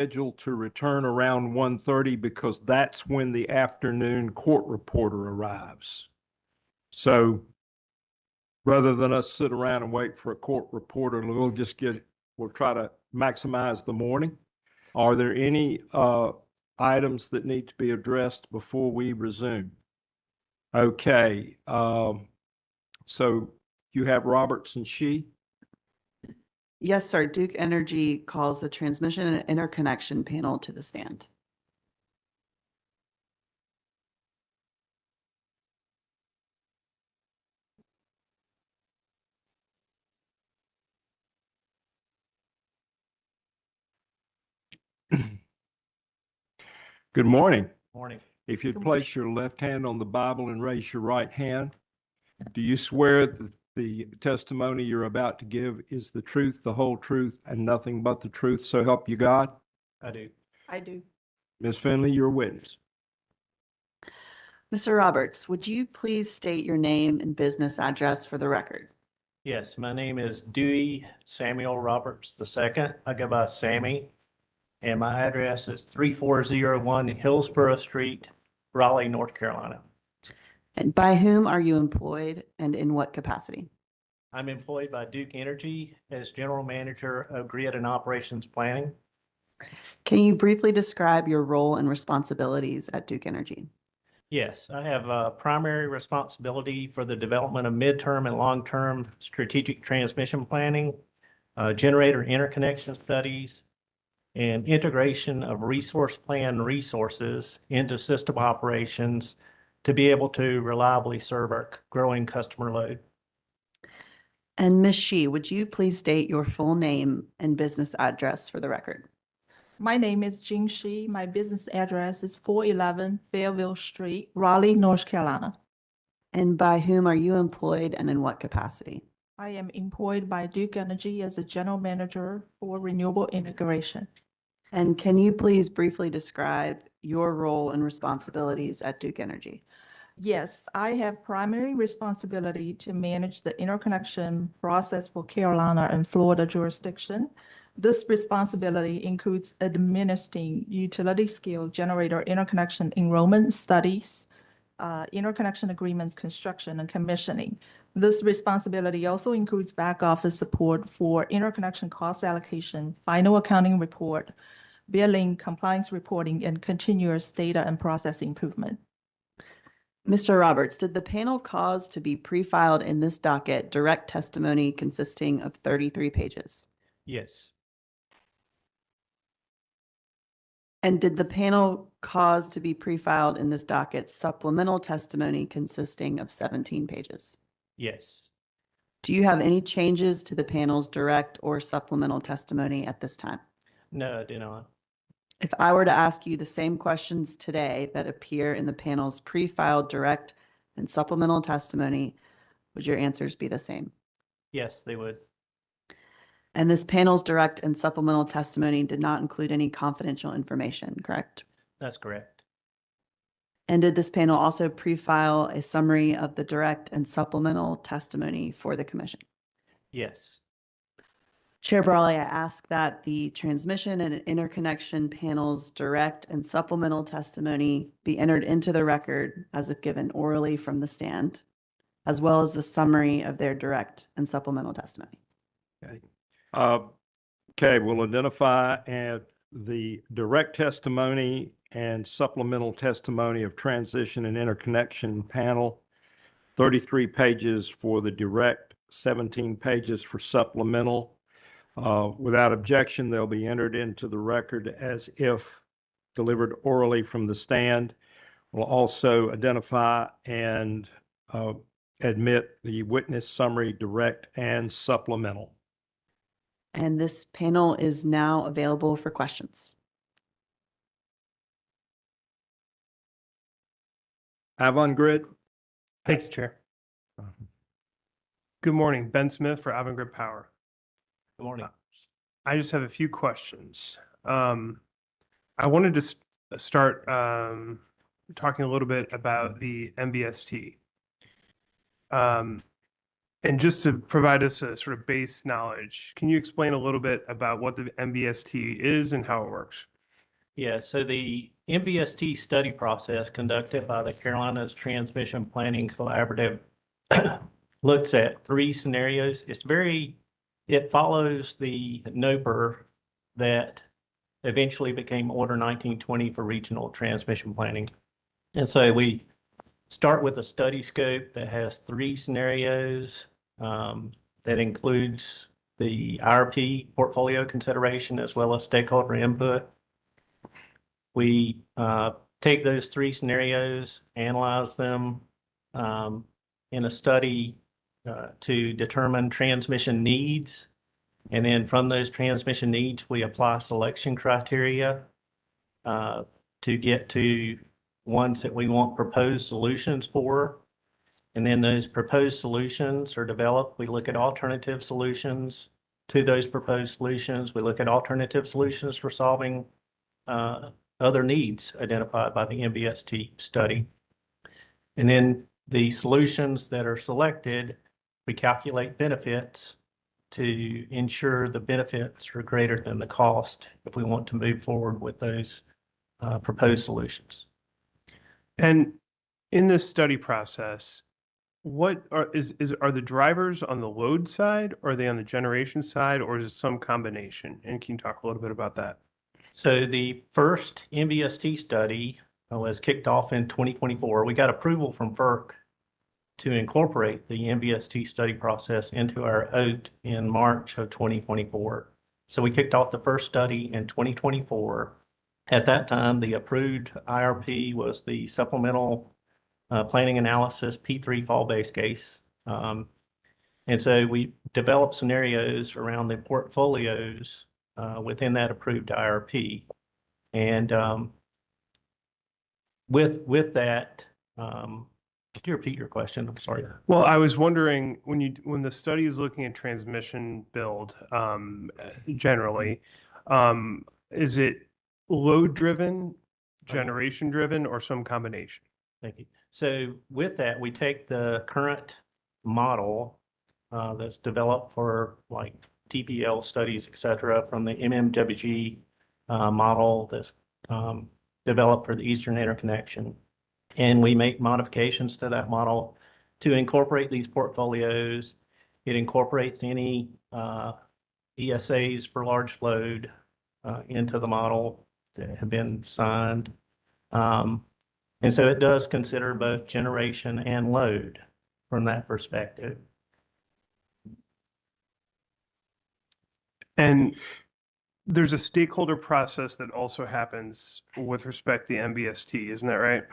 scheduled to return around 1:30 because that's when the afternoon court reporter arrives. So rather than us sit around and wait for a court reporter, we'll try to maximize the morning. Are there any items that need to be addressed before we resume? Okay, so you have Roberts and She? Yes, sir. Duke Energy calls the transmission and interconnection panel to the stand. Good morning. Morning. If you'd place your left hand on the Bible and raise your right hand, do you swear that the testimony you're about to give is the truth, the whole truth, and nothing but the truth, so help you God? I do. I do. Ms. Finley, you're a witness. Mr. Roberts, would you please state your name and business address for the record? Yes, my name is Dewey Samuel Roberts II. I go by Sammy. And my address is 3401 Hillsborough Street, Raleigh, North Carolina. And by whom are you employed and in what capacity? I'm employed by Duke Energy as General Manager of Grid and Operations Planning. Can you briefly describe your role and responsibilities at Duke Energy? Yes, I have primary responsibility for the development of midterm and long-term strategic transmission planning, generator interconnection studies, and integration of resource plan resources into system operations to be able to reliably serve our growing customer load. And Ms. Shi, would you please state your full name and business address for the record? My name is Jing Shi. My business address is 411 Fairville Street, Raleigh, North Carolina. And by whom are you employed and in what capacity? I am employed by Duke Energy as a general manager for renewable integration. And can you please briefly describe your role and responsibilities at Duke Energy? Yes, I have primary responsibility to manage the interconnection process for Carolina and Florida jurisdiction. This responsibility includes administering utility scale generator interconnection enrollment studies, interconnection agreements, construction, and commissioning. This responsibility also includes back office support for interconnection cost allocation, final accounting report, billing, compliance reporting, and continuous data and process improvement. Mr. Roberts, did the panel cause to be pre-filed in this docket direct testimony consisting of 33 pages? Yes, And did the panel cause to be pre-filed in this docket supplemental testimony consisting of 17 pages? yes. Do you have any changes to the panel's direct or supplemental testimony at this time? No, I do not. If I were to ask you the same questions today that appear in the panel's pre-filed direct and supplemental testimony, would your answers be the same? Yes, they would. And this panel's direct and supplemental testimony did not include any confidential information, correct? That's correct. And did this panel also pre-file a summary of the direct and supplemental testimony for the commission? Yes, Chair Brawley, I ask that the transmission and interconnection panel's direct and supplemental testimony be entered into the record as if given orally from the stand, as well as the summary of their direct and supplemental testimony. Okay. Okay, we'll identify the direct testimony and supplemental testimony of transition and interconnection panel, 33 pages for the direct, 17 pages for supplemental. Without objection, they'll be entered into the record as if delivered orally from the stand. We'll also identify and admit the witness summary, direct and supplemental. And this panel is now available for questions. Avangrid? Thank you, Chair. Good morning, Ben Smith for Avangrid Power. good morning. I just have a few questions. I wanted to start talking a little bit about the MBST. And just to provide us a sort of base knowledge, can you explain a little bit about what the MBST is and how it works? Yeah, so the MVST study process conducted by the Carolinas Transmission Planning Collaborative looks at 3 scenarios. It follows the NOPR that eventually became Order 1920 for regional transmission planning. And so we start with a study scope that has 3 scenarios that includes the IRP portfolio consideration as well as stakeholder input. We take those 3 scenarios, analyze them in a study to determine transmission needs. And then from those transmission needs, we apply selection criteria to get to ones that we want proposed solutions for. And then those proposed solutions are developed. We look at alternative solutions to those proposed solutions. We look at alternative solutions for solving other needs identified by the MVST study. And then the solutions that are selected, we calculate benefits to ensure the benefits are greater than the cost if we want to move forward with those proposed solutions. And in this study process, what are the drivers on the load side? Or are they on the generation side, or is it some combination? And can you talk a little bit about that? So the first MVST study was kicked off in 2024. We got approval from FERC to incorporate the MVST study process into our OAT in March of 2024. So we kicked off the first study in 2024. At that time, the approved IRP was the supplemental planning analysis P3 fall base case. And so we developed scenarios around the portfolios within that approved IRP. And with that, could you repeat your question? I'm sorry. Well, I was wondering when the study is looking at transmission build, generally, is it load driven, generation driven, or some combination? Thank you. So with that, we take the current model that's developed for like TPL studies, et cetera, from the MMWG model that's developed for the Eastern Interconnection. And we make modifications to that model to incorporate these portfolios. It incorporates any ESAs for large load into the model that have been signed. And so it does consider both generation and load from that perspective. And there's a stakeholder process that also happens with respect to the MBST, isn't that right?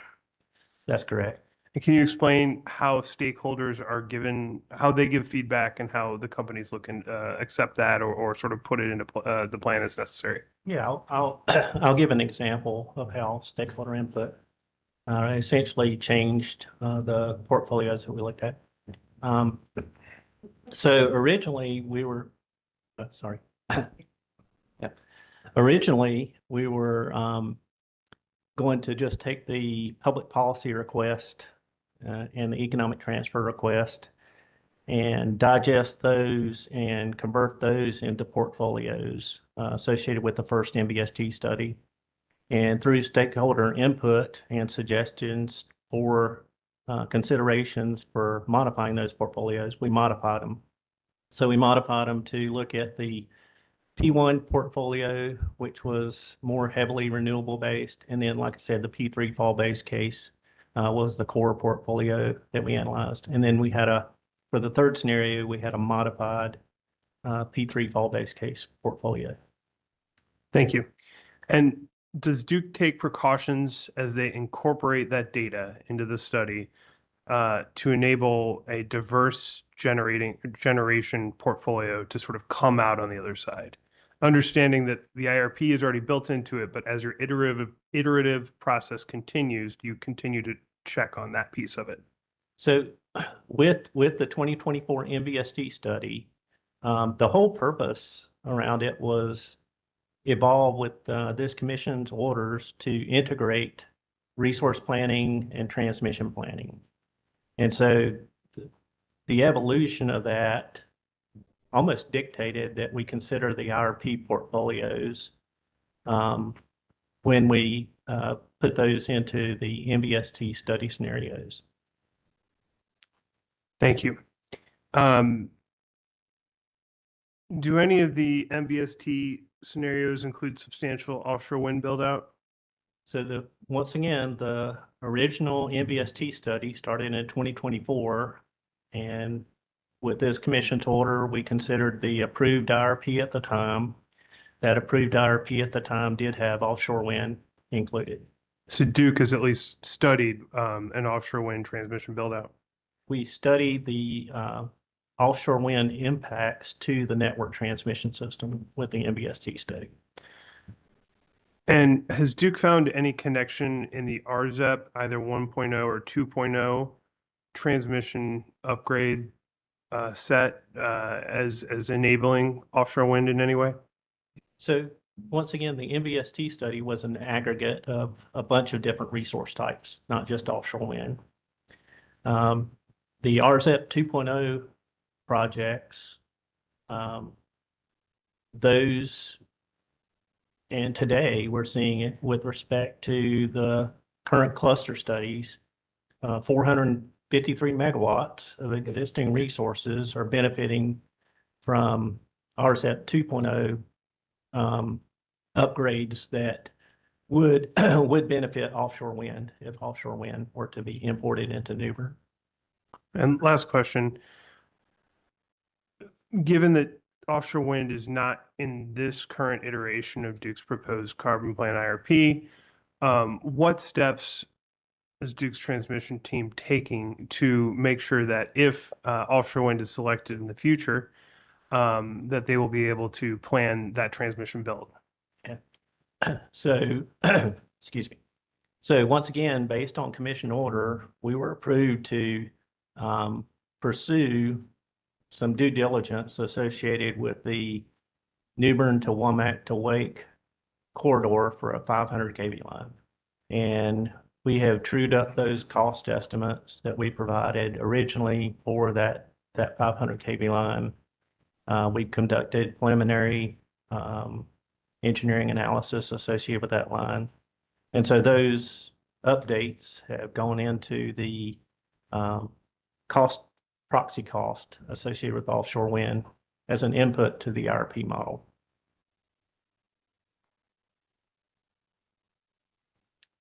That's correct. And can you explain how stakeholders are given, how they give feedback and how the companies look and accept that or sort of put it into the plan as necessary? Yeah, I'll give an example of how stakeholder input essentially changed the portfolios that we looked at. So originally we were, sorry. Yeah. Originally we were going to just take the public policy request and the economic transfer request and digest those and convert those into portfolios associated with the first MVST study. And through stakeholder input and suggestions for considerations for modifying those portfolios, we modified them. So we modified them to look at the P1 portfolio, which was more heavily renewable based. And then, like I said, the P3 fall based case was the core portfolio that we analyzed. And then we had for the third scenario, we had a modified P3 fall based case portfolio. Thank you. And does Duke take precautions as they incorporate that data into the study to enable a diverse generation portfolio to sort of come out on the other side? Understanding that the IRP is already built into it, but as your iterative process continues, do you continue to check on that piece of it? So with the 2024 MVST study, the whole purpose around it was evolve with this commission's orders to integrate resource planning and transmission planning. And so the evolution of that almost dictated that we consider the IRP portfolios for when we put those into the MBST study scenarios. Thank you. Do any of the MBST scenarios include substantial offshore wind build-out? So once again, the original MBST study started in 2024. And with this commission's order, we considered the approved IRP at the time. That approved IRP at the time did have offshore wind included. So Duke has at least studied an offshore wind transmission build-out. We studied the offshore wind impacts to the network transmission system with the MBST study. And has Duke found any connection in the RZEP, either 1.0 or 2.0 transmission upgrade set as enabling offshore wind in any way? So once again, the MBST study was an aggregate of a bunch of different resource types, not just offshore wind. The RZEP 2.0 projects, those, and today we're seeing it with respect to the current cluster studies, 453 megawatts of existing resources are benefiting from RZEP 2.0 upgrades that would benefit offshore wind if offshore wind were to be imported into Newbern. And last question, given that offshore wind is not in this current iteration of Duke's proposed carbon plan IRP, what steps is Duke's transmission team taking to make sure that if offshore wind is selected in the future, that they will be able to plan that transmission build? So, excuse me. So once again, based on commission order, we were approved to pursue some due diligence associated with the Newbern to Womack to Wake corridor for a 500 kV line. And we have trued up those cost estimates that we provided originally for that 500 kV line. We conducted preliminary engineering analysis associated with that line. And so those updates have gone into the proxy cost associated with offshore wind as an input to the IRP model.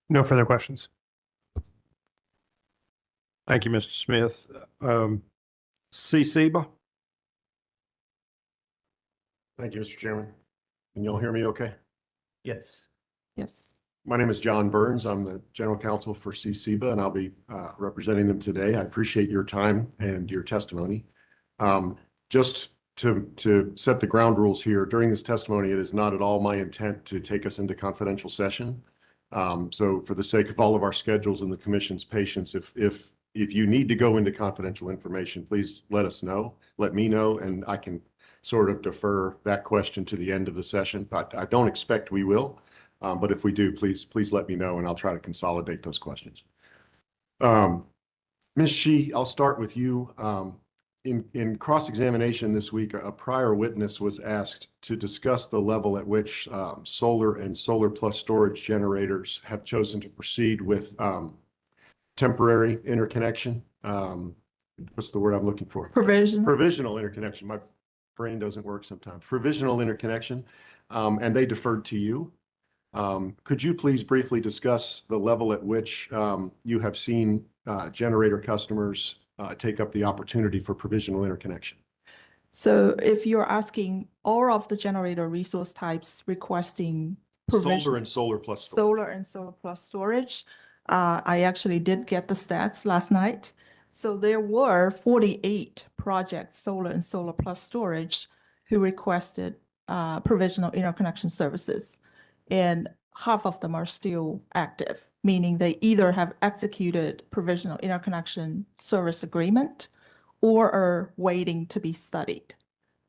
No further questions. Thank you, Mr. Smith. CCBA? Thank you, Mr. Chairman. Can y'all hear me okay? Yes. Yes. My name is John Burns. I'm the General Counsel for CCBA, and I'll be representing them today. I appreciate your time and your testimony. Just to set the ground rules here, during this testimony, it is not at all my intent to take us into confidential session. So for the sake of all of our schedules and the commission's patience, if you need to go into confidential information, please let us know, let me know, and I can sort of defer that question to the end of the session. But I don't expect we will. But if we do, please let me know, and I'll try to consolidate those questions. Ms. Shee, I'll start with you. In cross-examination this week, a prior witness was asked to discuss the level at which solar and solar plus storage generators have chosen to proceed with temporary interconnection. What's the word I'm looking for? Provisional interconnection. My brain doesn't work sometimes. Provisional interconnection, and they deferred to you. Could you please briefly discuss the level at which you have seen generator customers take up the opportunity for provisional interconnection? So if you're asking all of the generator resource types requesting Solar and solar plus storage. solar and solar plus storage, I actually did get the stats last night. So there were 48 projects, solar and solar plus storage, who requested provisional interconnection services. And half of them are still active, meaning they either have executed provisional interconnection service agreement or are waiting to be studied.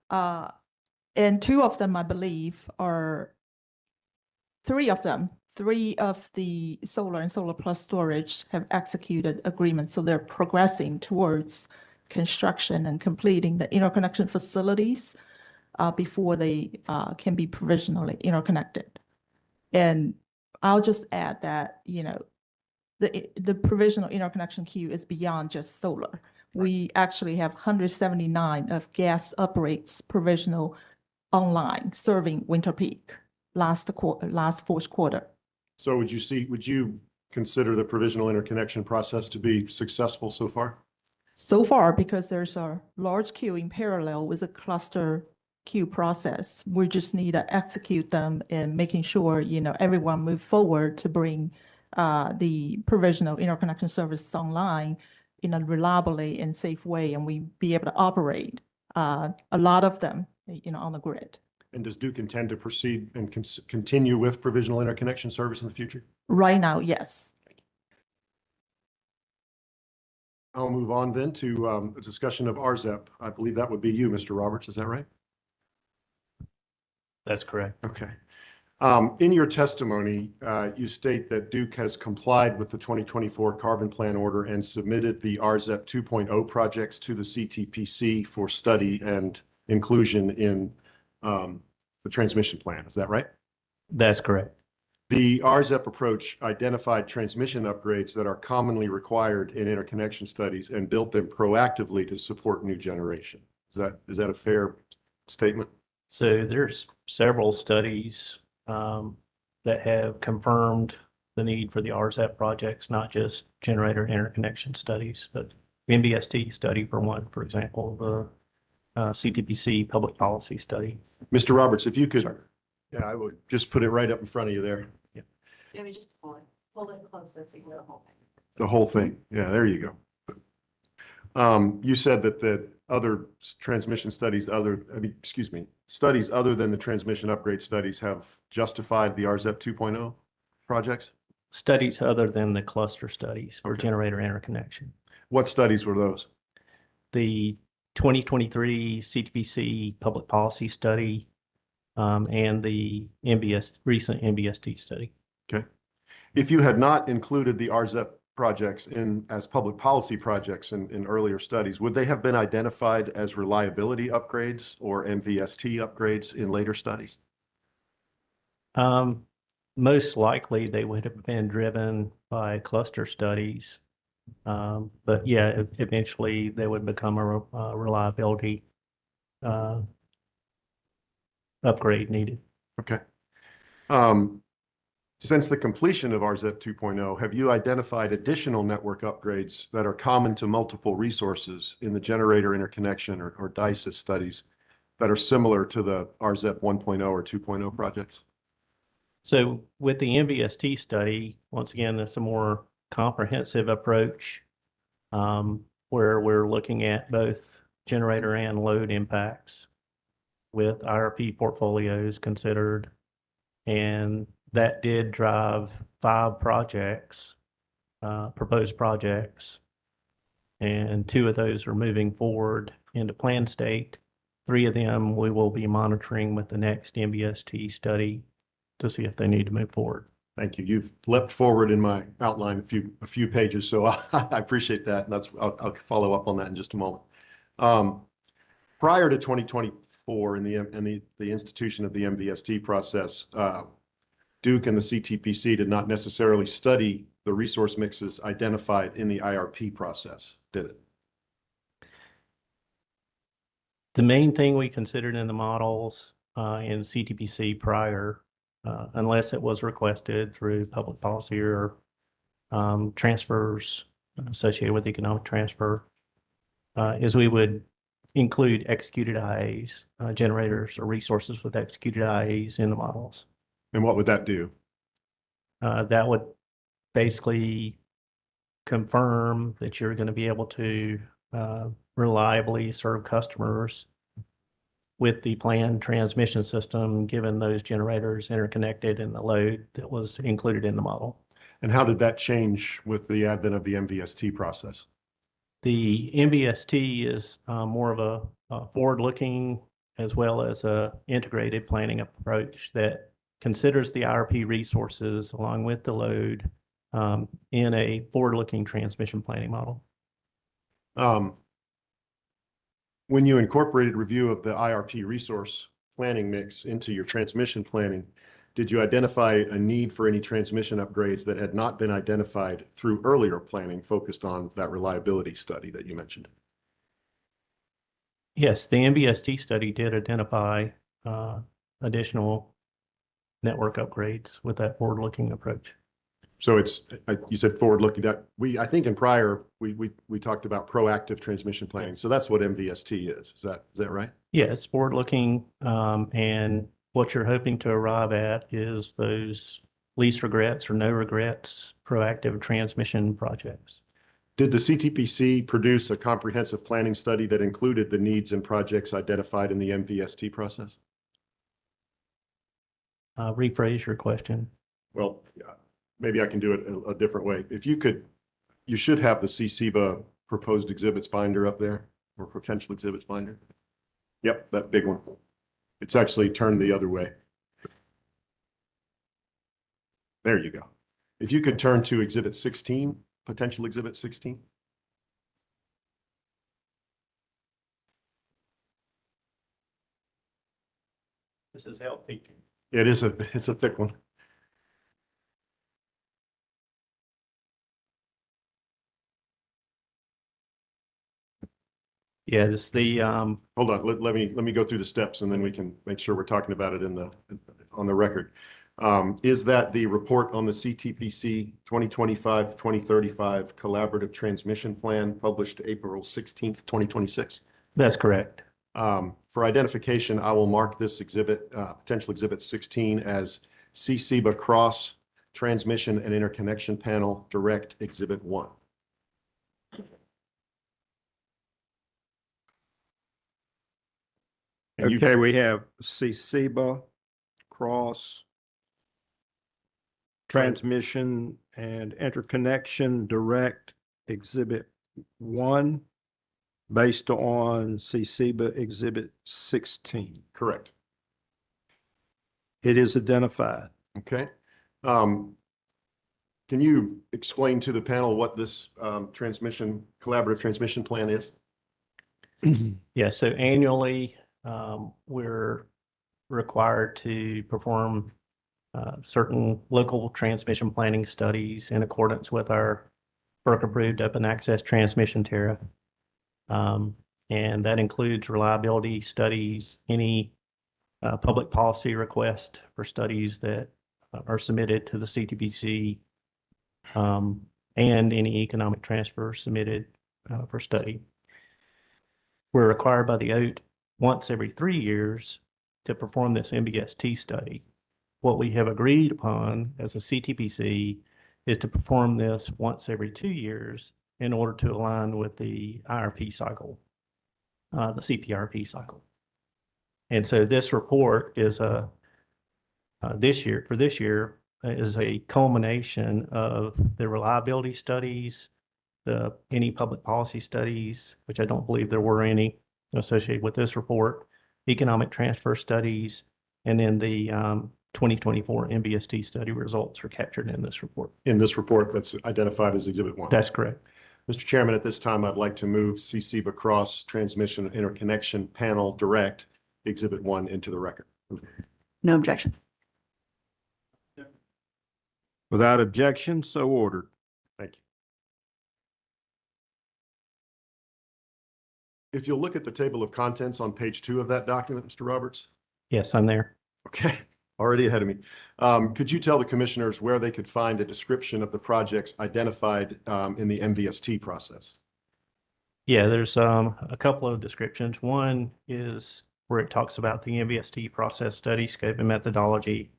And two of them, I believe, are three of the solar and solar plus storage have executed agreements. So they're progressing towards construction and completing the interconnection facilities before they can be provisionally interconnected. And I'll just add that, the provisional interconnection queue is beyond just solar. We actually have 179 of gas uprates provisional online serving winter peak last fourth quarter. So would you consider the provisional interconnection process to be successful so far? So far, because there's a large queue in parallel with a cluster queue process, we just need to execute them and making sure, everyone move forward to bring the provisional interconnection services online in a reliably and safe way, and we be able to operate a lot of them, on the grid. And does Duke intend to proceed and continue with provisional interconnection service in the future? Right now, yes. I'll move on then to a discussion of RZEP. I believe that would be you, Mr. Roberts. Is that right? That's correct. Okay. In your testimony, you state that Duke has complied with the 2024 Carbon Plan Order and submitted the RZEP 2.0 projects to the CTPC for study and inclusion in the transmission plan. Is that right? That's correct. The RZEP approach identified transmission upgrades that are commonly required in interconnection studies and built them proactively to support new generation. Is that a fair statement? So there's several studies that have confirmed the need for the RZEP projects, not just generator interconnection studies, but MBST study for one, for example, the CTPC public policy study. Mr. Roberts, if you could, yeah, I would just put it right up in front of you there. So we just pull it closer to the whole thing. The whole thing. Yeah, there you go. You said that the other transmission studies, studies other than the transmission upgrade studies have justified the RZEP 2.0 projects? Studies other than the cluster studies for Okay. generator interconnection. What studies were those? The 2023 CTPC public policy study and the recent MBST study. Okay. If you had not included the RZEP projects as public policy projects in earlier studies, would they have been identified as reliability upgrades or MVST upgrades in later studies? Most likely they would have been driven by cluster studies. But yeah, eventually they would become a reliability upgrade needed. Okay. Since the completion of RZEP 2.0, have you identified additional network upgrades that are common to multiple resources in the generator interconnection or DICES studies that are similar to the RZEP 1.0 or 2.0 projects? So with the MVST study, once again, it's a more comprehensive approach where we're looking at both generator and load impacts with IRP portfolios considered. And that did drive 5 projects, proposed projects, and 2 of those are moving forward into plan state. 3 of them we will be monitoring with the next MBST study to see if they need to move forward. Thank you. You've leapt forward in my outline a few pages, so I appreciate that. And I'll follow up on that in just a moment. Prior to 2024 in the institution of the MVST process, Duke and the CTPC did not necessarily study the resource mixes identified in the IRP process, did it? The main thing we considered in the models in CTPC prior, unless it was requested through public policy or transfers associated with economic transfer, is we would include executed IAs, generators or resources with executed IAs in the models. And what would that do? That would basically confirm that you're going to be able to reliably serve customers with the planned transmission system, given those generators interconnected and the load that was included in the model. And how did that change with the advent of the MVST process? The MVST is more of a forward-looking as well as a integrated planning approach that considers the IRP resources along with the load in a forward-looking transmission planning model. When you incorporated review of the IRP resource planning mix into your transmission planning, Did you identify a need for any transmission upgrades that had not been identified through earlier planning focused on that reliability study that you mentioned? Yes, the MBST study did identify additional network upgrades with that forward-looking approach. So it's, you said forward-looking, that I think in prior, we talked about proactive transmission planning. So that's what MVST is. Is that right? Yeah, it's forward-looking, and what you're hoping to arrive at is those least regrets or no regrets proactive transmission projects. Did the CTPC produce a comprehensive planning study that included the needs and projects identified in the MVST process? Rephrase your question. Well, yeah, maybe I can do it a different way. If you could, you should have the CCBA proposed exhibits binder up there, or potential exhibits binder. Yep, that big one. It's actually turned the other way. There you go. If you could turn to exhibit 16, potential exhibit 16. This is healthy. It's a thick one. Yeah, this the Hold on, let me go through the steps and then we can make sure we're talking about it on the record. Is that the report on the CTPC 2025 to 2035 Collaborative Transmission Plan published April 16th, 2026? That's correct. For identification, I will mark this exhibit, potential exhibit 16 as CCBA Cross Transmission and Interconnection Panel Direct Exhibit 1. And Okay, we have CCBA, cross, transmission and interconnection direct exhibit 1 based on CCBA exhibit 16. Correct. It is identified. Okay. Can you explain to the panel what this collaborative transmission plan is? Yeah, so annually, we're required to perform certain local transmission planning studies in accordance with our FERC-approved open access transmission tariff. And that includes reliability studies, any public policy request for studies that are submitted to the CTPC, and any economic transfer submitted for study. We're required by the OAT once every 3 years to perform this MBST study. What we have agreed upon as a CTPC is to perform this once every 2 years in order to align with the IRP cycle, the CPIRP cycle. And so this report is this year is a culmination of the reliability studies, any public policy studies, which I don't believe there were any associated with this report, economic transfer studies, and then the 2024 MBST study results are captured in this report. In this report that's identified as Exhibit 1. That's correct. Mr. Chairman, at this time, I'd like to move CCBA Cross Transmission Interconnection Panel Direct Exhibit 1 into the record. No objection. Without objection, so ordered. Thank you. If you'll look at the table of contents on page 2 of that document, Mr. Roberts. Yes, I'm there. Okay, already ahead of me. Could you tell the commissioners where they could find a description of the projects identified in the MVST process? Yeah, there's a couple of descriptions. One is where it talks about the MVST process study, scope, and methodology.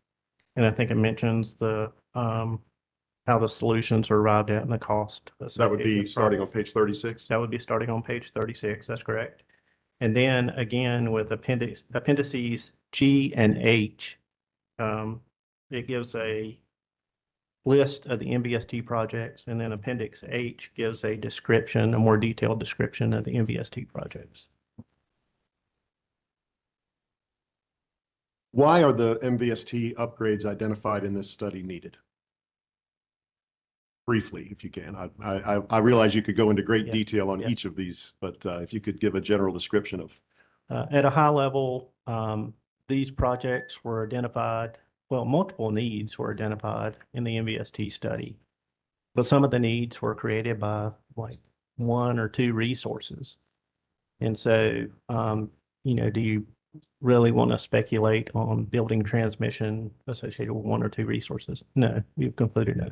And I think it mentions the how the solutions are arrived at and the cost. That would be starting on page 36? That would be starting on page 36. That's correct. And then again, with appendices G and H, it gives a list of the MVST projects, and then Appendix H gives a description, a more detailed description of the MVST projects. Why are the MVST upgrades identified in this study needed? Briefly, if you can. I realize you could go into great detail on each of these, but if you could give a general description of. At a high level, these projects were identified well, multiple needs were identified in the MVST study. But some of the needs were created by like one or two resources. And so, do you really want to speculate on building transmission associated with one or two resources? No, we've concluded no.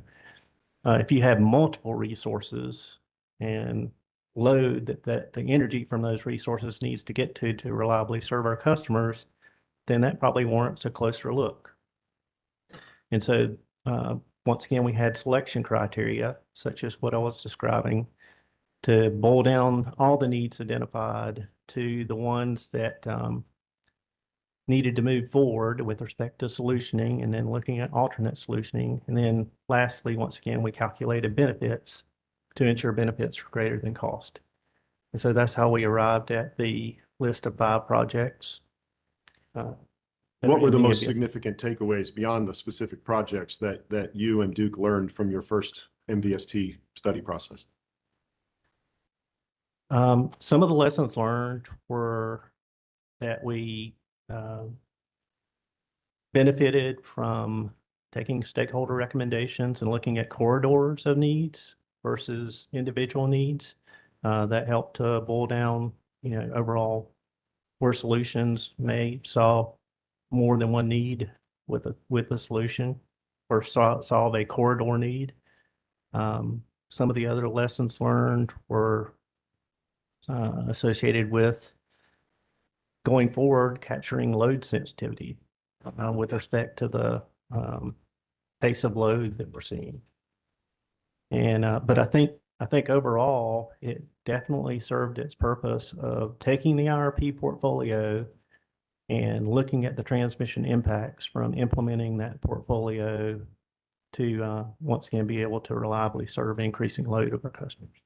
If you have multiple resources and load that the energy from those resources needs to get to reliably serve our customers, then that probably warrants a closer look. And so, once again, we had selection criteria, such as what I was describing, to boil down all the needs identified to the ones that needed to move forward with respect to solutioning, and then looking at alternate solutioning. And then lastly, once again, we calculated benefits to ensure benefits were greater than cost. And so that's how we arrived at the list of 5 projects. What were the most MVST. significant takeaways beyond the specific projects that you and Duke learned from your first MVST study process? Some of the lessons learned were that we benefited from taking stakeholder recommendations and looking at corridors of needs versus individual needs. That helped to boil down, overall where solutions may solve more than one need with a solution, or solve a corridor need. Some of the other lessons learned were associated with going forward, capturing load sensitivity with respect to the pace of load that we're seeing. And but I think overall it definitely served its purpose of taking the IRP portfolio and looking at the transmission impacts from implementing that portfolio to once again be able to reliably serve increasing load of our customers.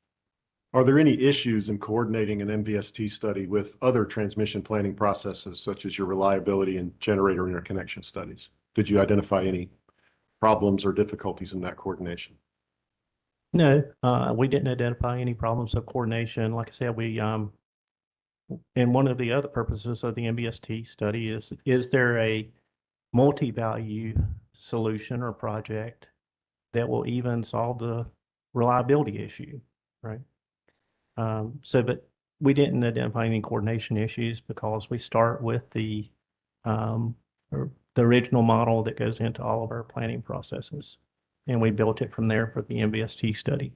Are there any issues in coordinating an MVST study with other transmission planning processes, such as your reliability and generator interconnection studies? Did you identify any problems or difficulties in that coordination? No, we didn't identify any problems of coordination. Like I said, we and one of the other purposes of the MVST study is there a multi-value solution or project that will even solve the reliability issue, right? But we didn't identify any coordination issues because we start with the original model that goes into all of our planning processes, and we built it from there for the MVST study.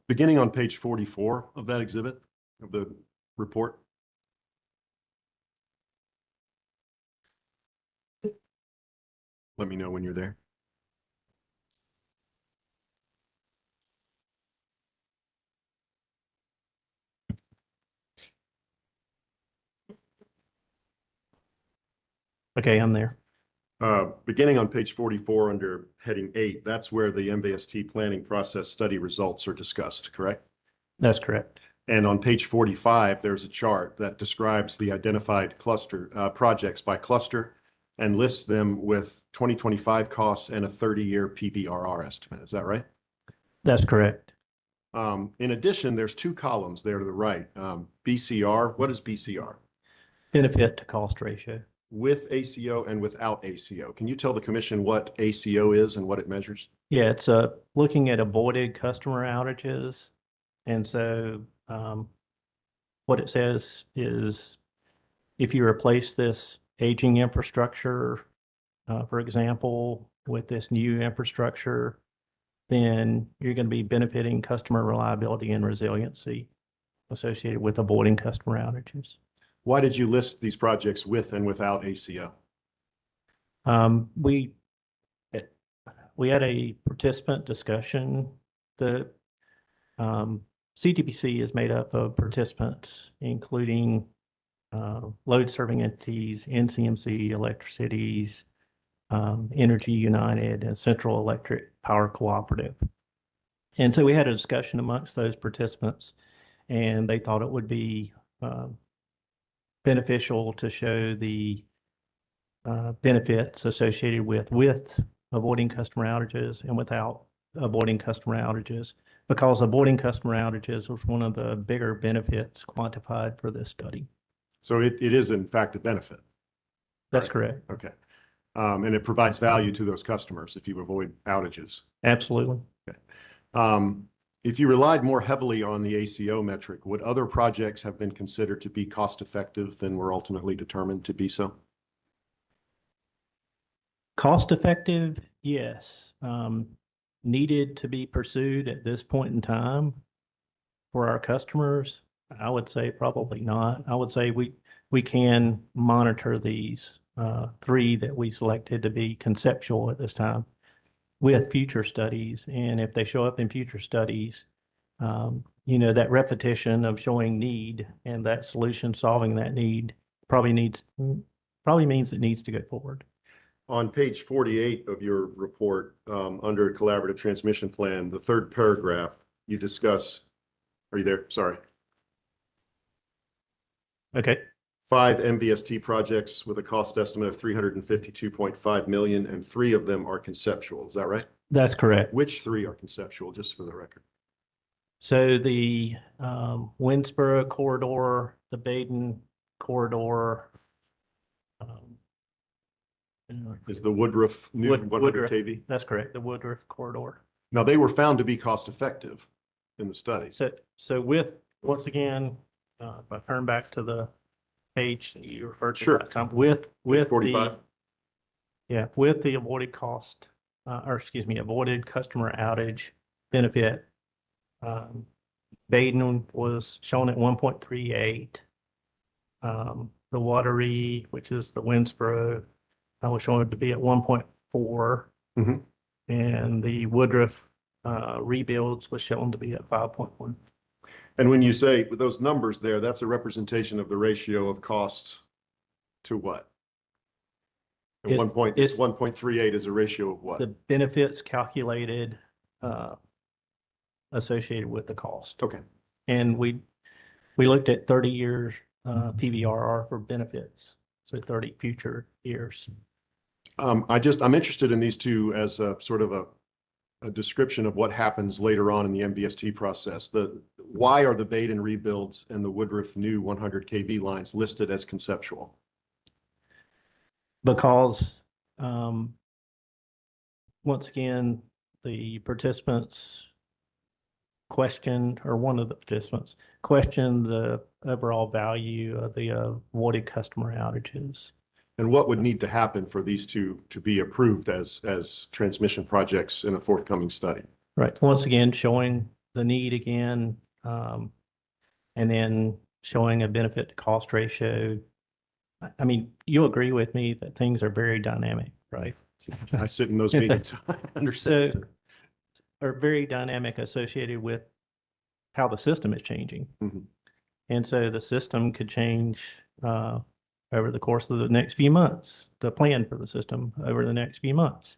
Beginning on page 44 of that exhibit of the report. Let me know when you're there. Okay, I'm there. Beginning on page 44 under heading 8, that's where the MVST planning process study results are discussed, correct? That's correct. And on page 45, there's a chart that describes the identified cluster projects by cluster and lists them with 2025 costs and a 30-year PVRR estimate. Is that right? That's correct. In addition, there's 2 columns there to the right. BCR, what is BCR? Benefit to cost ratio. With ACO and without ACO. Can you tell the commission what ACO is and what it measures? Yeah, it's looking at avoided customer outages. And so what it says is if you replace this aging infrastructure, for example, with this new infrastructure, then you're going to be benefiting customer reliability and resiliency associated with avoiding customer outages. Why did you list these projects with and without ACO? We had a participant discussion. The CTPC is made up of participants, including load serving entities, NCMC, electricities, Energy United, and Central Electric Power Cooperative. And so we had a discussion amongst those participants, and they thought it would be beneficial to show the benefits associated with avoiding customer outages and without avoiding customer outages, because avoiding customer outages was one of the bigger benefits quantified for this study. So it is in fact a benefit. That's Right. correct. Okay. And it provides value to those customers if you avoid outages. Absolutely. If you relied more heavily on the ACO metric, would other projects have been considered to be cost-effective than were ultimately determined to be so? Cost effective, yes. Needed to be pursued at this point in time for our customers? I would say probably not. I would say we can monitor these three that we selected to be conceptual at this time with future studies. And if they show up in future studies, that repetition of showing need and that solution solving that need probably means it needs to go forward. On page 48 of your report, under collaborative transmission plan, the third paragraph, you discuss, are you there? Sorry. Okay. 5 MVST projects with a cost estimate of 352.5 million, and 3 of them are conceptual. Is that right? That's correct. Which 3 are conceptual, just for the record? So the Winsboro corridor, the Baden corridor. Is the Woodruff new Woodruff. 100 kV? That's correct, the Woodruff corridor. Now, they were found to be cost effective in the studies. So with, once again, if I turn back to the page that you referred to. Sure. last time, with the, 45. yeah, with the avoided cost, avoided customer outage benefit. Baden was shown at 1.38. The Watery, which is the Winsboro, I was showing it to be at 1.4. Mhm. And the Woodruff rebuilds was shown to be at 5.1. And when you say with those numbers there, that's a representation of the ratio of cost to what? At one point, it's 1.38 is a ratio of what? The benefits calculated associated with the cost. Okay. And we looked at 30 years PVRR for benefits, so 30 future years. I'm interested in these two as a sort of a description of what happens later on in the MVST process. Why are the Baden rebuilds and the Woodruff new 100 kV lines listed as conceptual? Because once again, the participants questioned, or one of the participants questioned the overall value of the avoided customer outages. And what would need to happen for these two to be approved as transmission projects in a forthcoming study? Right. Once again, showing the need again, and then showing a benefit to cost ratio. I mean, you agree with me that things are very dynamic, right? I sit in those meetings. I understand. So, are very dynamic associated with how the system is changing. Mhm. And so the system could change over the course of the next few months, the plan for the system over the next few months.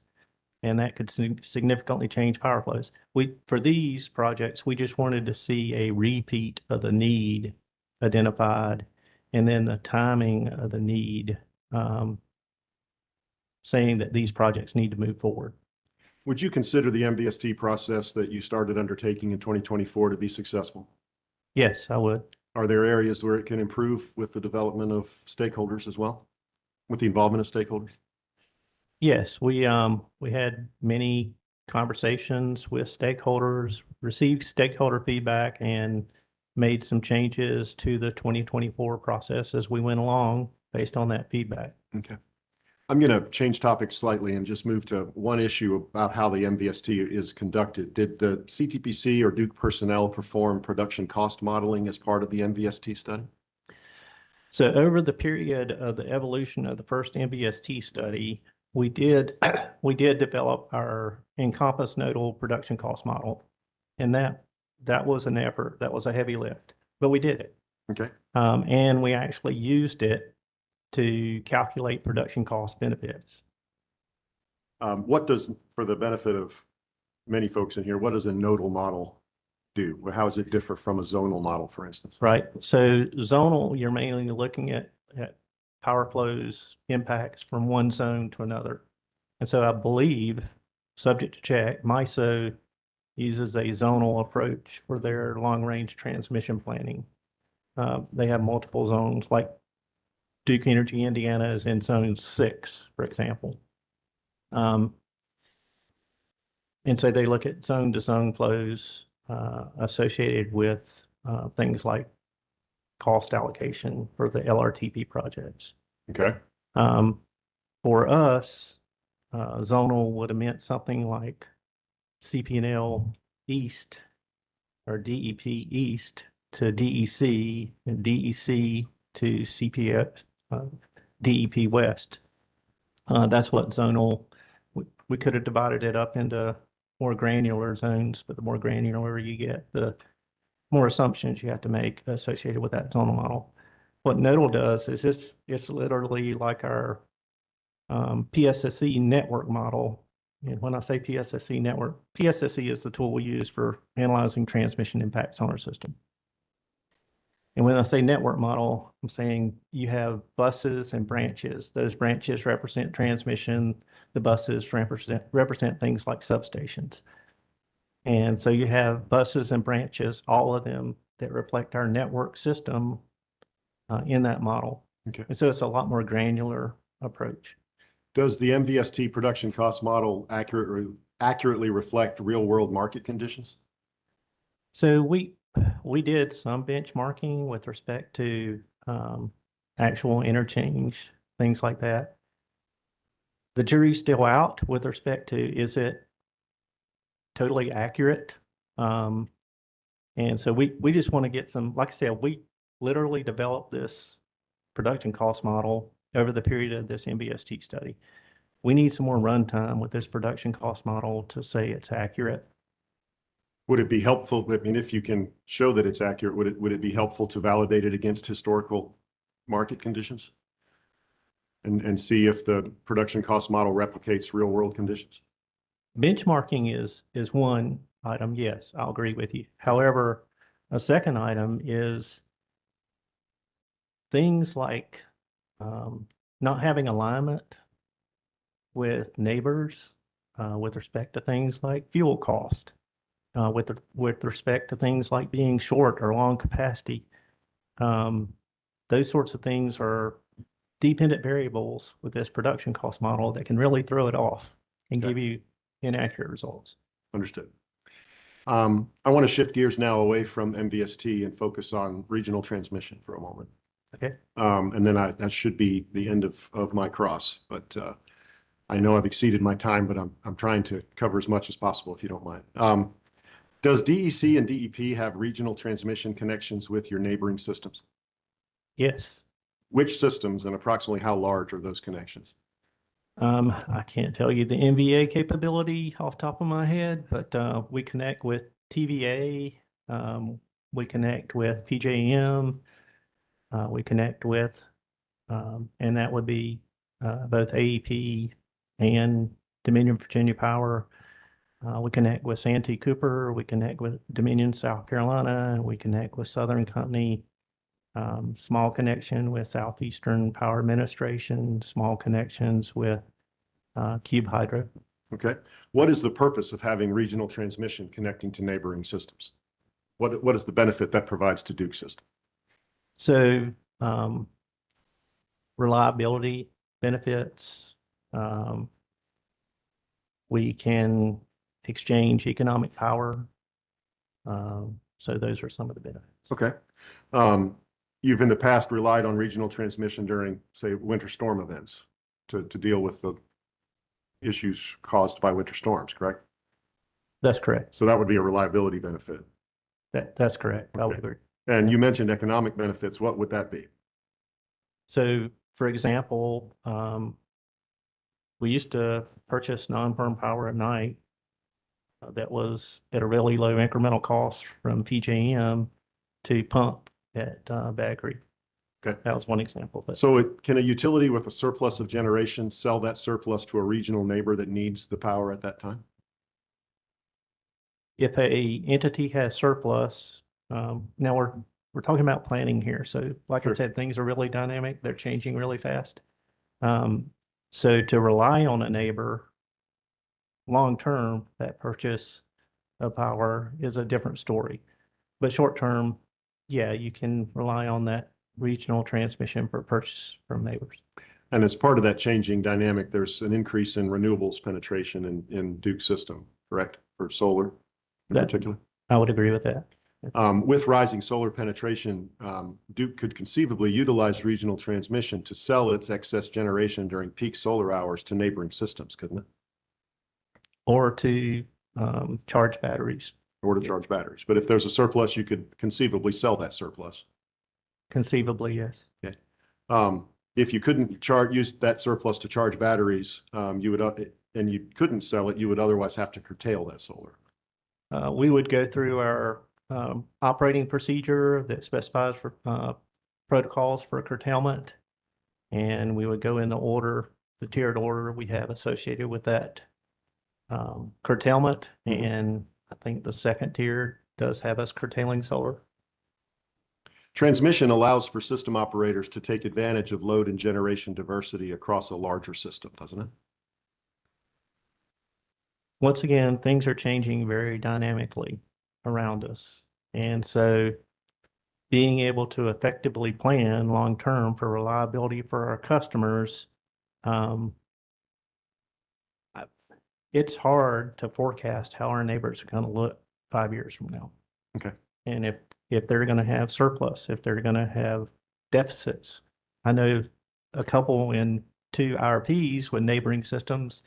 And that could significantly change power flows. For these projects, we just wanted to see a repeat of the need identified, and then the timing of the need, saying that these projects need to move forward. Would you consider the MVST process that you started undertaking in 2024 to be successful? Yes, I would. Are there areas where it can improve with the development of stakeholders as well, with the involvement of stakeholders? Yes, we had many conversations with stakeholders, received stakeholder feedback, and made some changes to the 2024 process as we went along based on that feedback. Okay. I'm going to change topics slightly and just move to one issue about how the MVST is conducted. Did the CTPC or Duke personnel perform production cost modeling as part of the MVST study? So over the period of the evolution of the first MVST study, we did develop our Encompass nodal production cost model. And that was an effort, that was a heavy lift, but we did it. Okay. And we actually used it to calculate production cost benefits. What does, for the benefit of many folks in here, what does a nodal model do? How does it differ from a zonal model, for instance? Right. So zonal, you're mainly looking at power flows impacts from one zone to another. And so I believe, subject to check, MISO uses a zonal approach for their long-range transmission planning. They have multiple zones, like Duke Energy Indiana is in zone 6, for example. And so they look at zone to zone flows associated with things like cost allocation for the LRTP projects. Okay. For us, zonal would have meant something like CP&L East or DEP East to DEC and DEC to CPF, DEP West. That's what zonal, we could have divided it up into more granular zones, but the more granular you get, the more assumptions you have to make associated with that zonal model. What nodal does is it's literally like our PSSE network model. And when I say PSSE network, PSSE is the tool we use for analyzing transmission impacts on our system. And when I say network model, I'm saying you have buses and branches. Those branches represent transmission. The buses represent things like substations. And so you have buses and branches, all of them that reflect our network system in that model. Okay. And so it's a lot more granular approach. Does the MVST production cost model accurately reflect real world market conditions? So we did some benchmarking with respect to actual interchange, things like that. The jury's still out with respect to, is it totally accurate? And so we just want to get some, like I said, we literally developed this production cost model over the period of this MVST study. We need some more runtime with this production cost model to say it's accurate. Would it be helpful, I mean, if you can show that it's accurate, would it be helpful to validate it against historical market conditions? And see if the production cost model replicates real world conditions? Benchmarking is one item. Yes, I'll agree with you. However, a second item is things like not having alignment with neighbors with respect to things like fuel cost, with respect to things like being short or long capacity. Those sorts of things are dependent variables with this production cost model that can really throw it off and Okay. give you inaccurate results. Understood. I want to shift gears now away from MVST and focus on regional transmission for a moment. Okay. And then that should be the end of my cross, but I know I've exceeded my time, but I'm trying to cover as much as possible if you don't mind. Does DEC and DEP have regional transmission connections with your neighboring systems? Yes. Which systems and approximately how large are those connections? I can't tell you the NVA capability off the top of my head, but we connect with TVA, we connect with PJM, we connect with, and that would be both AEP and Dominion Virginia Power. We connect with Santee Cooper, we connect with Dominion South Carolina, and we connect with Southern Company. Small connection with Southeastern Power Administration, small connections with Cube Hydro. Okay. What is the purpose of having regional transmission connecting to neighboring systems? What is the benefit that provides to Duke system? So reliability benefits. We can exchange economic power. So those are some of the benefits. Okay. You've in the past relied on regional transmission during, say, winter storm events to deal with the issues caused by winter storms, correct? That's correct. So that would be a reliability benefit. That's correct. I would Okay. agree. And you mentioned economic benefits. What would that be? So, for example, we used to purchase non-firm power at night that was at a really low incremental cost from PJM to pump at Bad Creek. Okay. That was one example. But So can a utility with a surplus of generation sell that surplus to a regional neighbor that needs the power at that time? if a entity has surplus, now we're talking about planning here. So like Sure. I said, things are really dynamic. They're changing really fast. So to rely on a neighbor long-term, that purchase of power is a different story. But short-term, yeah, you can rely on that regional transmission for purchase from neighbors. And as part of that changing dynamic, there's an increase in renewables penetration in Duke's system, correct? For solar in That- particular. I would agree with that. With rising solar penetration, Duke could conceivably utilize regional transmission to sell its excess generation during peak solar hours to neighboring systems, couldn't it? Or to charge batteries, Or to charge batteries. But if there's a surplus, you could conceivably sell that surplus. conceivably, yes. If you couldn't use that surplus to charge batteries, you would, and you couldn't sell it, you would otherwise have to curtail that solar. We would go through our operating procedure that specifies for protocols for curtailment. And we would go in the order, the tiered order we have associated with that curtailment. And I think the second tier does have us curtailing solar. Transmission allows for system operators to take advantage of load and generation diversity across a larger system, doesn't it? Once again, things are changing very dynamically around us. And so being able to effectively plan long-term for reliability for our customers, it's hard to forecast how our neighbors are going to look 5 years from now. Okay. And if they're going to have surplus, if they're going to have deficits. I know a couple in 2 IRPs with neighboring systems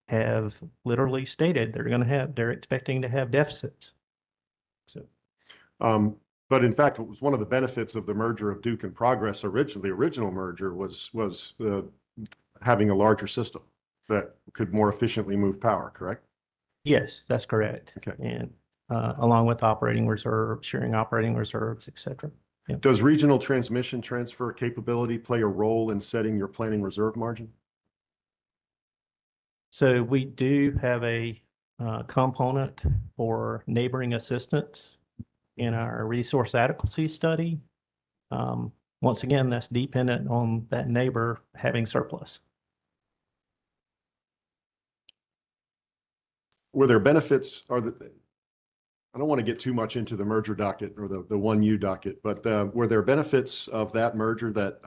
have literally stated they're expecting to have deficits. So, But in fact, it was one of the benefits of the merger of Duke and Progress originally. The original merger was having a larger system that could more efficiently move power, correct? yes, that's correct. Okay. And along with operating reserves, sharing operating reserves, et cetera. Yeah. Does regional transmission transfer capability play a role in setting your planning reserve margin? So we do have a component for neighboring assistance in our resource adequacy study. Once again, that's dependent on that neighbor having surplus. Were there benefits I don't want to get too much into the merger docket or the 1U docket, but were there benefits of that merger that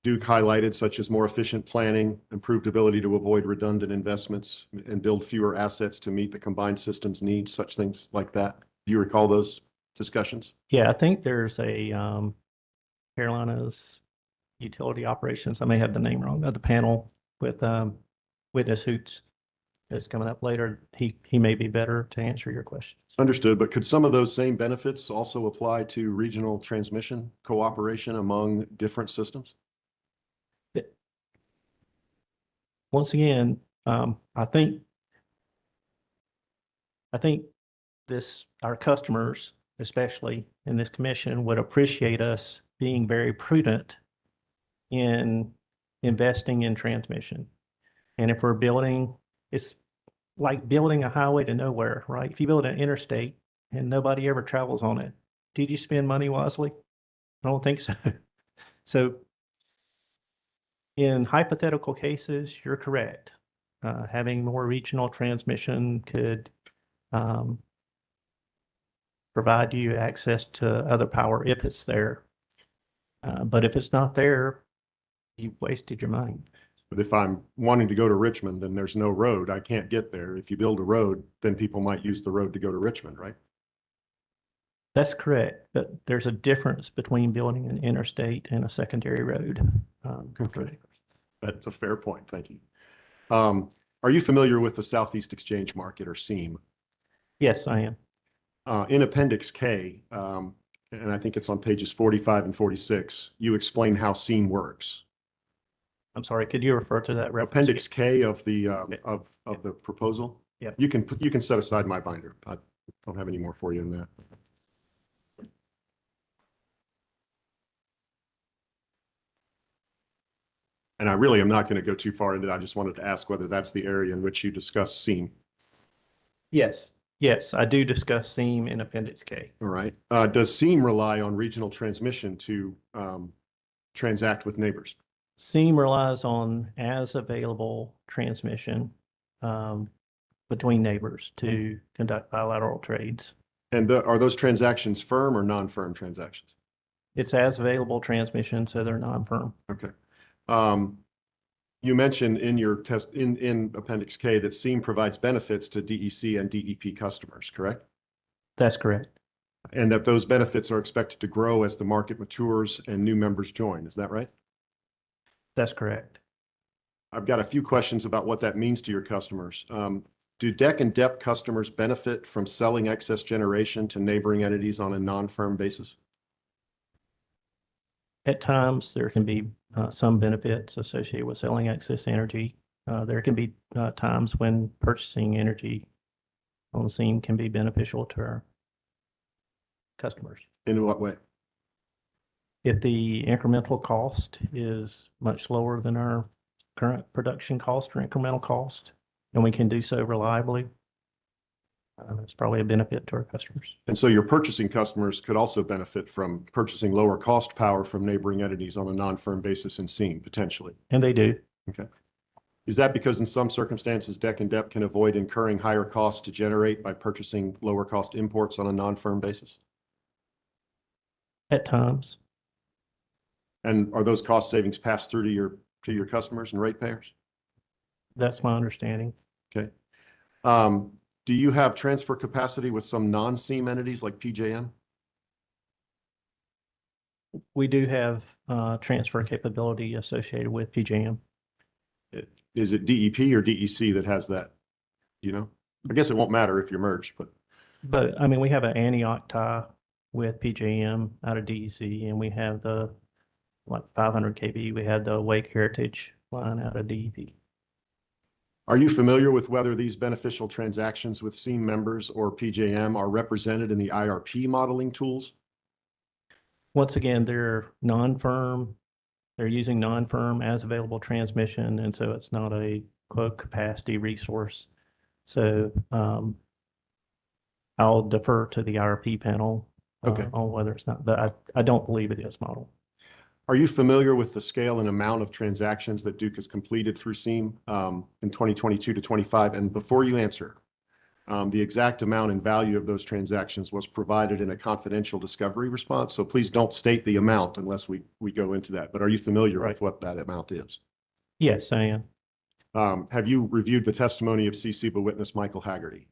Duke highlighted, such as more efficient planning, improved ability to avoid redundant investments, and build fewer assets to meet the combined system's needs, such things like that? Do you recall those discussions? Yeah, I think there's a Carolina's Utility Operations, I may have the name wrong, of the panel with Witness Hoots that's coming up later. He may be better to answer your questions. Understood, but could some of those same benefits also apply to regional transmission cooperation among different systems? Once again, I think our customers, especially in this commission, would appreciate us being very prudent in investing in transmission. And if we're building, it's like building a highway to nowhere, right? If you build an interstate and nobody ever travels on it, did you spend money wisely? I don't think so. So in hypothetical cases, you're correct. Having more regional transmission could provide you access to other power if it's there. But if it's not there, you've wasted your money. But if I'm wanting to go to Richmond and there's no road, I can't get there. If you build a road, then people might use the road to go to Richmond, right? That's correct, but there's a difference between building an interstate and a secondary road. Okay. That's a fair point. Thank you. Are you familiar with the Southeast Exchange Market, or SEAM? Yes, I am. In Appendix K, and I think it's on pages 45 and 46, you explain how SEAM works. I'm sorry, could you refer to that reference? Appendix K of the of the proposal. Yep. You can set aside my binder. I don't have any more for you in that. And I really am not going to go too far into that. I just wanted to ask whether that's the area in which you discuss SEAM. Yes, yes, I do discuss SEAM in Appendix K. All right. Does SEAM rely on regional transmission to transact with neighbors? SEAM relies on as available transmission between neighbors to conduct bilateral trades. And are those transactions firm or non-firm transactions? It's as available transmission, so they're non-firm. Okay. You mentioned in your test, in Appendix K, that SEAM provides benefits to DEC and DEP customers, correct? That's correct. And that those benefits are expected to grow as the market matures and new members join. Is that right? That's correct. I've got a few questions about what that means to your customers. Do DEC and DEP customers benefit from selling excess generation to neighboring entities on a non-firm basis? At times, there can be some benefits associated with selling excess energy. There can be times when purchasing energy on the SEAM can be beneficial to our customers. In what way? If the incremental cost is much lower than our current production cost or incremental cost, and we can do so reliably, it's probably a benefit to our customers. And so your purchasing customers could also benefit from purchasing lower cost power from neighboring entities on a non-firm basis in SEAM, potentially. And they do. Okay. Is that because in some circumstances, DEC and DEP can avoid incurring higher costs to generate by purchasing lower cost imports on a non-firm basis? At times. And are those cost savings passed through to your customers and ratepayers? That's my understanding. Okay. Do you have transfer capacity with some non-SEAM entities like PJM? We do have transfer capability associated with PJM. Is it DEP or DEC that has that? You know, I guess it won't matter if you're merged, but But I mean, we have an Antioch tie with PJM out of DEC, and we have the 500 kV. We had the Wake Heritage line out of DEP. are you familiar with whether these beneficial transactions with SEAM members or PJM are represented in the IRP modeling tools? Once again, they're non-firm. They're using non-firm as available transmission, and so it's not a quote capacity resource. So I'll defer to the IRP panel Okay. on whether it's not, but I don't believe it is modeled. Are you familiar with the scale and amount of transactions that Duke has completed through SEAM in 2022 to 25? And before you answer, the exact amount and value of those transactions was provided in a confidential discovery response. So please don't state the amount unless we go into that. But are you familiar with what that amount is? Yes, I am. Have you reviewed the testimony of CCBA witness Michael Haggerty?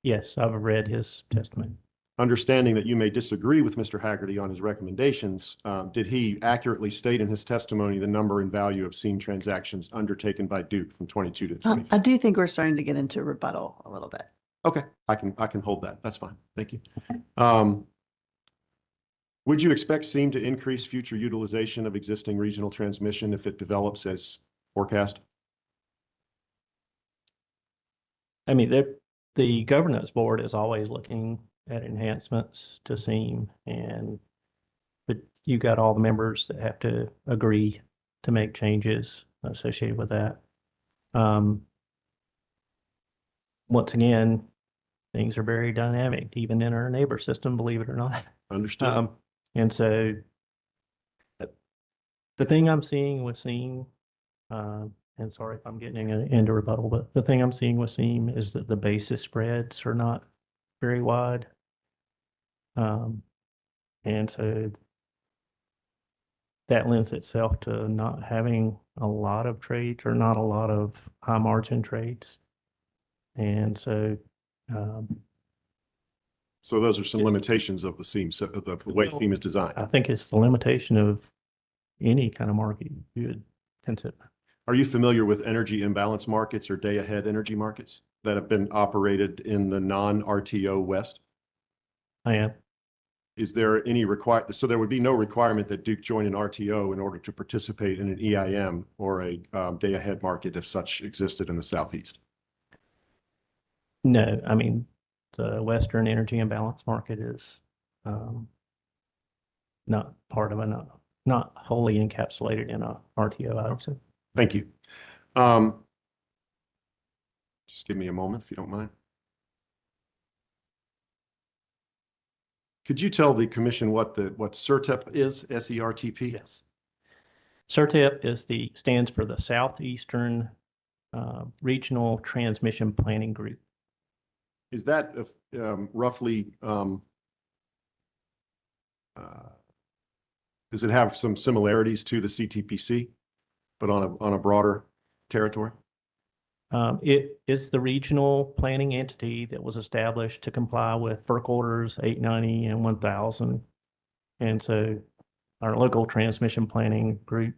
Yes, I've read his testimony. Understanding that you may disagree with Mr. Haggerty on his recommendations, did he accurately state in his testimony the number and value of SEAM transactions undertaken by Duke from 22 to 25? I do think we're starting to get into rebuttal a little bit. Okay, I can hold that. That's fine. Thank you. Would you expect SEAM to increase future utilization of existing regional transmission if it develops as forecast? I mean, the governance board is always looking at enhancements to SEAM, but you got all the members that have to agree to make changes associated with that. Once again, things are very dynamic, even in our neighbor system, believe it or not. Understood. And so the thing I'm seeing with SEAM, and sorry if I'm getting into rebuttal, but the thing I'm seeing with SEAM is that the basis spreads are not very wide. And so that lends itself to not having a lot of trades or not a lot of high margin trades. And so So those are some limitations of the SEAM, so the way SEAM is designed. I think it's the limitation of any kind of market you would consider. Are you familiar with energy imbalance markets or day-ahead energy markets that have been operated in the non-RTO West? I am. Is there any so there would be no requirement that Duke join an RTO in order to participate in an EIM or a day-ahead market if such existed in the Southeast? No, I mean, the Western energy imbalance market is not part of not wholly encapsulated in a RTO, I would say. Thank you. Just give me a moment if you don't mind. Could you tell the commission what CERTP is, SERTP? Yes. CERTP stands for the Southeastern Regional Transmission Planning Group. Is that roughly Does it have some similarities to the CTPC, but on a broader territory? It is the regional planning entity that was established to comply with FERC orders 890 and 1000. And so our local transmission planning group,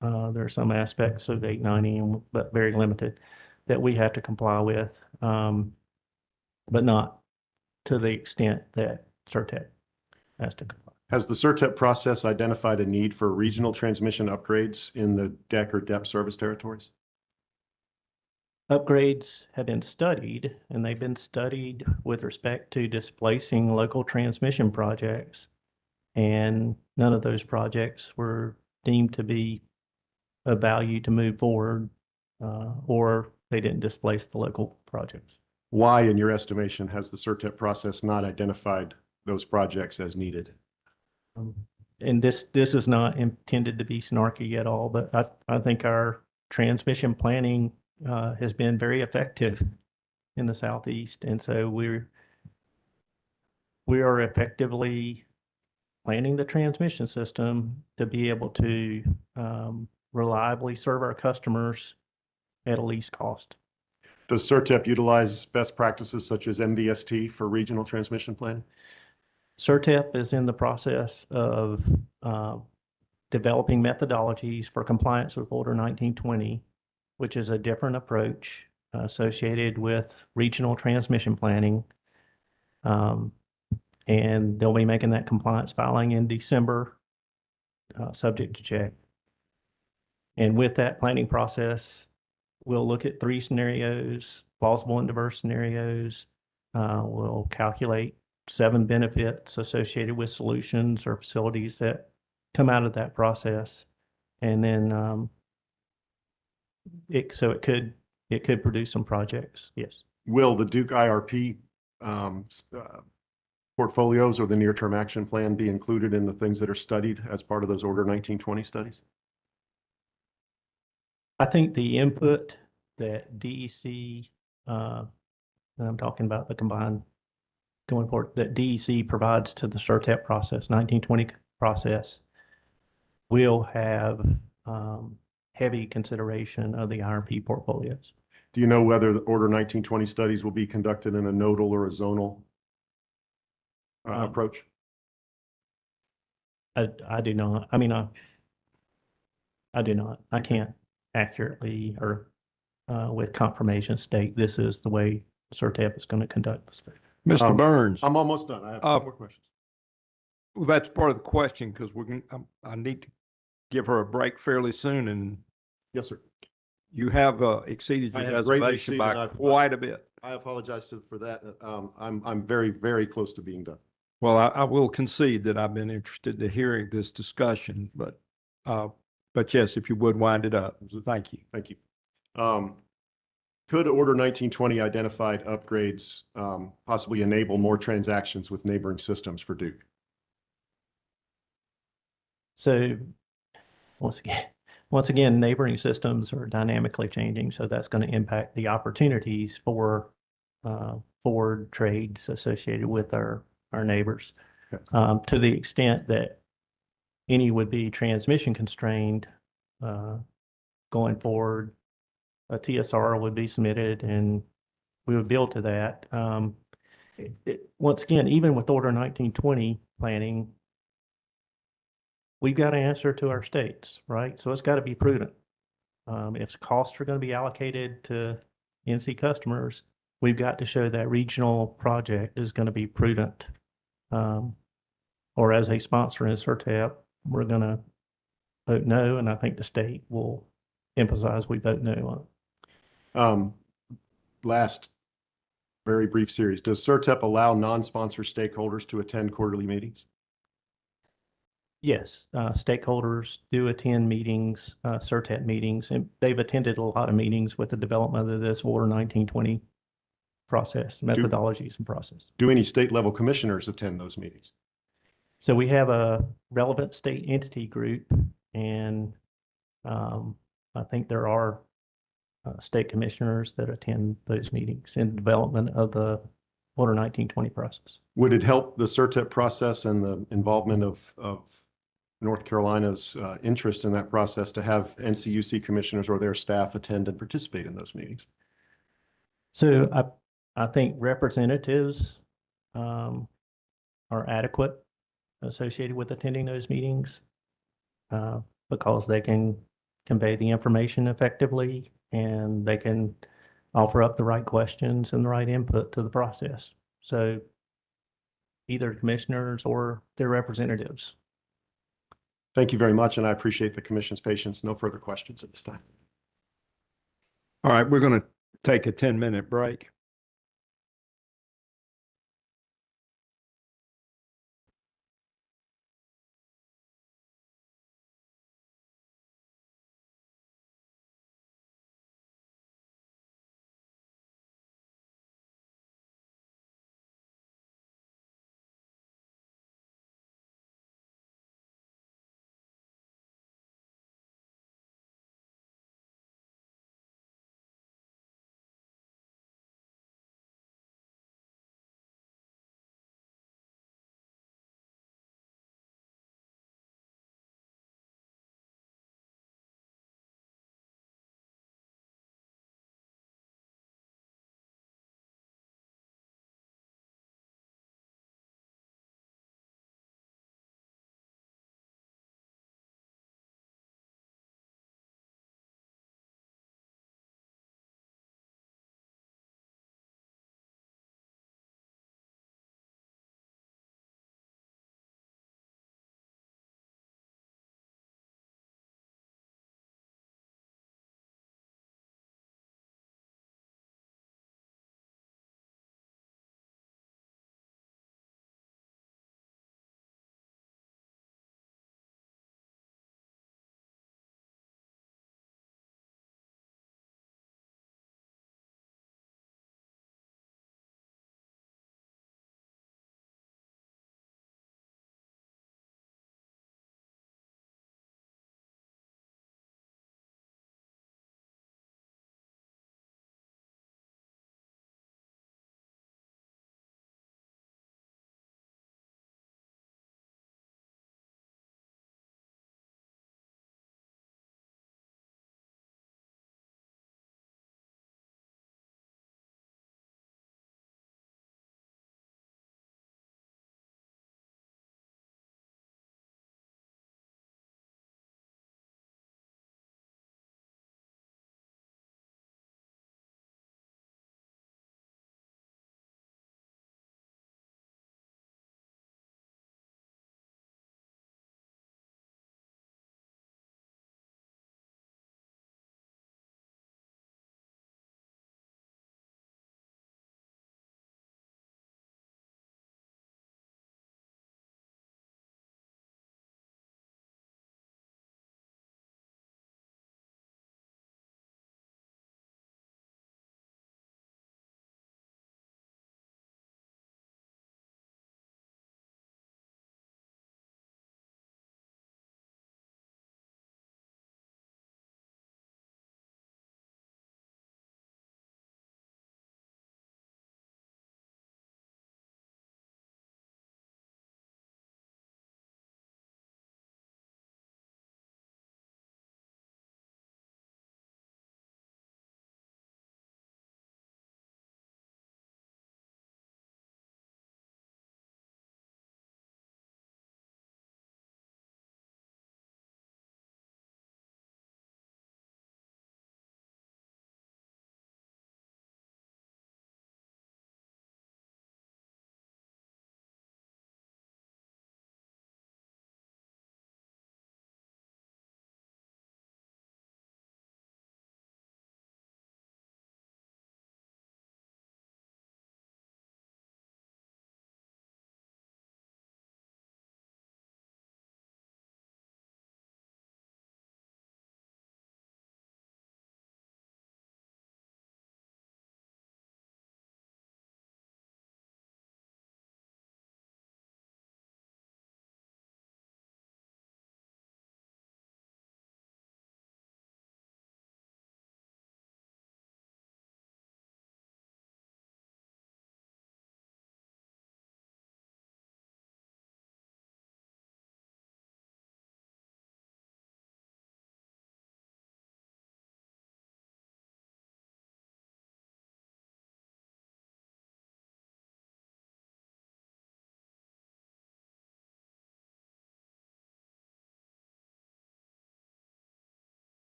there are some aspects of 890, but very limited, that we have to comply with, but not to the extent that CERTEP has to comply. Has the CERTEP process identified a need for regional transmission upgrades in the DEC or DEP service territories? Upgrades have been studied, and they've been studied with respect to displacing local transmission projects. And none of those projects were deemed to be of value to move forward, or they didn't displace the local projects. Why, in your estimation, has the CERTEP process not identified those projects as needed? And this is not intended to be snarky at all, but I think our transmission planning has been very effective in the Southeast. And so we are effectively planning the transmission system to be able to reliably serve our customers at a least cost. Does CERTEP utilize best practices such as MVST for regional transmission planning? CERTEP is in the process of developing methodologies for compliance with Order 1920, which is a different approach associated with regional transmission planning. And they'll be making that compliance filing in December, subject to check. And with that planning process, we'll look at 3 scenarios, plausible and diverse scenarios. We'll calculate 7 benefits associated with solutions or facilities that come out of that process. And then it could produce some projects, yes. Will the Duke IRP portfolios or the near-term action plan be included in the things that are studied as part of those Order 1920 studies? I think the input that DEC, and I'm talking about the combined going forward, that DEC provides to the CERTEP process, 1920 process, will have heavy consideration of the IRP portfolios. Do you know whether the Order 1920 studies will be conducted in a nodal or a zonal approach? I do not. I mean, I do not. I can't accurately or with confirmation state this is the way CERTEP is going to conduct the study. Mr. Burns, I'm almost done. I have 2 more questions. well, that's part of the question because I need to give her a break fairly soon, and Yes, sir. you have exceeded I your have greatly reservation exceeded. by I've- quite a bit. I apologize for that. I'm very, very close to being done. Well, I will concede that I've been interested to hearing this discussion, but yes, if you would wind it up. Thank you. Thank you. Could Order 1920 identified upgrades possibly enable more transactions with neighboring systems for Duke? So once again, neighboring systems are dynamically changing, so that's going to impact the opportunities for forward trades associated with our neighbors. Okay. To the extent that any would be transmission constrained going forward, a TSR would be submitted and we would build to that. Once again, even with Order 1920 planning, we've got to answer to our states, right? So it's got to be prudent. If costs are going to be allocated to NC customers, we've got to show that regional project is going to be prudent. Or as a sponsor in CERTEP, we're going to vote no, and I think the state will emphasize we vote no on it. Last very brief series. Does CERTEP allow non-sponsor stakeholders to attend quarterly meetings? Yes, stakeholders do attend meetings, CERTEP meetings, and they've attended a lot of meetings with the development of this Order 1920 process, methodologies and process. Do any state level commissioners attend those meetings? So we have a relevant state entity group, and I think there are state commissioners that attend those meetings in development of the Order 1920 process. Would it help the CERTEP process and the involvement of North Carolina's interest in that process to have NCUC commissioners or their staff attend and participate in those meetings? So I think representatives are adequate associated with attending those meetings because they can convey the information effectively and they can offer up the right questions and the right input to the process. So either commissioners or their representatives. Thank you very much, and I appreciate the commission's patience. No further questions at this time. All right, we're going to take a 10-minute break.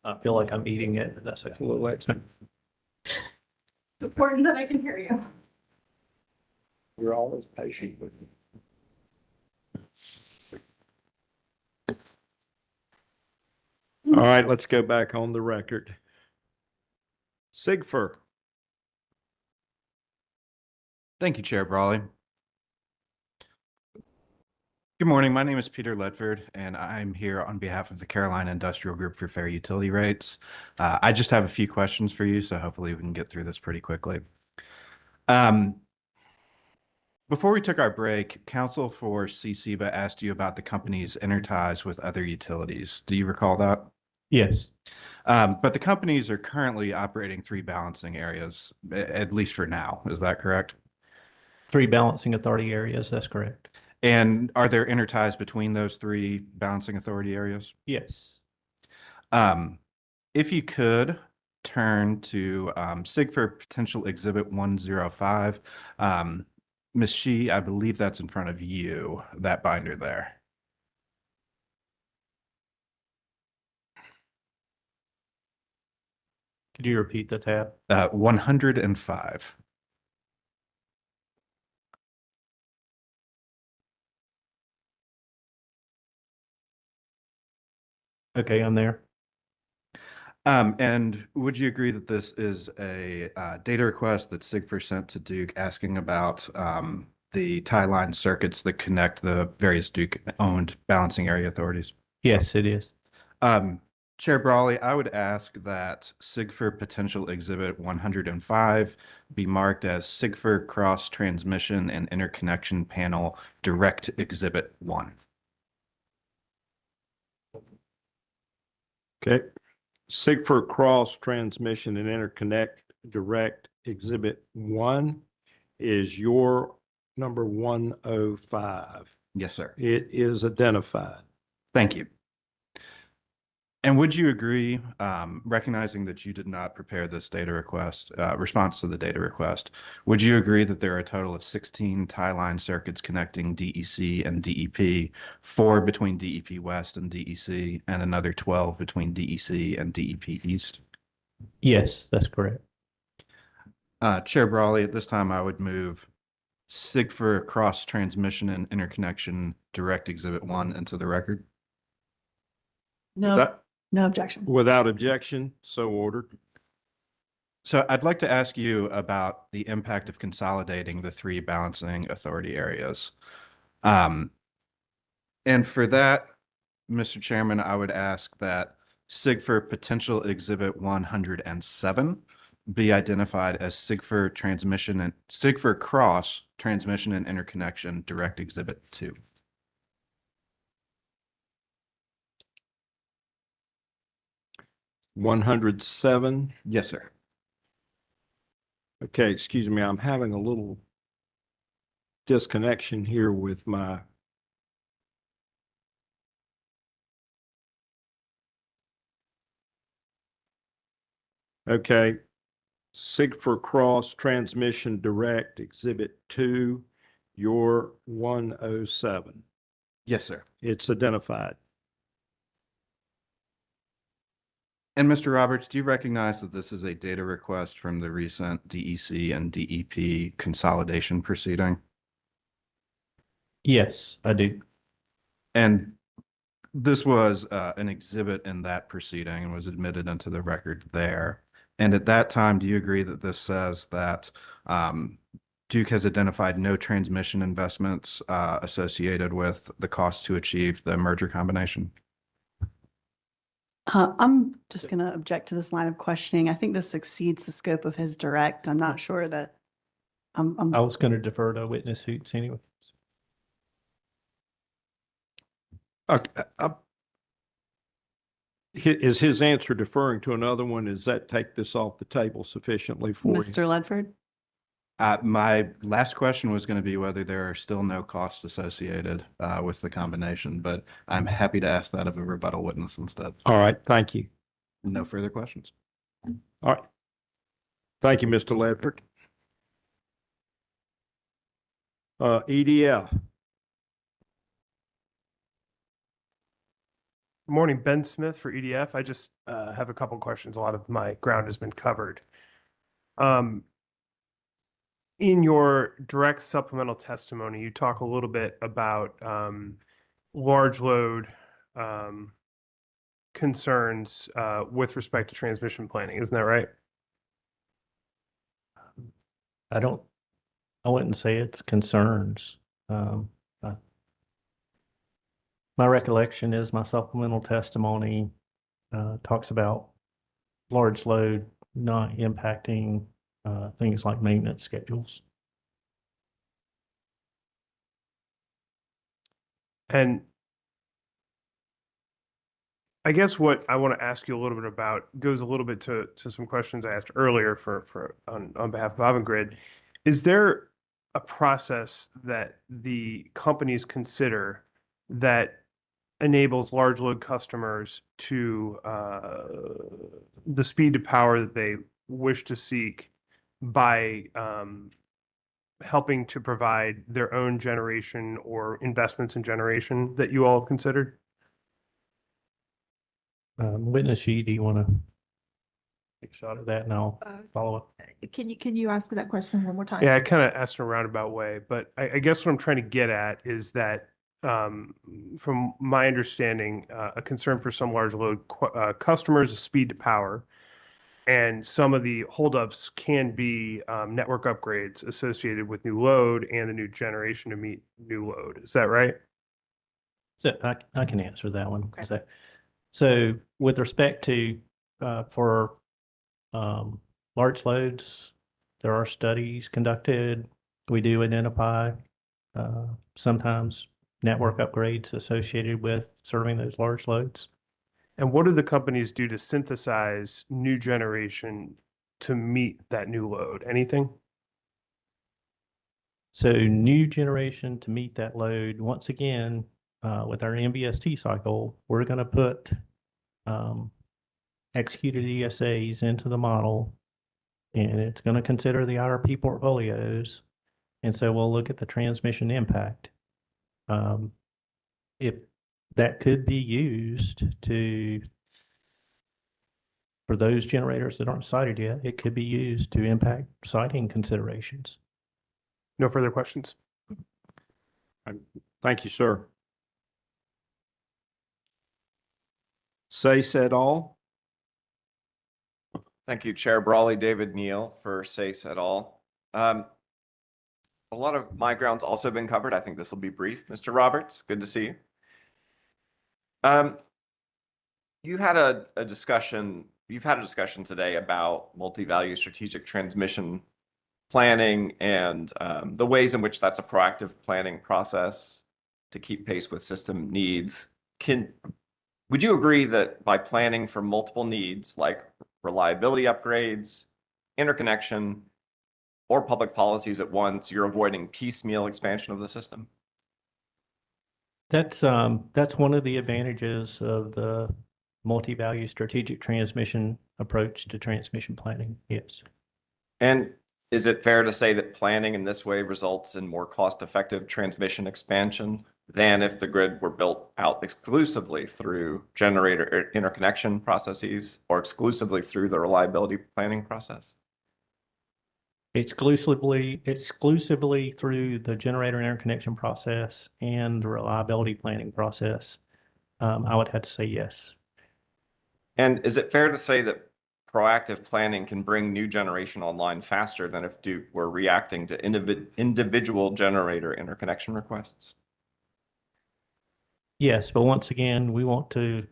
I feel like I'm eating it, but that's okay. It's important that I can hear you. You're always patient with me. All right, let's go back on the record. Sigfer. Thank you, Chair Brawley. Good morning. My name is Peter Ledford, and I'm here on behalf of the Carolina Industrial Group for Fair Utility Rates. I just have a few questions for you, so hopefully we can get through this pretty quickly. Before we took our break, counsel for CCBA asked you about the company's interties with other utilities. Do you recall that? Yes, But the companies are currently operating 3 balancing areas, at least for now. Is that correct? 3 balancing authority areas, that's correct. And are there interties between those 3 balancing authority areas? Yes. If you could turn to SIGFR Potential Exhibit 105. Ms. Shi, I believe that's in front of you, that binder there. Could you repeat the tab? 105. Okay, I'm there. And would you agree that this is a data request that SIGFR sent to Duke asking about the tie line circuits that connect the various Duke-owned balancing area authorities? Yes, it is. Chair Brawley, I would ask that SIGFR Potential Exhibit 105 be marked as SIGFR Cross Transmission and Interconnection Panel Direct Exhibit 1. Okay. Sigfer Cross Transmission and Interconnect Direct Exhibit 1 is your number 105. Yes, sir. It is identified. Thank you. And would you agree, recognizing that you did not prepare this data request, response to the data request, would you agree that there are a total of 16 tie line circuits connecting DEC and DEP, 4 between DEP West and DEC, and another 12 between DEC and DEP East? Yes, that's correct. Chair Brawley, at this time I would move SIGFR Cross Transmission and Interconnection Direct Exhibit 1 into the record. No, That- no objection. Without objection, so ordered. So I'd like to ask you about the impact of consolidating the 3 balancing authority areas. And for that, Mr. Chairman, I would ask that SIGFR Potential Exhibit 107 be identified as SIGFR Transmission and SIGFR Cross Transmission and Interconnection Direct Exhibit 2. $107. Yes, sir. Okay, excuse me, I'm having a little disconnection here with my okay. Sigfer Cross Transmission Direct Exhibit 2, your 107. Yes, sir. It's identified. And Mr. Roberts, do you recognize that this is a data request from the recent DEC and DEP consolidation proceeding? Yes, I do. And this was an exhibit in that proceeding and was admitted into the record there. And at that time, do you agree that this says that Duke has identified no transmission investments associated with the cost to achieve the merger combination? I'm just going to object to this line of questioning. I think this exceeds the scope of his direct. I'm not sure that I'm I was going to defer to witness Hoots anyway. Okay, is his answer deferring to another one? Does that take this off the table sufficiently for you? Mr. Ledford. My last question was going to be whether there are still no costs associated with the combination, but I'm happy to ask that of a rebuttal witness instead. All right, thank you. No further questions. All right. Thank you, Mr. Ledford. EDF. Morning, Ben Smith for EDF. I just have a couple questions. A lot of my ground has been covered. In your direct supplemental testimony, you talk a little bit about large load concerns with respect to transmission planning. Isn't that right? I wouldn't say it's concerns. My recollection is my supplemental testimony talks about large load not impacting things like maintenance schedules. And I guess what I want to ask you a little bit about goes a little bit to some questions I asked earlier on behalf of Avangrid. Is there a process that the companies consider that enables large load customers to the speed to power that they wish to seek by helping to provide their own generation or investments in generation that you all have considered? Witness G, do you want to take a shot at that and I'll follow up? Can you ask that question one more time? Yeah, I kind of asked in a roundabout way, but I guess what I'm trying to get at is that from my understanding, a concern for some large load customers is speed to power. And some of the holdups can be network upgrades associated with new load and the new generation to meet new load. Is that right? So I can answer that one. Okay. So with respect to for large loads, there are studies conducted. We do identify sometimes network upgrades associated with serving those large loads. And what do the companies do to synthesize new generation to meet that new load? Anything? So new generation to meet that load, once again, with our MVST cycle, we're going to put executed ESAs into the model, and it's going to consider the IRP portfolios. And so we'll look at the transmission impact. If that could be used for those generators that aren't sited yet, it could be used to impact siting considerations. No further questions? Thank you, sir. Say said all. Thank you, Chair Brawley, David Neal for SACE et al. A lot of my ground's also been covered. I think this will be brief. Mr. Roberts, good to see you. You've had a discussion today about multi-value strategic transmission planning and the ways in which that's a proactive planning process to keep pace with system needs. Would you agree that by planning for multiple needs like reliability upgrades, interconnection, or public policies at once, you're avoiding piecemeal expansion of the system? That's one of the advantages of the multi-value strategic transmission approach to transmission planning. Yes. And is it fair to say that planning in this way results in more cost-effective transmission expansion than if the grid were built out exclusively through generator interconnection processes or exclusively through the reliability planning process? Exclusively through the generator interconnection process and the reliability planning process, I would have to say yes. And is it fair to say that proactive planning can bring new generation online faster than if Duke were reacting to individual generator interconnection requests? Yes, but once again, we want to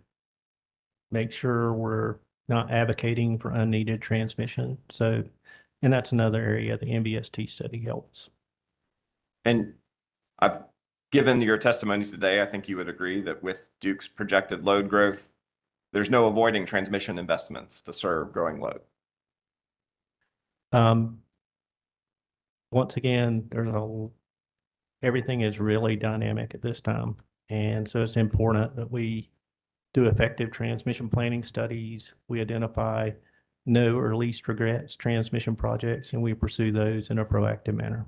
make sure we're not advocating for unneeded transmission. So, and that's another area the MVST study helps. And given your testimony today, I think you would agree that with Duke's projected load growth, there's no avoiding transmission investments to serve growing load. Once again, everything is really dynamic at this time. And so it's important that we do effective transmission planning studies. We identify no or least regrets transmission projects, and we pursue those in a proactive manner.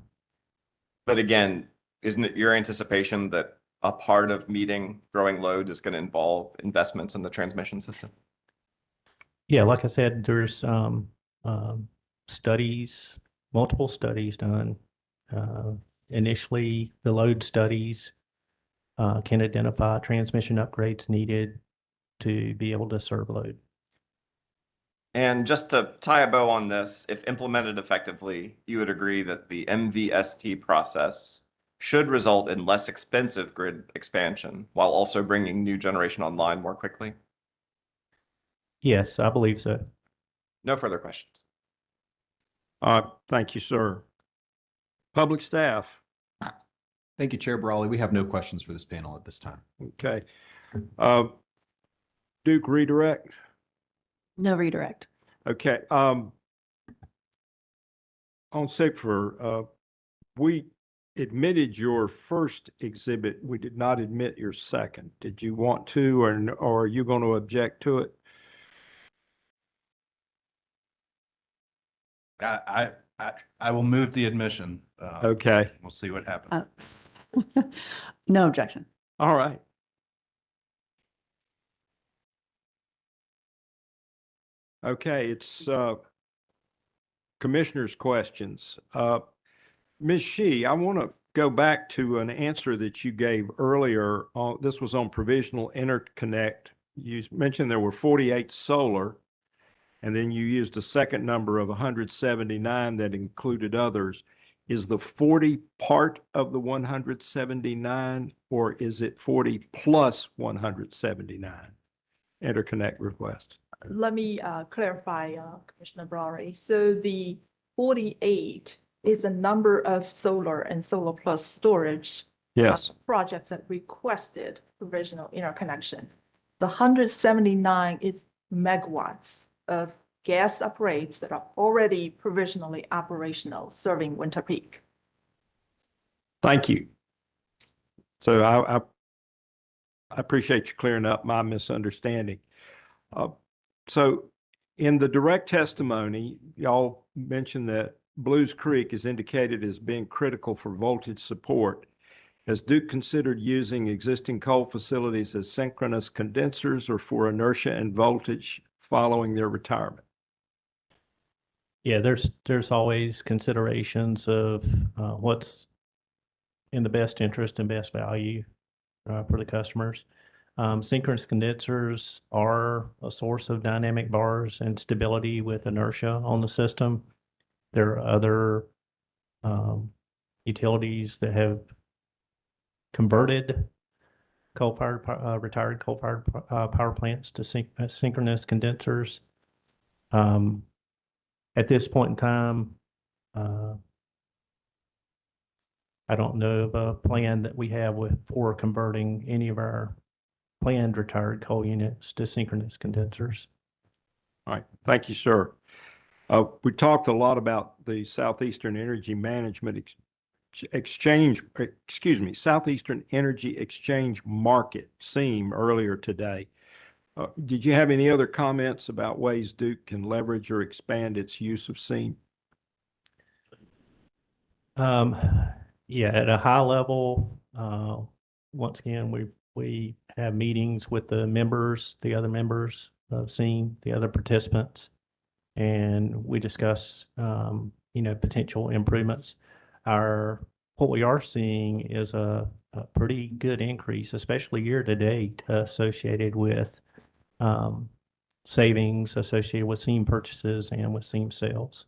But again, isn't it your anticipation that a part of meeting growing load is going to involve investments in the transmission system? Yeah, like I said, there's studies, multiple studies done. Initially, the load studies can identify transmission upgrades needed to be able to serve load. And just to tie a bow on this, if implemented effectively, you would agree that the MVST process should result in less expensive grid expansion while also bringing new generation online more quickly? Yes, I believe so. No further questions. Thank you, sir. Public staff. Thank you, Chair Brawley. We have no questions for this panel at this time. Okay. Duke, redirect. No redirect. Okay. On CPIRP, we admitted your first exhibit. We did not admit your second. Did you want to, or are you going to object to it? I will move the admission. Okay. We'll see what happens. No objection. All right. Okay, it's commissioners' questions. Ms. Shee, I want to go back to an answer that you gave earlier. This was on provisional interconnect. You mentioned there were 48 solar, and then you used a second number of 179 that included others. Is the 40 part of the 179, or is it 40 plus 179 interconnect requests? Let me clarify, Commissioner Brawley. So the 48 is a number of solar and solar plus storage Yes. projects that requested provisional interconnection. The 179 is megawatts of gas upgrades that are already provisionally operational, serving winter peak. Thank you. So I appreciate you clearing up my misunderstanding. So in the direct testimony, y'all mentioned that Blues Creek is indicated as being critical for voltage support. Has Duke considered using existing coal facilities as synchronous condensers or for inertia and voltage following their retirement? Yeah, there's always considerations of what's in the best interest and best value for the customers. Synchronous condensers are a source of dynamic bars and stability with inertia on the system. There are other utilities that have converted retired coal-fired power plants to synchronous condensers. At this point in time, I don't know of a plan that we have for converting any of our planned retired coal units to synchronous condensers. All right. Thank you, sir. We talked a lot about the Southeastern Energy Management Southeastern Energy Exchange Market, SEAM, earlier today. Did you have any other comments about ways Duke can leverage or expand its use of SEAM? Yeah, at a high level, once again, we have meetings with the other members of SEAM, the other participants, and we discuss, potential improvements. What we are seeing is a pretty good increase, especially year to date, associated with savings associated with SEAM purchases and with SEAM sales.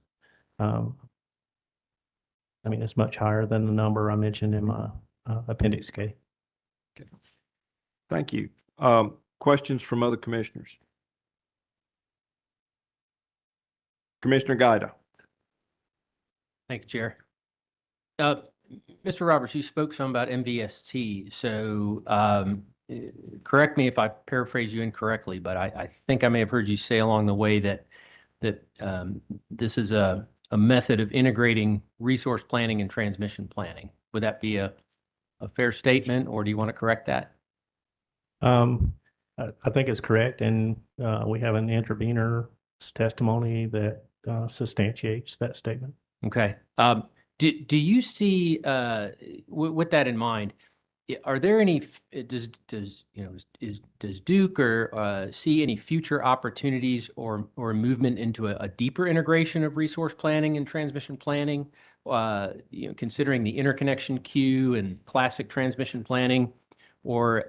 It's much higher than the number I mentioned in my Appendix K. Okay. Thank you. Questions from other commissioners? Commissioner Gaida. Thank you, Chair. Mr. Roberts, you spoke some about MVST. So correct me if I paraphrase you incorrectly, but I think I may have heard you say along the way that this is a method of integrating resource planning and transmission planning. Would that be a fair statement, or do you want to correct that? I think it's correct, and we have an intervener's testimony that substantiates that statement. Okay. Do you see, with that in mind, Are there any, does Duke or see any future opportunities or movement into a deeper integration of resource planning and transmission planning? Considering the interconnection queue and classic transmission planning, or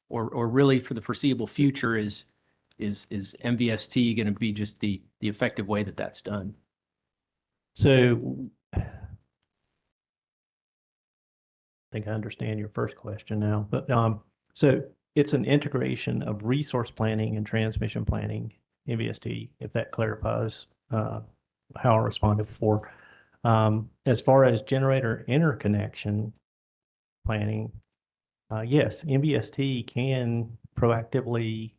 really for the foreseeable future is MVST going to be just the effective way that that's done? So I think I understand your first question now, but so it's an integration of resource planning and transmission planning, MVST, if that clarifies how I responded before. As far as generator interconnection planning, yes, MVST can proactively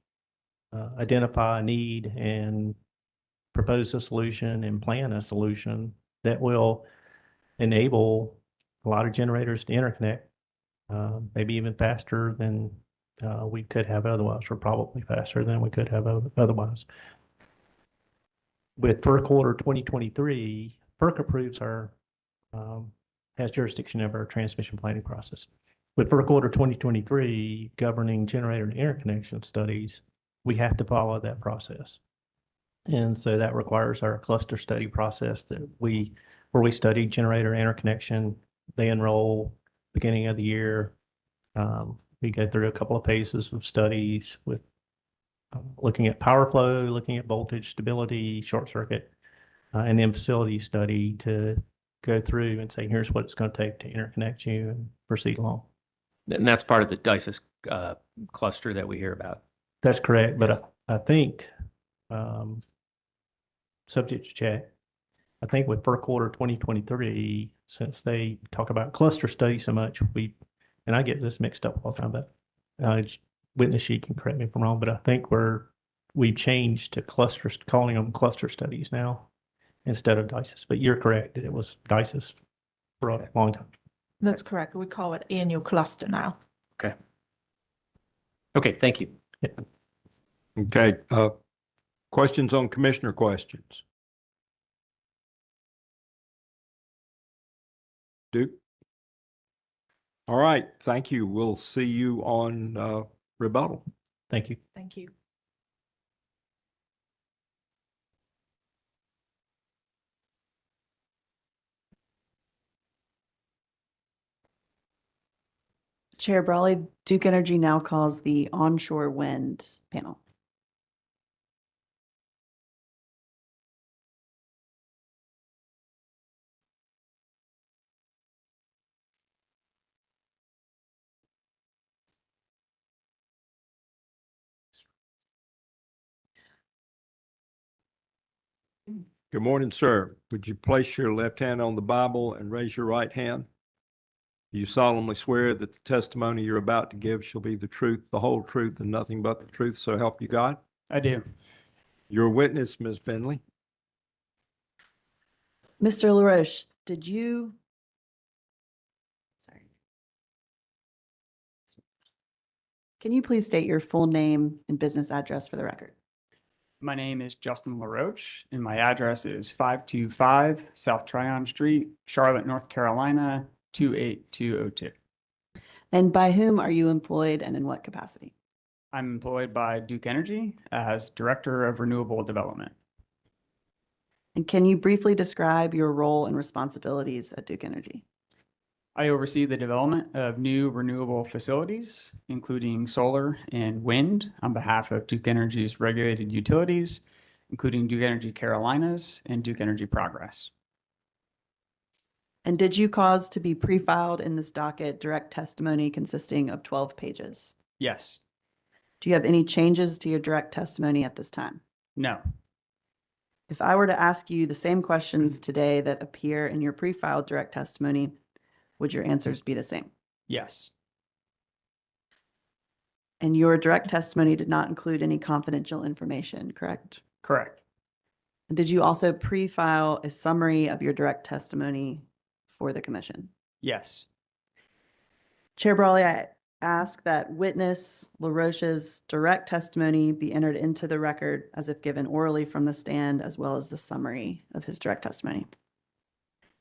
identify a need and propose a solution and plan a solution that will enable a lot of generators to interconnect, maybe even faster than we could have otherwise, or probably faster than we could have otherwise. With FERC Order 2023, FERC approves has jurisdiction over our transmission planning process. With FERC Order 2023 governing generator interconnection studies, we have to follow that process. And so that requires our cluster study process where we study generator interconnection. They enroll beginning of the year. We go through a couple of phases of studies with looking at power flow, looking at voltage stability, short circuit, and then facility study to go through and say, here's what it's going to take to interconnect you and proceed along. And that's part of the DICES cluster that we hear about. That's correct. But I think, subject to check, I think with FERC Order 2023, since they talk about cluster study so much, and I get this mixed up all the time, but witness sheet can correct me if I'm wrong, but I think we've changed to clusters, calling them cluster studies now instead of DICES. But you're correct. It was DICES for a long time. That's correct. We call it annual cluster now. Okay. Okay, thank you. Okay, questions on commissioner questions? Duke? All right, thank you. We'll see you on rebuttal. Thank you. Thank you. Chair Brawley, Duke Energy now calls the onshore wind panel. Good morning, sir. Would you place your left hand on the Bible and raise your right hand? Do you solemnly swear that the testimony you're about to give shall be the truth, the whole truth, and nothing but the truth, so help you God? I do. Your witness, Ms. Bentley. Mr. LaRoche, did you? Sorry. Can you please state your full name and business address for the record? My name is Justin LaRoche, and my address is 525 South Tryon Street, Charlotte, North Carolina, 28202. And by whom are you employed and in what capacity? I'm employed by Duke Energy as Director of Renewable Development. And can you briefly describe your role and responsibilities at Duke Energy? I oversee the development of new renewable facilities, including solar and wind, on behalf of Duke Energy's regulated utilities, including Duke Energy Carolinas and Duke Energy Progress. And did you cause to be pre-filed in this docket direct testimony consisting of 12 pages? Yes. Do you have any changes to your direct testimony at this time? No. If I were to ask you the same questions today that appear in your pre-filed direct testimony, would your answers be the same? Yes. And your direct testimony did not include any confidential information, correct? Correct. And did you also pre-file a summary of your direct testimony for the commission? Yes. Chair Brawley, I ask that witness LaRoche's direct testimony be entered into the record as if given orally from the stand, as well as the summary of his direct testimony.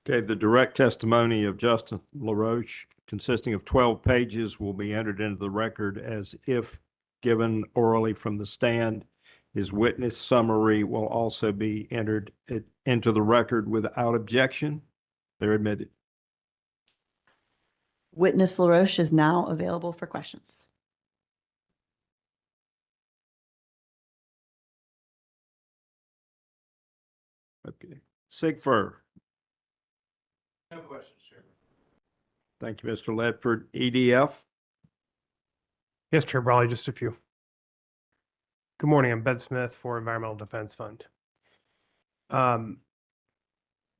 Okay, the direct testimony of Justin LaRoche, consisting of 12 pages, will be entered into the record as if given orally from the stand. His witness summary will also be entered into the record without objection. They're admitted. Witness LaRoche is now available for questions. Okay. Sigfur. No questions, Chairman. Thank you, Mr. Ledford. EDF. Yes, Chair Brawley, just a few. Good morning. I'm Ben Smith for Environmental Defense Fund.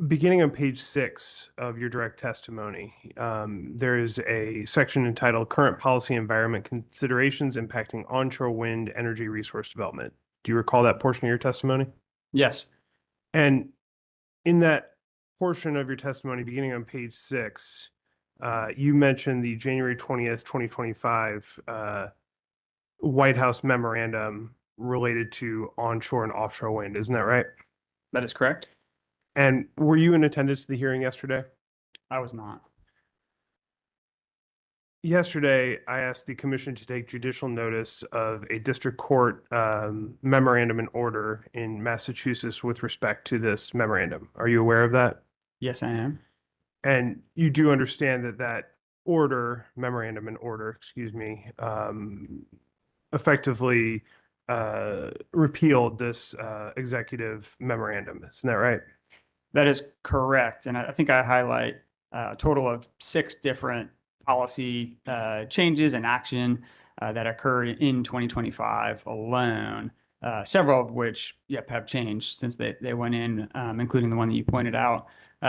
Beginning on page 6 of your direct testimony, there is a section entitled Current Policy Environment Considerations Impacting Onshore Wind Energy Resource Development. Do you recall that portion of your testimony? Yes. And in that portion of your testimony, beginning on page 6, you mentioned the January 20th, 2025 White House memorandum related to onshore and offshore wind. Isn't that right? That is correct. And were you in attendance to the hearing yesterday? I was not. Yesterday, I asked the commission to take judicial notice of a district court memorandum and order in Massachusetts with respect to this memorandum. Are you aware of that? Yes, I am. And you do understand that that order, memorandum and order, excuse me, effectively repealed this executive memorandum. Isn't that right? That is correct. And I think I highlight a total of 6 different policy changes and action that occurred in 2025 alone, several of which have changed since they went in, including the one that you pointed out.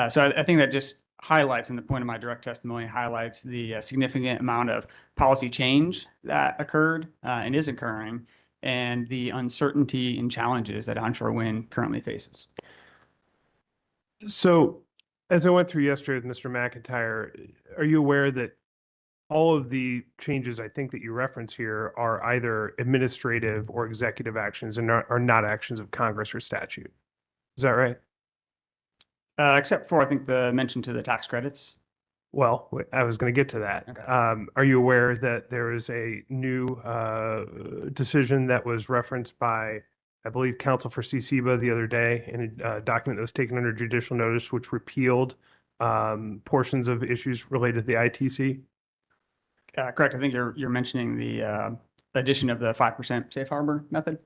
So I think that just highlights, and the point of my direct testimony highlights the significant amount of policy change that occurred and is occurring, and the uncertainty and challenges that onshore wind currently faces. So as I went through yesterday with Mr. McIntyre, are you aware that all of the changes I think that you reference here are either administrative or executive actions and are not actions of Congress or statute? Is that right? Except for, I think, the mention to the tax credits. Well, I was going to get to that. Okay. Are you aware that there is a new decision that was referenced by, I believe, counsel for CCBA the other day in a document that was taken under judicial notice, which repealed portions of issues related to the ITC? Correct. I think you're mentioning the addition of the 5% safe harbor method.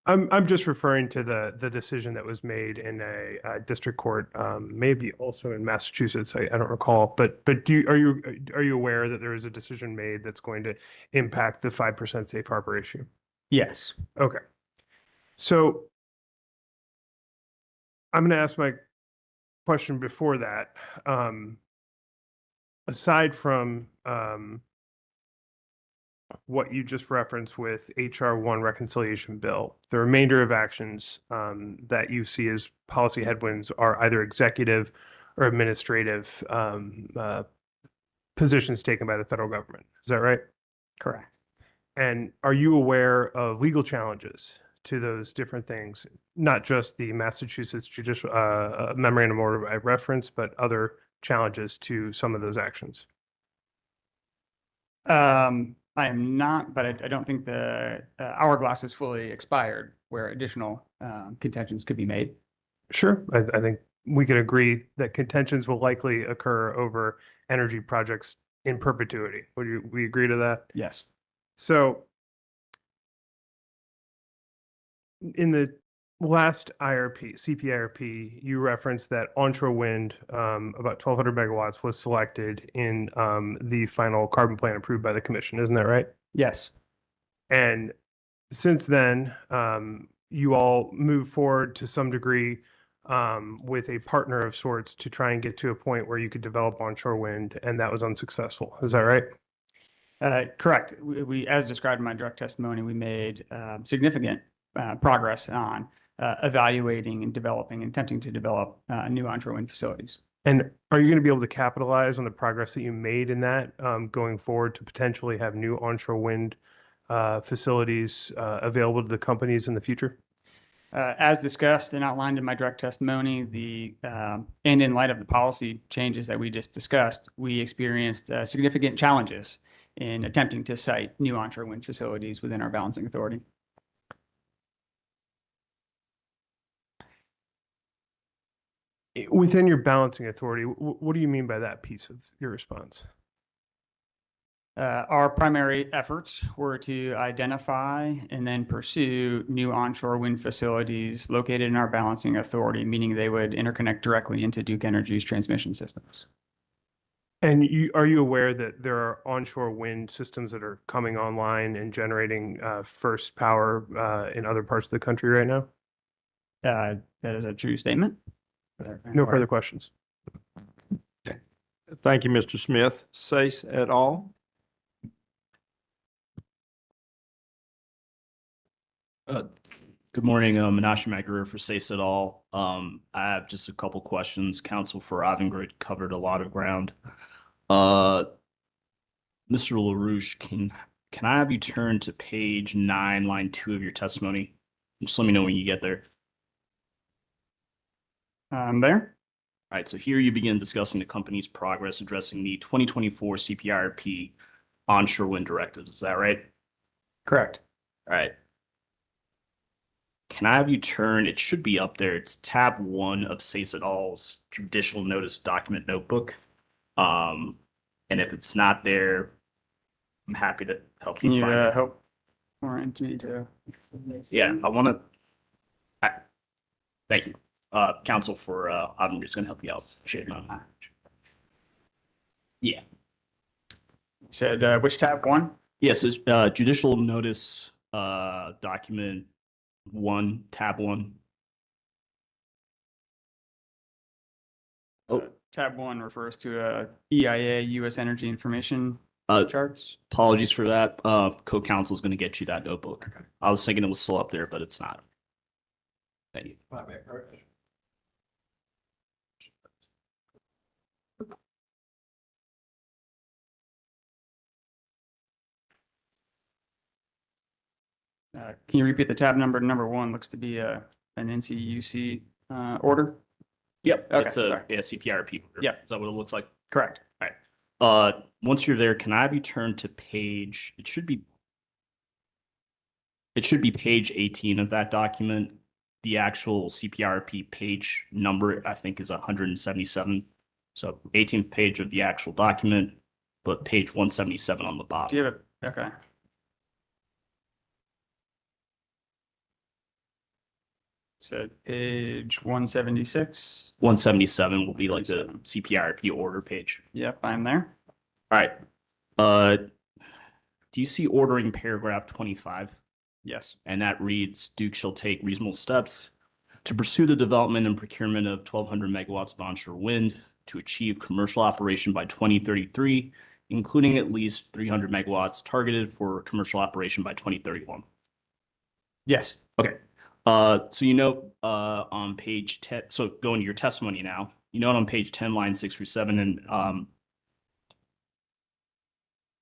I'm just referring to the decision that was made in a district court, maybe also in Massachusetts. I don't recall, but are you aware that there is a decision made that's going to impact the 5% safe harbor issue? Yes. Okay. So I'm going to ask my question before that. Aside from what you just referenced with HR 1 reconciliation bill, the remainder of actions that you see as policy headwinds are either executive or administrative positions taken by the federal government. Is that right? Correct. And are you aware of legal challenges to those different things, not just the Massachusetts judicial memorandum order I referenced, but other challenges to some of those actions? I am not, but I don't think the hourglass is fully expired where additional contentions could be made. Sure. I think we could agree that contentions will likely occur over energy projects in perpetuity. We agree to that? Yes. So in the last IRP, CPIRP, you referenced that onshore wind, about 1,200 megawatts, was selected in the final carbon plan approved by the commission. Isn't that right? Yes. And since then, you all moved forward to some degree with a partner of sorts to try and get to a point where you could develop onshore wind, and that was unsuccessful. Is that right? Correct. We, as described in my direct testimony, we made significant progress on evaluating and developing and attempting to develop new onshore wind facilities. And are you going to be able to capitalize on the progress that you made in that going forward to potentially have new onshore wind facilities available to the companies in the future? As discussed and outlined in my direct testimony, and in light of the policy changes that we just discussed, we experienced significant challenges in attempting to site new onshore wind facilities within our balancing authority. Within your balancing authority, what do you mean by that piece of your response? Our primary efforts were to identify and then pursue new onshore wind facilities located in our balancing authority, meaning they would interconnect directly into Duke Energy's transmission systems. And are you aware that there are onshore wind systems that are coming online and generating first power in other parts of the country right now? That is a true statement. No further questions. Thank you, Mr. Smith. Sace et al. Good morning, Menashe Magruder for SACE et al. I have just a couple questions. Counsel for Avangrid covered a lot of ground. Mr. LaRouche, can I have you turn to page 9, line 2 of your testimony? Just let me know when you get there. I'm there. All right, so here you begin discussing the company's progress addressing the 2024 CPIRP onshore wind directives. Is that right? Correct. All right. Can I have you turn, it should be up there, it's tab 1 of SACE et al.'s judicial notice document notebook. And if it's not there, I'm happy to help Can you you find it. help orient me to? Yeah, I want to, thank you. Counsel for, I'm just going to help you out. Appreciate it. Yeah. You said which tab? 1? Yes, yeah, so, judicial notice document 1, tab 1. Oh, Tab 1 refers to EIA, U.S. Energy Information charts. apologies for that. Co-counsel is going to get you that notebook. Okay. I was thinking it was still up there, but it's not. Thank you. Can you repeat the tab number? Number 1 looks to be an NCUC order. Yep, Okay, it's sorry. a CPIRP. Yep. Is that what it looks like? Correct. All right. Once you're there, can I have you turn to page, it should be page 18 of that document. The actual CPIRP page number, I think, is 177. So 18th page of the actual document, but page 177 on the bottom. Do you have it? Okay. So page 176. 177 will be like the CPIRP order page. Yep, I'm there. All right. Do you see ordering paragraph 25? Yes. And that reads, Duke shall take reasonable steps to pursue the development and procurement of 1,200 megawatts of onshore wind to achieve commercial operation by 2033, including at least 300 megawatts targeted for commercial operation by 2031. Yes. Okay. So you note on page 10, so going to your testimony now, you note on page 10, line 6 through 7,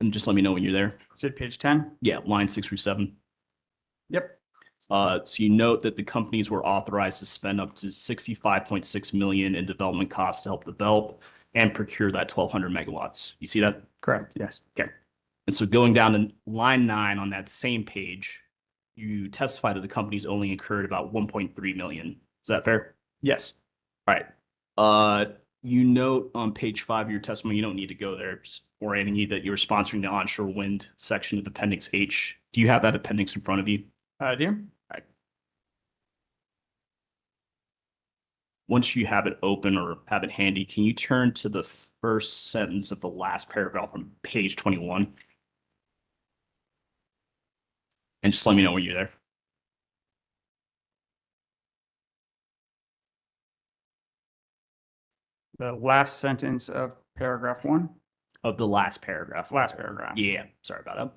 and just let me know when you're there. Is it page 10? Yeah, line 6 through 7. Yep. So you note that the companies were authorized to spend up to $65.6 million in development costs to help develop and procure that 1,200 megawatts. You see that? Correct. Yes. Okay. And so going down to line 9 on that same page, you testify that the companies only incurred about 1.3 million. Is that fair? Yes. All right. You note on page 5 of your testimony, you don't need to go there, just orienting you that you're sponsoring the onshore wind section of Appendix H. Do you have that appendix in front of you? I do. All right. Once you have it open or have it handy, can you turn to the first sentence of the last paragraph on page 21? And just let me know when you're there. The last sentence of paragraph 1. Of the last paragraph. Last paragraph. Yeah, sorry about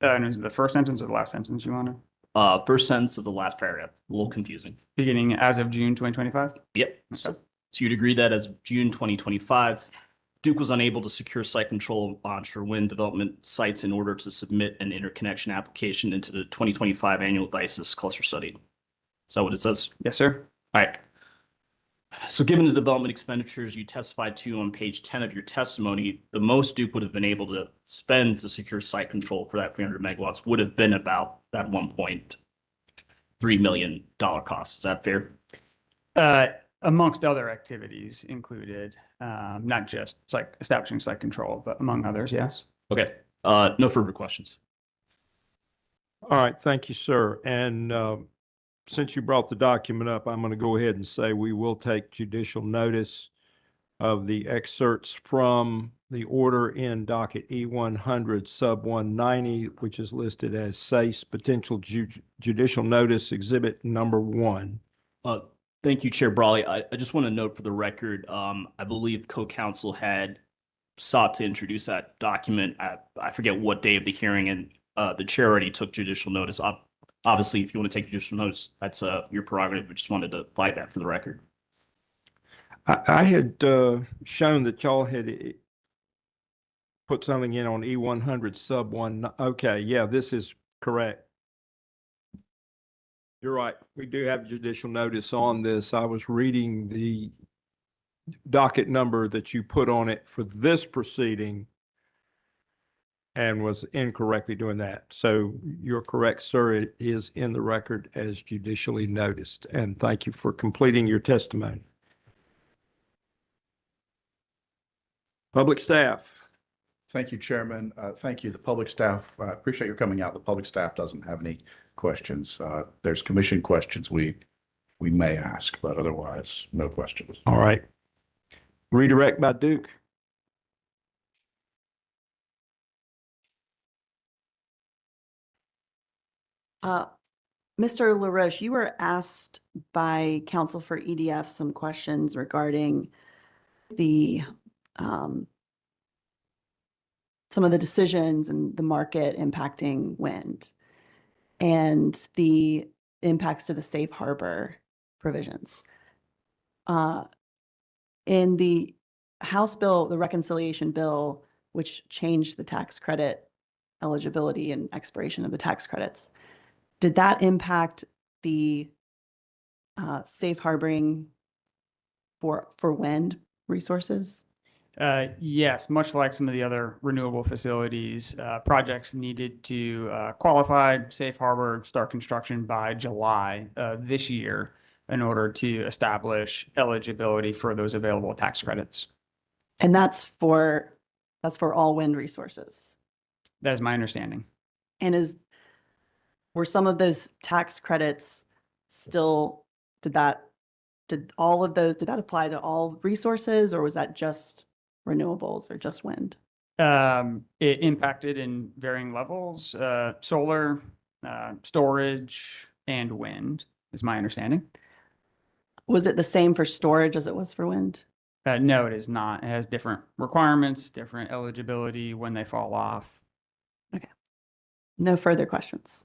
And is it the first sentence or the last sentence you want to? that. First sentence of the last paragraph. A little confusing. Beginning as of June 2025? Yep. Okay. So you'd agree that as of June 2025, Duke was unable to secure site control of onshore wind development sites in order to submit an interconnection application into the 2025 annual DICES cluster study. Is that what it says? Yes, sir. All right. So given the development expenditures you testified to on page 10 of your testimony, the most Duke would have been able to spend to secure site control for that 300 megawatts would have been about that $1.3 million cost. Is that fair? Amongst other activities included, not just establishing site control, but among others, yes. Okay. No further questions. All right, thank you, sir. And since you brought the document up, I'm going to go ahead and say we will take judicial notice of the excerpts from the order in docket E-100 sub 190, which is listed as SACE potential judicial notice exhibit number 1. Thank you, Chair Brawley. I just want to note for the record, I believe co-counsel had sought to introduce that document at, I forget what day of the hearing, and the chair already took judicial notice. Obviously, if you want to take judicial notice, that's your prerogative, but just wanted to flag that for the record. I had shown that y'all had put something in on E-100 sub 1. Okay, yeah, this is correct. You're right. We do have judicial notice on this. I was reading the docket number that you put on it for this proceeding and was incorrectly doing that. So you're correct, sir. It is in the record as judicially noticed. And thank you for completing your testimony. Public staff. Thank you, Chairman. Thank you, the public staff. I appreciate your coming out. The public staff doesn't have any questions. There's commission questions we may ask, but otherwise, no questions. All right. Redirect by Duke. Mr. LaRoche, you were asked by counsel for EDF some questions regarding the some of the decisions and the market impacting wind and the impacts to the safe harbor provisions. In the House bill, the reconciliation bill, which changed the tax credit eligibility and expiration of the tax credits, did that impact the safe harboring for wind resources? Yes, much like some of the other renewable facilities, projects needed to qualify, safe harbor, start construction by July this year in order to establish eligibility for those available tax credits. And that's for all wind resources. That is my understanding. And were some of those tax credits still, did that apply to all resources, or was that just renewables or just wind? It impacted in varying levels, solar, storage, and wind is my understanding. Was it the same for storage as it was for wind? No, it is not. It has different requirements, different eligibility when they fall off. Okay. No further questions.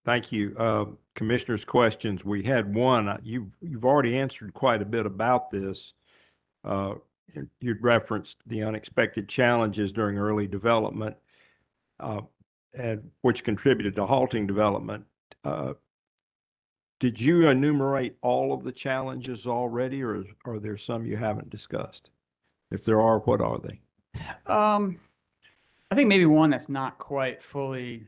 Thank you. Commissioners' questions. We had one. You've already answered quite a bit about this. You'd referenced the unexpected challenges during early development, and which contributed to halting development. Did you enumerate all of the challenges already, or are there some you haven't discussed? If there are, what are they? I think maybe one that's not quite fully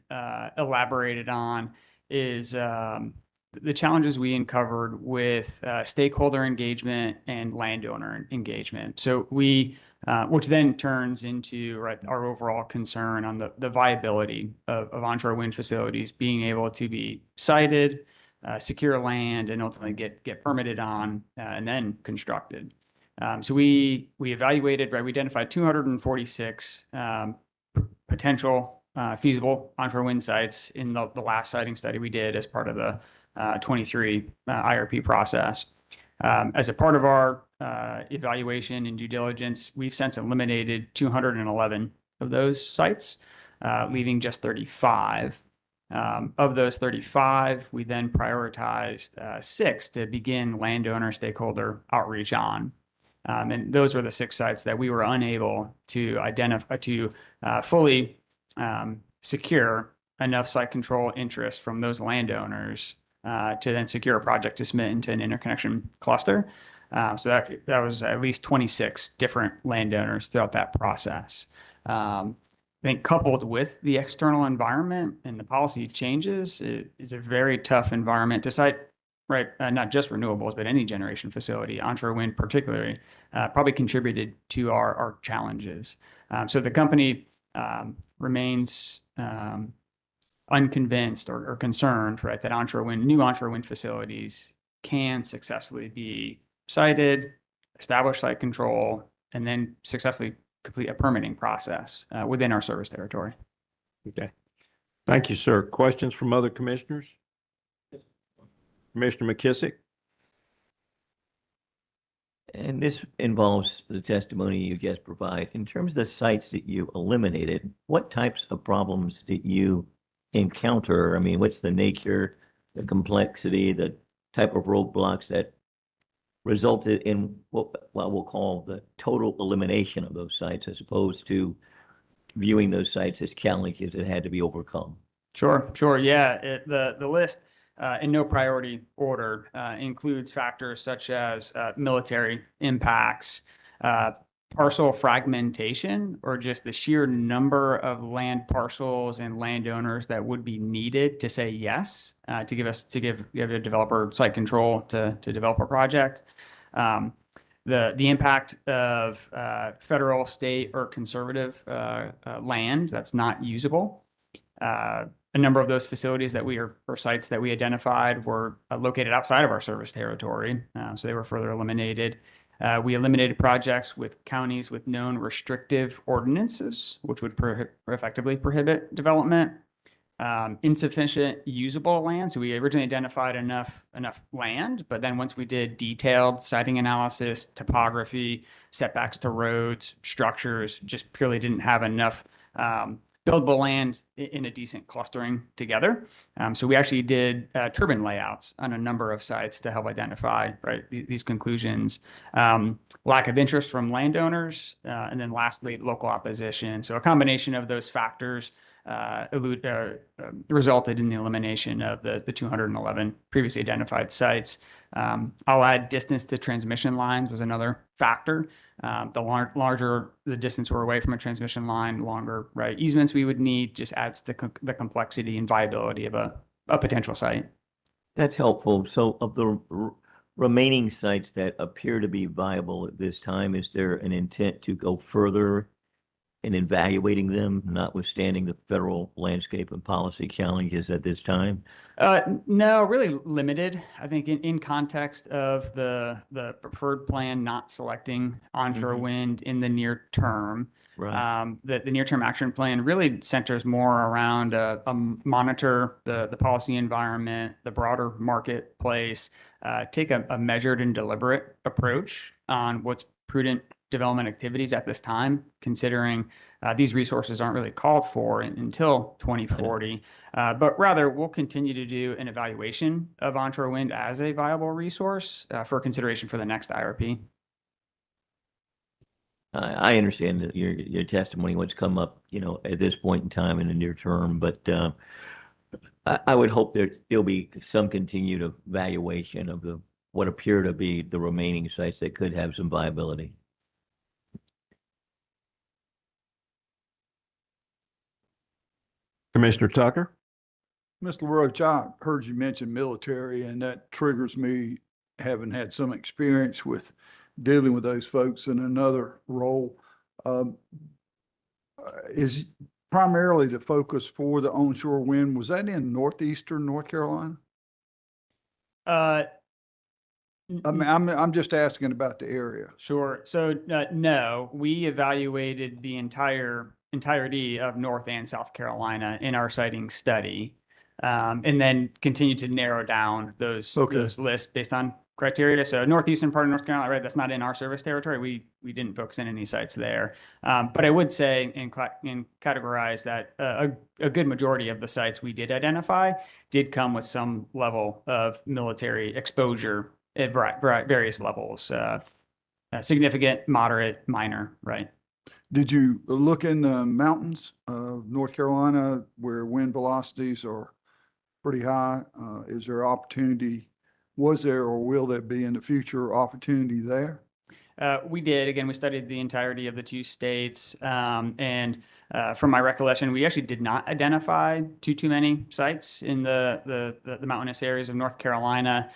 elaborated on is the challenges we uncovered with stakeholder engagement and landowner engagement. So which then turns into our overall concern on the viability of onshore wind facilities being able to be sited, secure land, and ultimately get permitted on and then constructed. So we evaluated, we identified 246 potential feasible onshore wind sites in the last siting study we did as part of the 23 IRP process. As a part of our evaluation and due diligence, we've since eliminated 211 of those sites, leaving just 35. Of those 35, we then prioritized 6 to begin landowner stakeholder outreach on. And those were the 6 sites that we were unable to identify to fully secure enough site control interest from those landowners to then secure a project to submit into an interconnection cluster. So that was at least 26 different landowners throughout that process. I think coupled with the external environment and the policy changes, it is a very tough environment to site, right? Not just renewables, but any generation facility, onshore wind particularly, probably contributed to our challenges. So the company remains unconvinced or concerned, right, that new onshore wind facilities can successfully be sited, establish site control, and then successfully complete a permitting process within our service territory. Okay. Thank you, sir. Questions from other commissioners? Commissioner McKissick? And this involves the testimony you just provide. In terms of the sites that you eliminated, what types of problems did you encounter? I mean, what's the nature, the complexity, the type of roadblocks that resulted in what we'll call the total elimination of those sites, as opposed to viewing those sites as challenges that had to be overcome? Sure. Yeah, the list in no priority order includes factors such as military impacts, parcel fragmentation, or just the sheer number of land parcels and landowners that would be needed to say yes to give a developer site control to develop a project. The impact of federal, state, or conservative land that's not usable. A number of those facilities or sites that we identified were located outside of our service territory, so they were further eliminated. We eliminated projects with counties with known restrictive ordinances, which would effectively prohibit development. Insufficient usable land. So we originally identified enough land, but then once we did detailed siting analysis, topography, setbacks to roads, structures, just purely didn't have enough buildable land in a decent clustering together. So we actually did turbine layouts on a number of sites to help identify these conclusions. Lack of interest from landowners, and then lastly, local opposition. So a combination of those factors resulted in the elimination of the 211 previously identified sites. I'll add distance to transmission lines was another factor. The larger the distance we're away from a transmission line, longer easements we would need, just adds the complexity and viability of a potential site. That's helpful. So of the remaining sites that appear to be viable at this time, is there an intent to go further in evaluating them, notwithstanding the federal landscape and policy challenges at this time? No, really limited. I think in context of the preferred plan not selecting onshore wind in the near term, the near-term action plan really centers more around monitor the policy environment, the broader marketplace, take a measured and deliberate approach on what's prudent development activities at this time, considering these resources aren't really called for until 2040. But rather, we'll continue to do an evaluation of onshore wind as a viable resource for consideration for the next IRP. I understand that your testimony, what's come up, at this point in time in the near term, but I would hope there'll be some continued evaluation of what appear to be the remaining sites that could have some viability. Commissioner Tucker? Mr. LaRoche, I heard you mention military, and that triggers me having had some experience with dealing with those folks in another role. Is primarily the focus for the onshore wind, was that in northeastern North Carolina? I'm just asking about the area. Sure. So no, we evaluated the entirety of North and South Carolina in our siting study, and then continued to narrow down those lists based on criteria. So northeastern part of North Carolina, right? That's not in our service territory. We didn't focus in any sites there. But I would say and categorize that a good majority of the sites we did identify did come with some level of military exposure at various levels, significant, moderate, minor, right? Did you look in the mountains of North Carolina where wind velocities are pretty high. Is there opportunity, was there or will there be in the future opportunity there? We did. Again, we studied the entirety of the two states. And from my recollection, we actually did not identify too many sites in the mountainous areas of North Carolina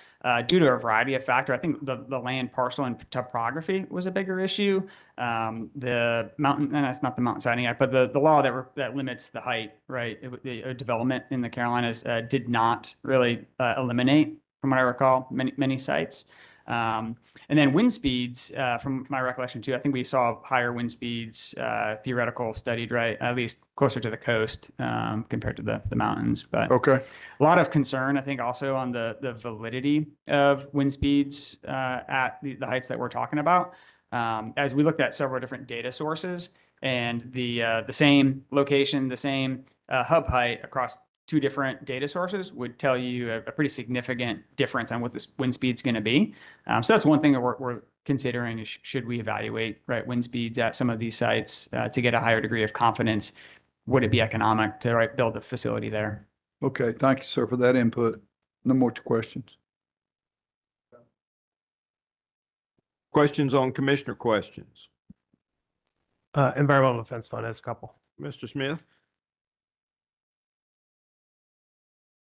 due to a variety of factors. I think the land parcel and topography was a bigger issue. The mountain, and that's not the mountain siding act, but the law that limits the height, right? The development in the Carolinas did not really eliminate, from what I recall, many sites. And then wind speeds, from my recollection too, I think we saw higher wind speeds, theoretical studied, right? At least closer to the coast, compared to the mountains. But Okay. a lot of concern, I think, also on the validity of wind speeds, at the heights that we're talking about. As we looked at several different data sources and the same location, the same hub height across two different data sources would tell you a pretty significant difference on what this wind speed's going to be. So that's one thing that we're considering is should we evaluate, right, wind speeds at some of these sites to get a higher degree of confidence? Would it be economic to build a facility there? Okay, thank you, sir, for that input. No more questions. Questions on commissioner questions? Environmental Defense Fund has a couple. Mr. Smith?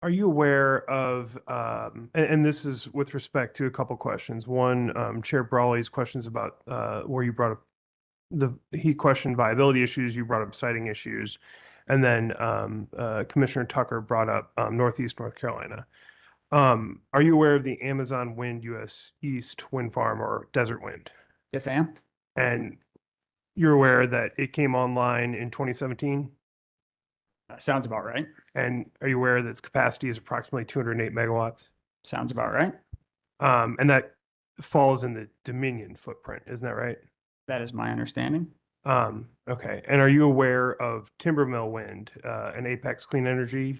Are you aware of, and this is with respect to a couple questions. One, Chair Brawley's questions about where you brought up he questioned viability issues, you brought up siting issues, and then Commissioner Tucker brought up Northeast North Carolina. Are you aware of the Amazon Wind US East Wind Farm or Desert Wind? Yes, I am. And you're aware that it came online in 2017? Sounds about right. And are you aware that its capacity is approximately 208 megawatts? Sounds about right. And that falls in the Dominion footprint, isn't that right? That is my understanding. Okay. And are you aware of Timbermill Wind, an Apex Clean Energy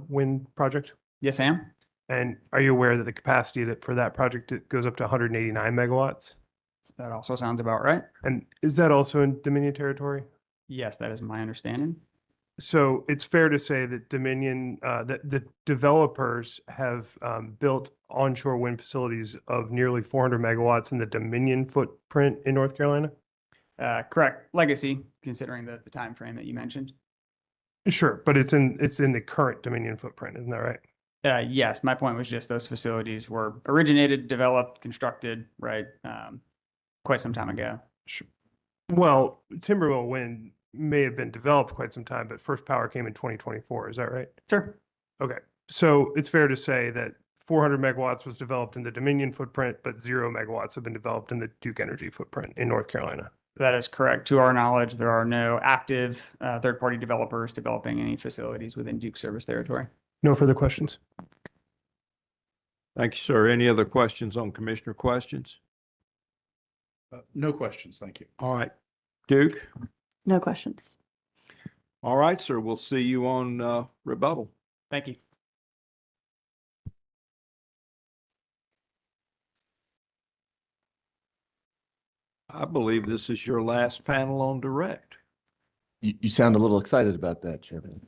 wind project? Yes, I am. And are you aware that the capacity for that project goes up to 189 megawatts? That also sounds about right. And is that also in Dominion territory? Yes, that is my understanding. So it's fair to say that Dominion, that the developers have built onshore wind facilities of nearly 400 megawatts in the Dominion footprint in North Carolina? Correct. Legacy, considering the time frame that you mentioned. Sure, but it's in the current Dominion footprint, isn't that right? Yes, my point was just those facilities were originated, developed, constructed, right, quite some time ago. Sure. Well, Timbermill Wind may have been developed quite some time, but first power came in 2024. Is that right? Sure. Okay. So it's fair to say that 400 megawatts was developed in the Dominion footprint, but 0 megawatts have been developed in the Duke Energy footprint in North Carolina. That is correct. To our knowledge, there are no active third-party developers developing any facilities within Duke service territory. No further questions. Thank you, sir. Any other questions on commissioner questions? No questions, thank you. All right. Duke? No questions. All right, sir. We'll see you on rebuttal. Thank you. I believe this is your last panel on direct. You sound a little excited about that, Chairman.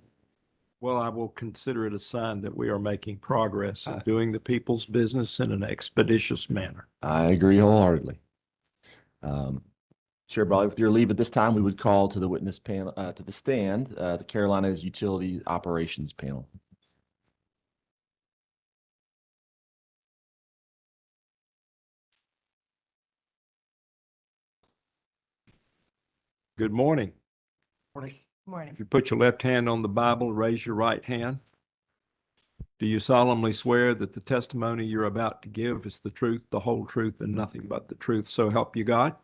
Well, I will consider it a sign that we are making progress in doing the people's business in an expeditious manner. I agree wholeheartedly. Chair Brawley, with your leave at this time, we would call to the witness panel, to the stand, the Carolinas Utility Operations Panel. Good morning. Morning. If you put your left hand on the Bible, raise your right hand. Do you solemnly swear that the testimony you're about to give is the truth, the whole truth, and nothing but the truth? So help you God?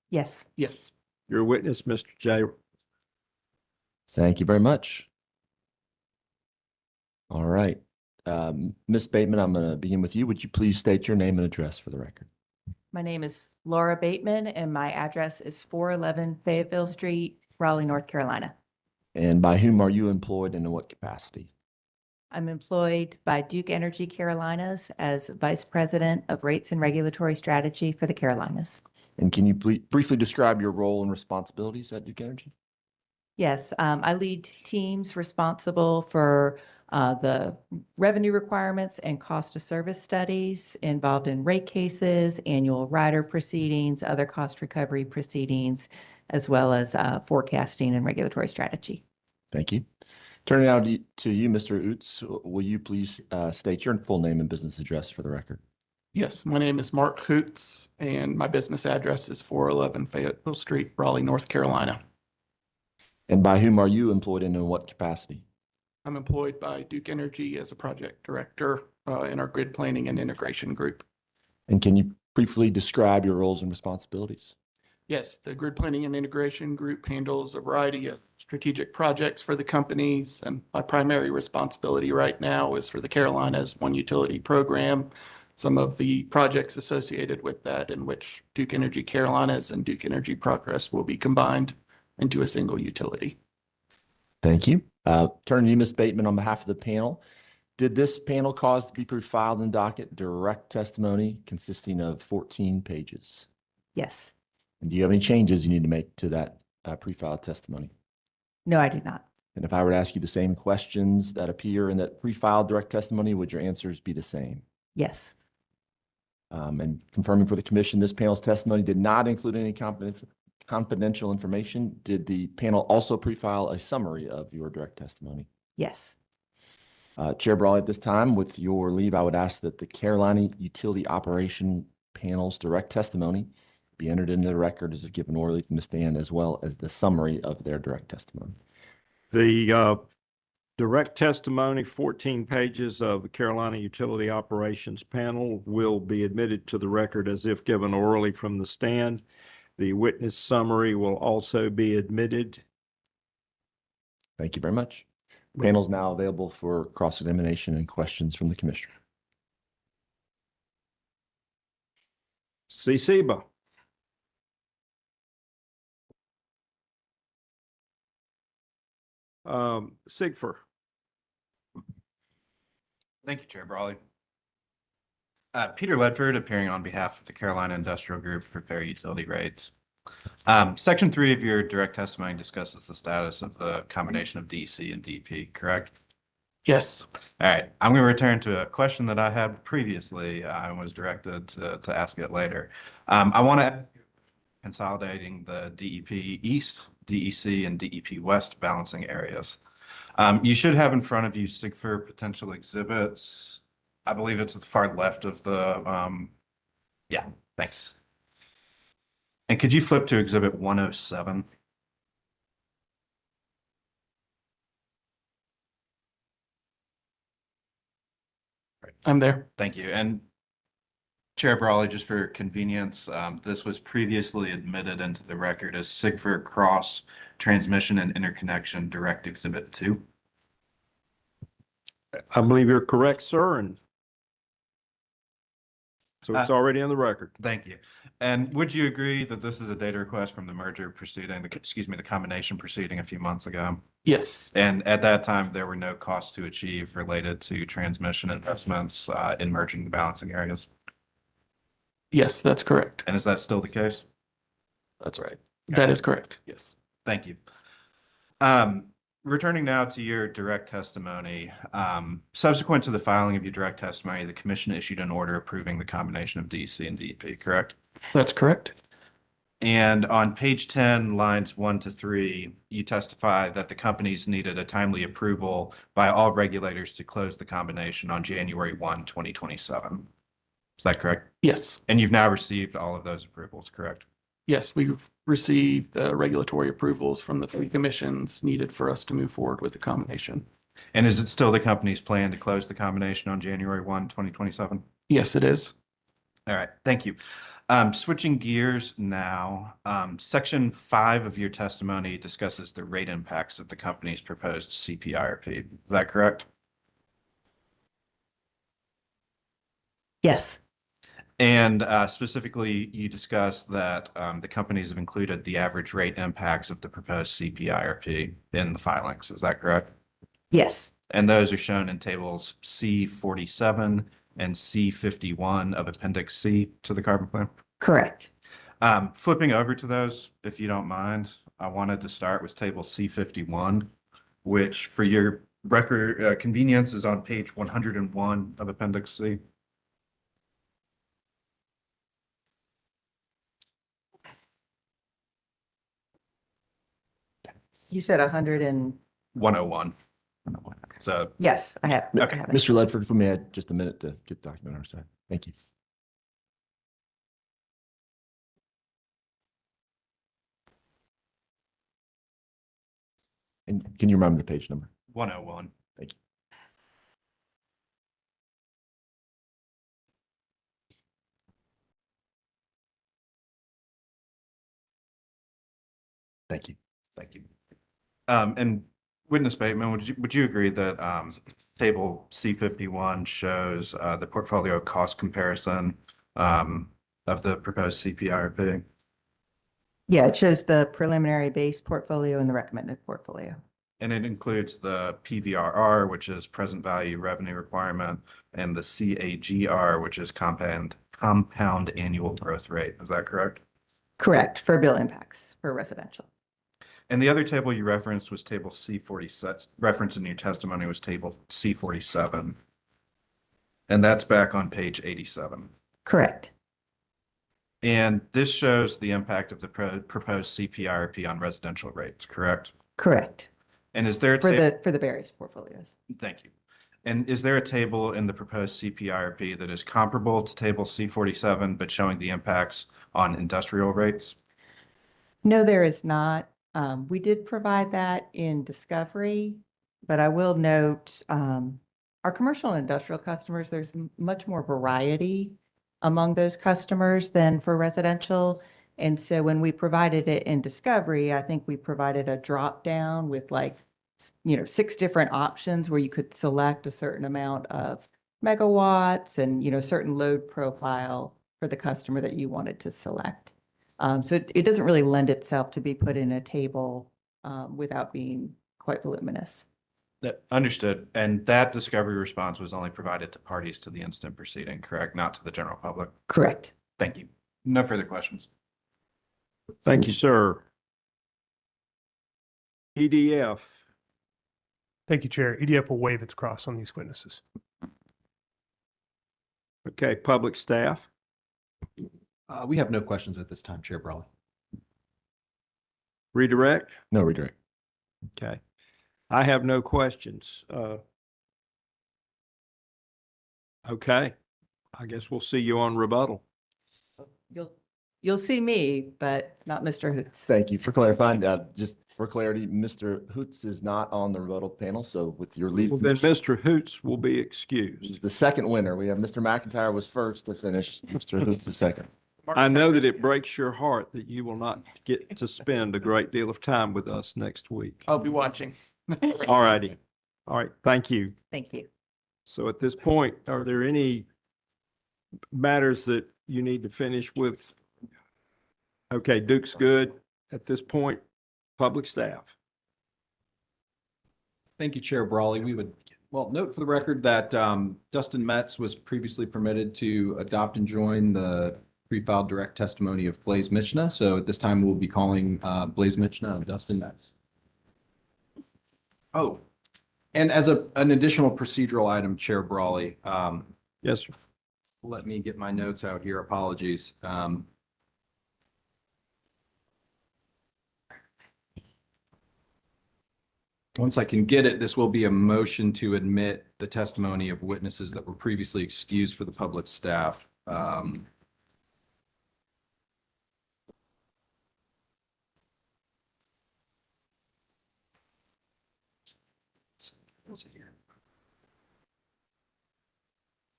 Yes. Yes. Your witness, Mr. J. Thank you very much. All right. Ms. Bateman, I'm going to begin with you. Would you please state your name and address for the record? My name is Laura Bateman and my address is 411 Fayetteville Street, Raleigh, North Carolina. And by whom are you employed and in what capacity? I'm employed by Duke Energy Carolinas as Vice President of Rates and Regulatory Strategy for the Carolinas. And can you briefly describe your role and responsibilities at Duke Energy? Yes, I lead teams responsible for the revenue requirements and cost of service studies involved in rate cases, annual rider proceedings, other cost recovery proceedings, as well as forecasting and regulatory strategy. Thank you. Turning now to you, Mr. Oots, will you please state your full name and business address for the record? Yes, my name is Mark Hoots, and my business address is 411 Fayetteville Street, Raleigh, North Carolina. And by whom are you employed and in what capacity? I'm employed by Duke Energy as a project director in our grid planning and integration group. And can you briefly describe your roles and responsibilities? Yes, the grid planning and integration group handles a variety of strategic projects for the companies, and my primary responsibility right now is for the Carolinas One Utility program, some of the projects associated with that in which Duke Energy Carolinas and Duke Energy Progress will be combined into a single utility. Thank you. Turning to you, Ms. Bateman, on behalf of the panel. Did this panel cause to be pre-filed in docket direct testimony consisting of 14 pages? Yes. And do you have any changes you need to make to that pre-filed testimony? No, I did not. And if I were to ask you the same questions that appear in that pre-filed direct testimony, would your answers be the same? Yes. And confirming for the commission, this panel's testimony did not include any confidential information. Did the panel also pre-file a summary of your direct testimony? Yes. Chair Brawley, at this time, with your leave, I would ask that the Carolina Utility Operation Panel's direct testimony be entered into the record as a given orally from the stand, as well as the summary of their direct testimony. The direct testimony, 14 pages of the Carolina Utility Operations Panel, will be admitted to the record as if given orally from the stand. The witness summary will also be admitted. Thank you very much. The panel is now available for cross-examination and questions from the commissioner. CCBA. Sigfer. Thank you, Chair Brawley. Peter Ledford, appearing on behalf of the Carolina Industrial Group, prepare utility rates. Section 3 of your direct testimony discusses the status of the combination of DC and DP, correct? Yes. All right. I'm going to return to a question that I had previously. I was directed to ask it later. I want to ask you, consolidating the DEP East, DEC, and DEP West balancing areas. You should have in front of you SIGFR potential exhibits. I believe it's at the far left of the, yeah, thanks. And could you flip to exhibit 107? I'm there. Thank you. And Chair Brawley, just for convenience, this was previously admitted into the record as SIGFR Cross Transmission and Interconnection Direct Exhibit 2. I believe you're correct, sir, and so it's already on the record. Thank you. And would you agree that this is a data request from the merger proceeding, the combination proceeding a few months ago? Yes. And at that time, there were no costs to achieve related to transmission investments in merging the balancing areas? Yes, that's correct. And is that still the case? That's right. That is correct. Yes. Thank you. Returning now to your direct testimony, subsequent to the filing of your direct testimony, the commission issued an order approving the combination of DC and DP, correct? That's correct. And on page 10, lines 1 to 3, you testify that the companies needed a timely approval by all regulators to close the combination on January 1, 2027. Is that correct? Yes. And you've now received all of those approvals, correct? Yes, we've received the regulatory approvals from the three commissions needed for us to move forward with the combination. And is it still the company's plan to close the combination on January 1, 2027? Yes, it is. All right, thank you. Switching gears now, section 5 of your testimony discusses the rate impacts of the company's proposed CPIRP. Is that correct? Yes. And specifically, you discuss that the companies have included the average rate impacts of the proposed CPIRP in the filings. Is that correct? Yes. And those are shown in tables C47 and C51 of Appendix C to the carbon plan? Correct. Flipping over to those, if you don't mind, I wanted to start with table C51, which for your record convenience is on page 101 of Appendix C. You said 100 and, 101. So yes, I have. I Okay. have it. Mr. Ledford, if we may have just a minute to get the document on our side. Thank you. And can you remember the page number? 101. Thank you. Thank you. Thank you. And Witness Bateman, would you agree that table C51 shows the portfolio cost comparison of the proposed CPIRP? Yeah, it shows the preliminary base portfolio and the recommended portfolio. And it includes the PVRR, which is present value revenue requirement, and the CAGR, which is compound annual growth rate. Is that correct? Correct, for bill impacts for residential. And the other table you referenced was table C47, referenced in your testimony was table C47. And that's back on page 87. Correct. And this shows the impact of the proposed CPIRP on residential rates, correct? Correct. And is there a For the various portfolios. Thank you. And is there a table in the proposed CPIRP that is comparable to table C47, but showing the impacts on industrial rates? No, there is not. We did provide that in discovery, but I will note our commercial and industrial customers, there's much more variety among those customers than for residential. And so when we provided it in discovery, I think we provided a drop down with 6 different options where you could select a certain amount of megawatts and, certain load profile for the customer that you wanted to select. So it doesn't really lend itself to be put in a table without being quite voluminous. Understood. And that discovery response was only provided to parties to the instant proceeding, correct? Not to the general public? Correct. Thank you. No further questions. Thank you, sir. EDF. Thank you, Chair. EDF will waive its cross on these witnesses. Okay, public staff. We have no questions at this time, Chair Brawley. Redirect? No redirect. Okay. I have no questions. Okay. I guess we'll see you on rebuttal. You'll see me, but not Mr. Hoots. Thank you for clarifying. Just for clarity, Mr. Hoots is not on the rebuttal panel, so with your leave. Well, then Mr. Hoots will be excused. The second winner. We have Mr. McIntyre was first to finish. Mr. Hoots is second. I know that it breaks your heart that you will not get to spend a great deal of time with us next week. I'll be watching. All righty. All right. Thank you. Thank you. So at this point, are there any matters that you need to finish with? Okay, Duke's good. At this point, public staff. Thank you, Chair Brawley. We would, note for the record that Dustin Metz was previously permitted to adopt and join the pre-filed direct testimony of Blaise Michna. So at this time, we'll be calling Blaise Michna and Dustin Metz. Oh, and as an additional procedural item, Chair Brawley. Yes, sir. Let me get my notes out here. Apologies. Once I can get it, this will be a motion to admit the testimony of witnesses that were previously excused for the public staff.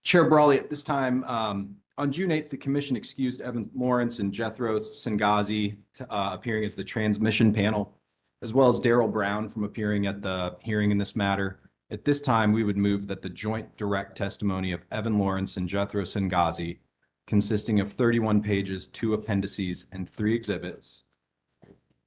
Chair Brawley, at this time, on June 8th, the commission excused Evan Lawrence and Jethro Sengazi appearing as the transmission panel, as well as Daryl Brown from appearing at the hearing in this matter. At this time, we would move that the joint direct testimony of Evan Lawrence and Jethro Sengazi, consisting of 31 pages, 2 appendices, and 3 exhibits,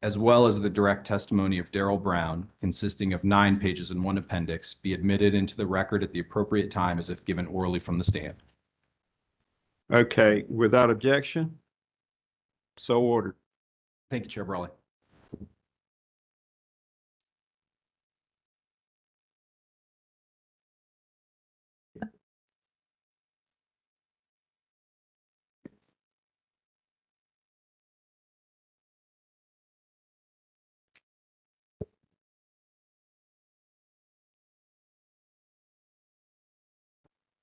as well as the direct testimony of Daryl Brown, consisting of 9 pages and 1 appendix, be admitted into the record at the appropriate time as if given orally from the stand. Okay, without objection? So ordered. Thank you, Chair Brawley.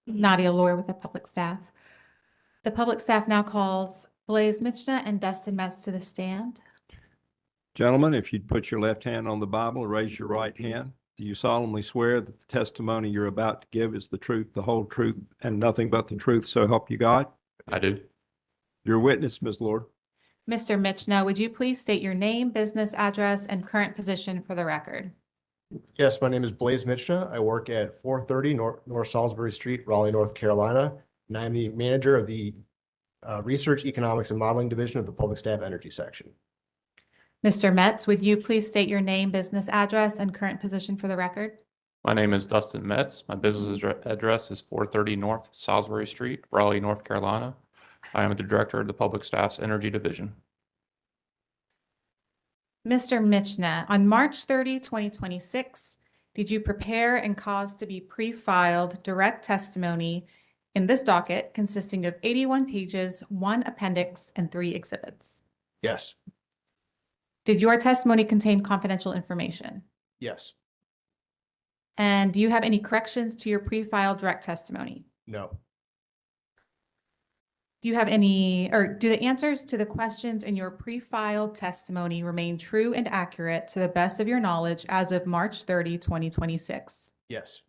Nadia Lohr with the public staff. The public staff now calls Blaise Michna and Dustin Metz to the stand. Gentlemen, if you'd put your left hand on the Bible and raise your right hand, do you solemnly swear that the testimony you're about to give is the truth, the whole truth, and nothing but the truth, so help you God? I do. Your witness, Ms. Lord. Mr. Michna, would you please state your name, business address, and current position for the record? Yes, my name is Blaise Michna. I work at 430 North Salisbury Street, Raleigh, North Carolina, and I'm the manager of the Research, Economics, and Modeling Division of the Public Staff Energy Section. Mr. Metz, would you please state your name, business address, and current position for the record? My name is Dustin Metz. My business address is 430 North Salisbury Street, Raleigh, North Carolina. I am the director of the Public Staff's Energy Division. Mr. Michna, on March 30, 2026, did you prepare and cause to be pre-filed direct testimony in this docket consisting of 81 pages, 1 appendix, and 3 exhibits? Yes. Did your testimony contain confidential information? Yes. And do you have any corrections to your pre-filed direct testimony? No. Do you have any, or do the answers to the questions in your pre-filed testimony remain true and accurate to the best of your knowledge as of March 30, 2026? Yes.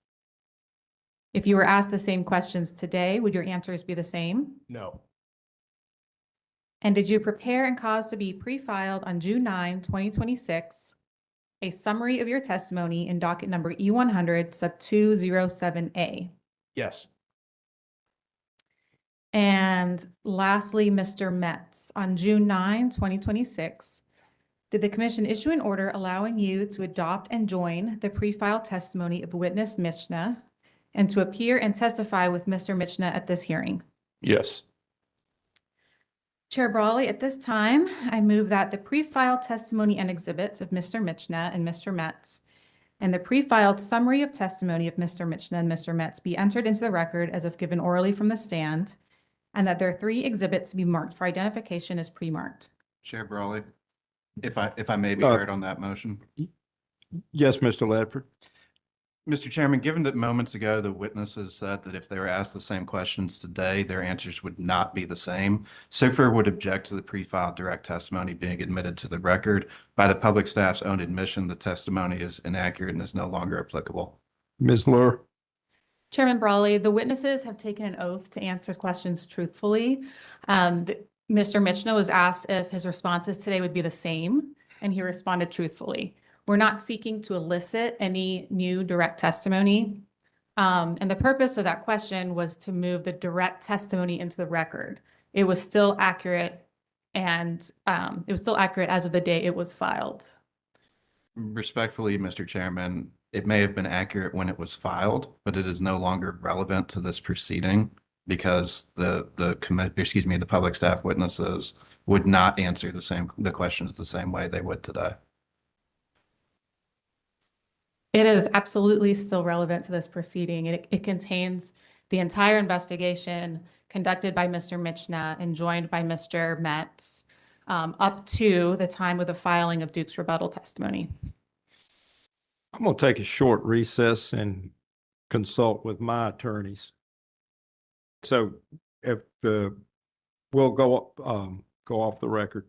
If you were asked the same questions today, would your answers be the same? No. And did you prepare and cause to be pre-filed on June 9, 2026, a summary of your testimony in docket number E-100 sub 207A? Yes. And lastly, Mr. Metz, on June 9, 2026, did the commission issue an order allowing you to adopt and join the pre-filed testimony of witness Michna and to appear and testify with Mr. Michna at this hearing? Yes. Chair Brawley, at this time, I move that the pre-filed testimony and exhibits of Mr. Michna and Mr. Metz and the pre-filed summary of testimony of Mr. Michna and Mr. Metz be entered into the record as if given orally from the stand, and that their 3 exhibits be marked for identification as pre-marked. Chair Brawley, if I may be heard on that motion. Yes, Mr. Ledford. Mr. Chairman, given that moments ago, the witnesses said that if they were asked the same questions today, their answers would not be the same, CPIRP would object to the pre-filed direct testimony being admitted to the record. By the public staff's own admission, the testimony is inaccurate and is no longer applicable. Ms. Lure. Chairman Brawley, the witnesses have taken an oath to answer questions truthfully. Mr. Michna was asked if his responses today would be the same, and he responded truthfully. We're not seeking to elicit any new direct testimony. And the purpose of that question was to move the direct testimony into the record. It was still accurate, and it was still accurate as of the day it was filed. Respectfully, Mr. Chairman, it may have been accurate when it was filed, but it is no longer relevant to this proceeding because the public staff witnesses would not answer the questions the same way they would today. It is absolutely still relevant to this proceeding. It contains the entire investigation conducted by Mr. Michna and joined by Mr. Metz up to the time of the filing of Duke's rebuttal testimony. I'm going to take a short recess and consult with my attorneys. So if we'll go off the record.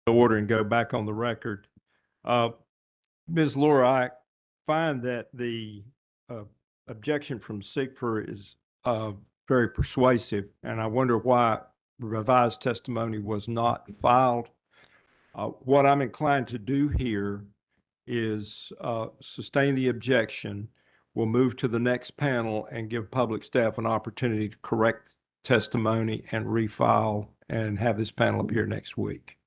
order and go back on the record. Ms. Laura, I find that the objection from CPIRP is very persuasive, and I wonder why revised testimony was not filed. What I'm inclined to do here is sustain the objection. We'll move to the next panel and give public staff an opportunity to correct testimony and refile and have this panel appear next week.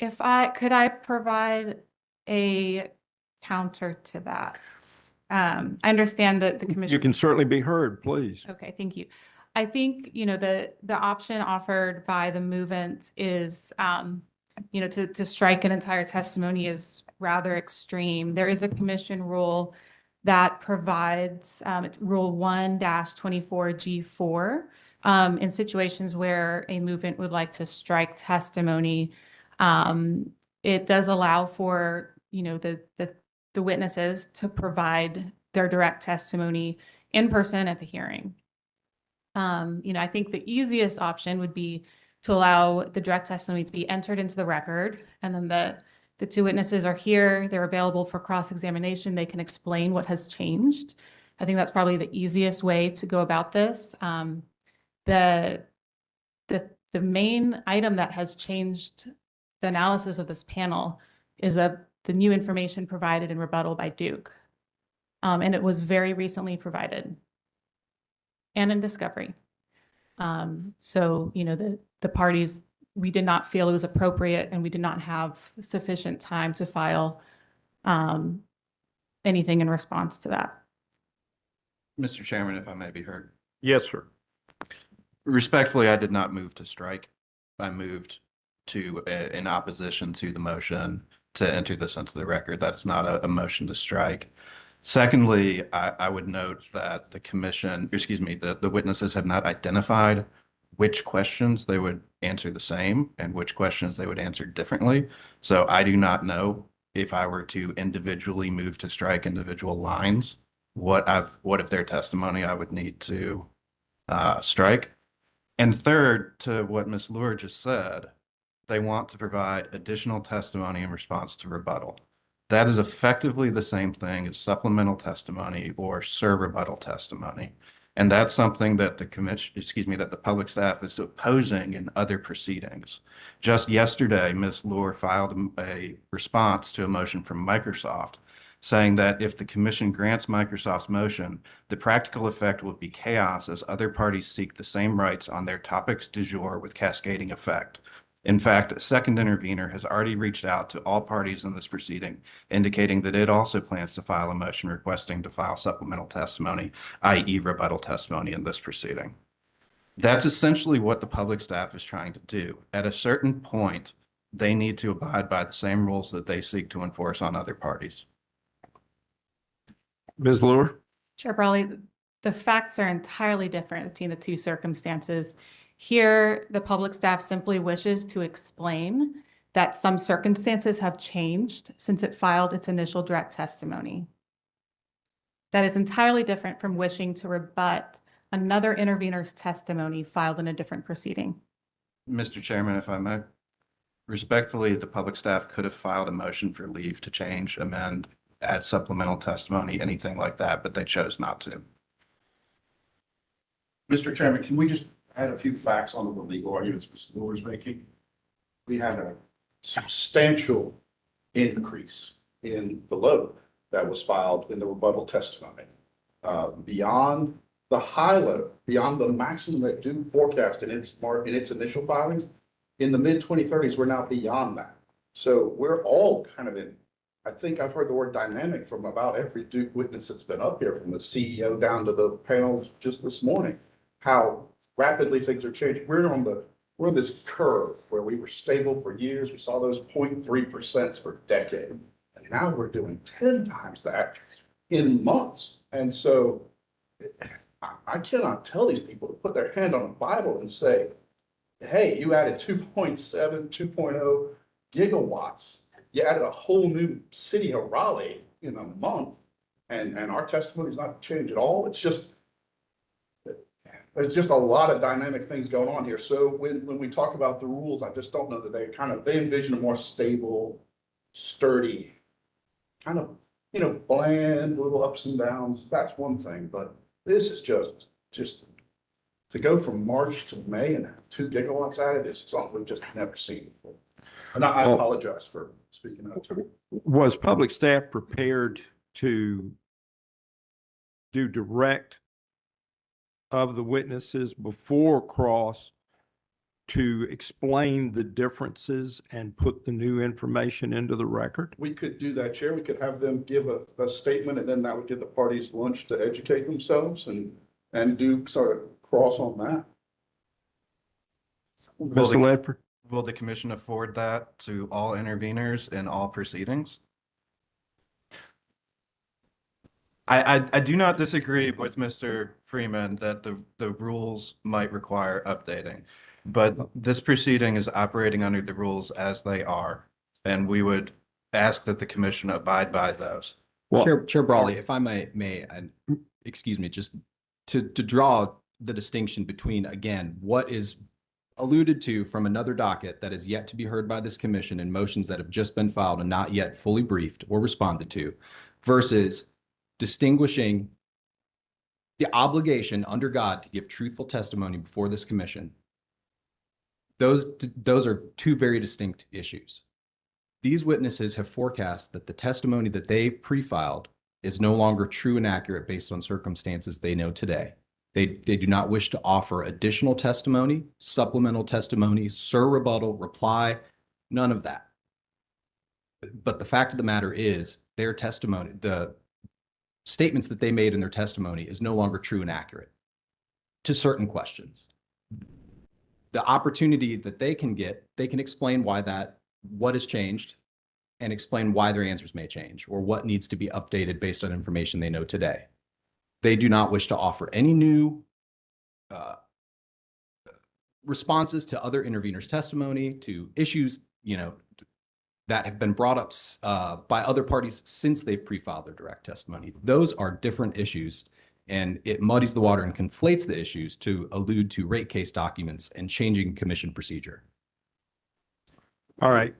Could I provide a counter to that? I understand that the commission. You can certainly be heard, please. Okay, thank you. I think, the option offered by the movement is, to strike an entire testimony is rather extreme. There is a commission rule that provides, it's Rule 1-24G4, in situations where a movement would like to strike testimony. It does allow for, the witnesses to provide their direct testimony in person at the hearing. I think the easiest option would be to allow the direct testimony to be entered into the record, and then the two witnesses are here, they're available for cross-examination, they can explain what has changed. I think that's probably the easiest way to go about this. The main item that has changed the analysis of this panel is the new information provided in rebuttal by Duke. And it was very recently provided and in discovery. So, the parties, we did not feel it was appropriate, and we did not have sufficient time to file anything in response to that. Mr. Chairman, if I may be heard. Yes, sir. Respectfully, I did not move to strike. I moved to in opposition to the motion to enter this into the record. That's not a motion to strike. Secondly, I would note that the commission, excuse me, the witnesses have not identified which questions they would answer the same and which questions they would answer differently. So I do not know if I were to individually move to strike individual lines, what of their testimony I would need to strike. And third, to what Ms. Luer just said, they want to provide additional testimony in response to rebuttal. That is effectively the same thing as supplemental testimony or serve rebuttal testimony. And that's something that the commission, excuse me, that the public staff is opposing in other proceedings. Just yesterday, Ms. Luer filed a response to a motion from Microsoft saying that if the commission grants Microsoft's motion, the practical effect will be chaos as other parties seek the same rights on their topics du jour with cascading effect. In fact, a second intervener has already reached out to all parties in this proceeding, indicating that it also plans to file a motion requesting to file supplemental testimony, i.e. rebuttal testimony in this proceeding. That's essentially what the public staff is trying to do. At a certain point, they need to abide by the same rules that they seek to enforce on other parties. Ms. Luer? Chair Brawley, the facts are entirely different between the two circumstances. Here, the public staff simply wishes to explain that some circumstances have changed since it filed its initial direct testimony. That is entirely different from wishing to rebut another intervener's testimony filed in a different proceeding. Mr. Chairman, if I may, respectfully, the public staff could have filed a motion for leave to change, amend, add supplemental testimony, anything like that, but they chose not to. Mr. Chairman, can we just add a few facts on the legal arguments Mr. Luer is making? We had a substantial increase in the load that was filed in the rebuttal testimony. Beyond the high load, beyond the maximum that Duke forecast in its initial filings, in the mid-2030s, we're now beyond that. So we're all kind of in, I think I've heard the word dynamic from about every Duke witness that's been up here, from the CEO down to the panels just this morning, how rapidly things are changing. We're on this curve where we were stable for years. We saw those 0.3% for a decade. And now we're doing 10 times that in months. And so I cannot tell these people to put their hand on the Bible and say, hey, you added 2.7, 2.0 gigawatts. You added a whole new city of Raleigh in a month. And our testimony is not changed at all. It's just, there's just a lot of dynamic things going on here. So when we talk about the rules, I just don't know that they envision a more stable, sturdy, kind of, bland little ups and downs. That's one thing, but this is just to go from March to May and have 2 gigawatts added is something we've just never seen before. And I Well, apologize for speaking out of turn. Was public staff prepared to do direct of the witnesses before cross to explain the differences and put the new information into the record? We could do that, Chair. We could have them give a statement, and then that would give the parties lunch to educate themselves and do sort of cross on that. Mr. Ledford? Will the commission afford that to all interveners in all proceedings? I do not disagree with Mr. Freeman that the rules might require updating, but this proceeding is operating under the rules as they are, and we would ask that the commission abide by those. Well, Chair Brawley, if I may, and excuse me, just to draw the distinction between, again, what is alluded to from another docket that is yet to be heard by this commission and motions that have just been filed and not yet fully briefed or responded to, versus distinguishing the obligation under God to give truthful testimony before this commission. Those are 2 very distinct issues. These witnesses have forecast that the testimony that they pre-filed is no longer true and accurate based on circumstances they know today. They do not wish to offer additional testimony, supplemental testimony, rebuttal, reply, none of that. But the fact of the matter is their testimony, the statements that they made in their testimony is no longer true and accurate to certain questions. The opportunity that they can get, they can explain what has changed and explain why their answers may change or what needs to be updated based on information they know today. They do not wish to offer any new responses to other interveners' testimony, to issues, that have been brought up by other parties since they've pre-filed their direct testimony. Those are different issues, and it muddies the water and conflates the issues to allude to rate case documents and changing commission procedure. All right.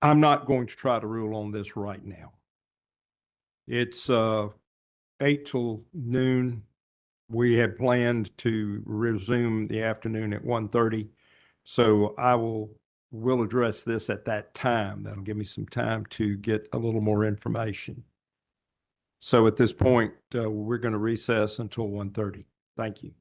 I'm not going to try to rule on this right now. It's 8 till noon. We had planned to resume the afternoon at 1:30. So we'll address this at that time. That'll give me some time to get a little more information. So at this point, we're going to recess until 1:30. Thank you.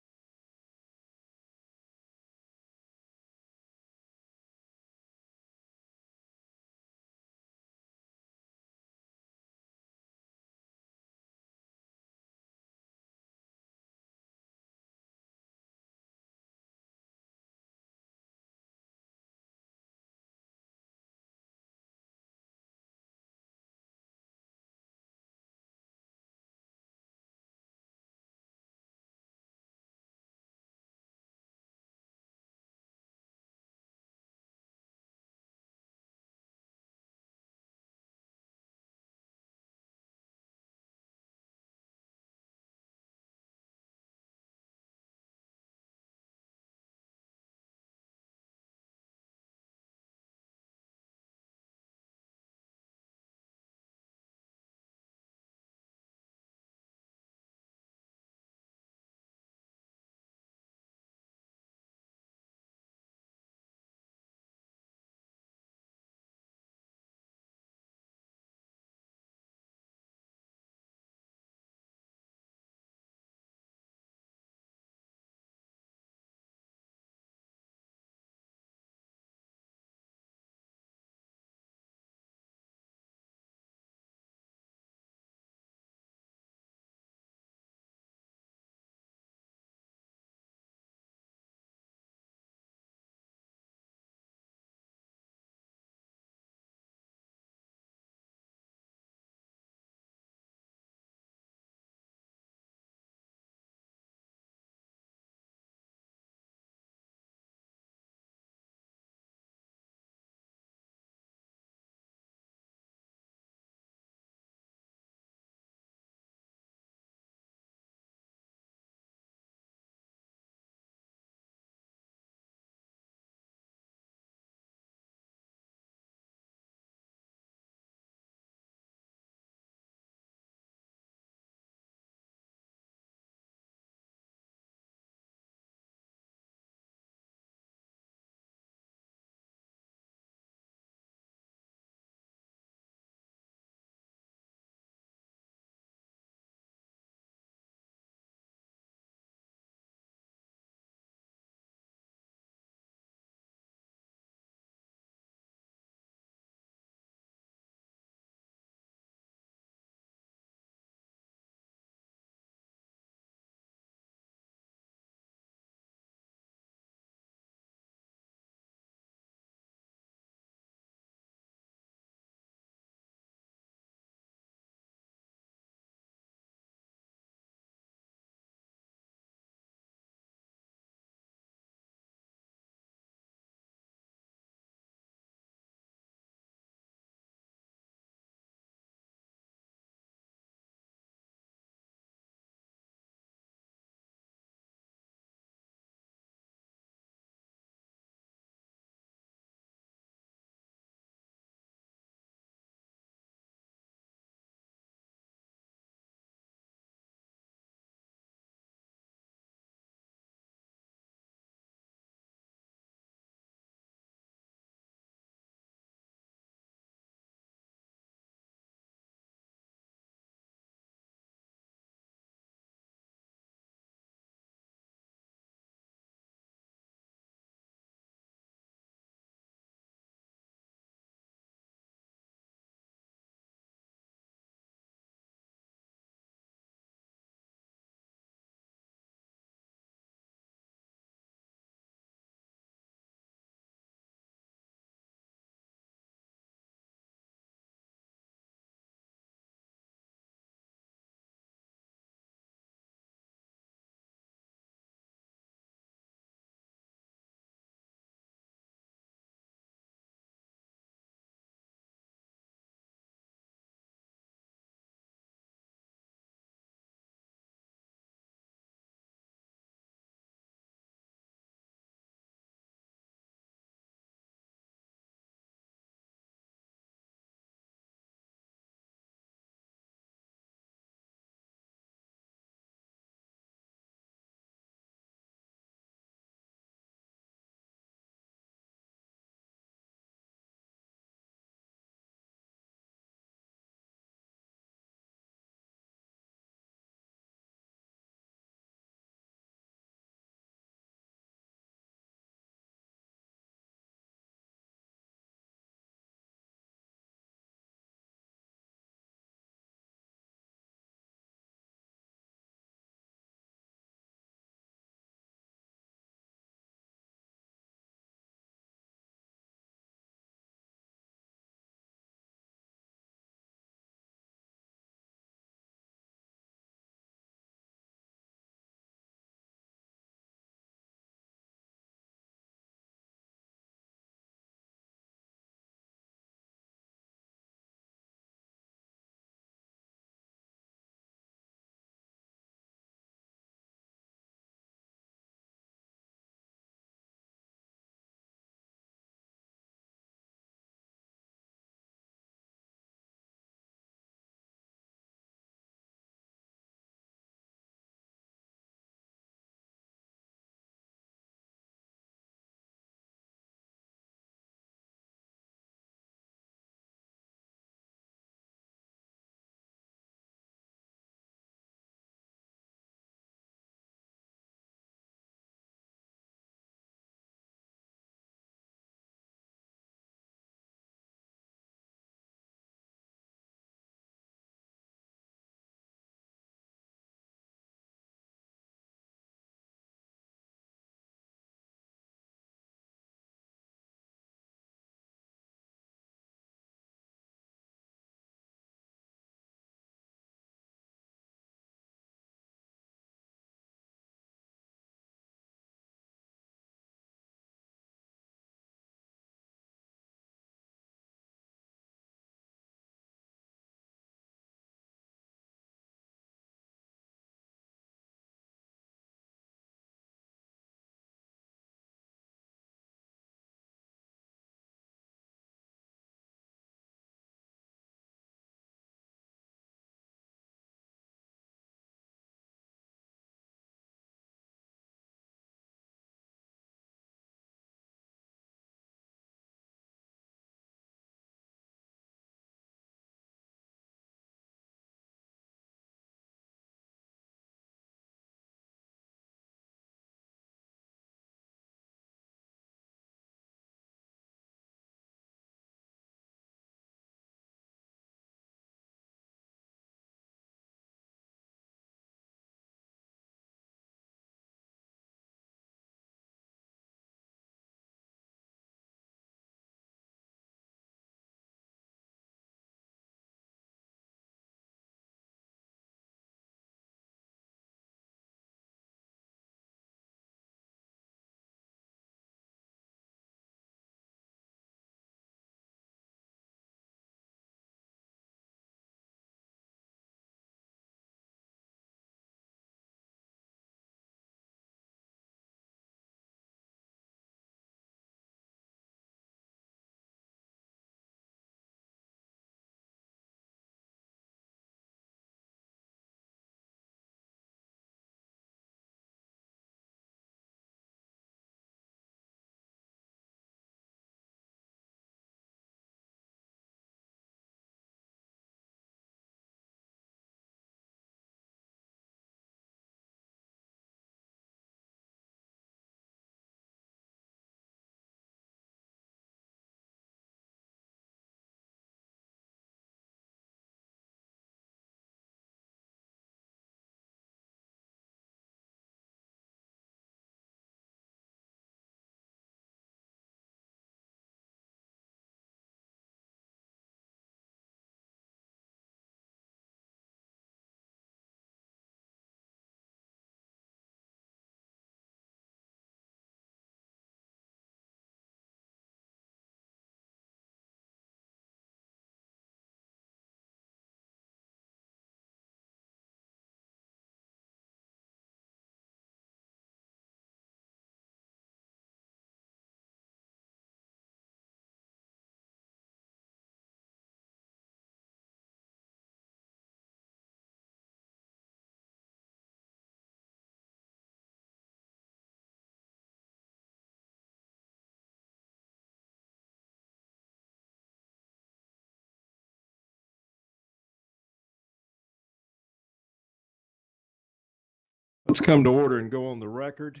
Let's come to order and go on the record.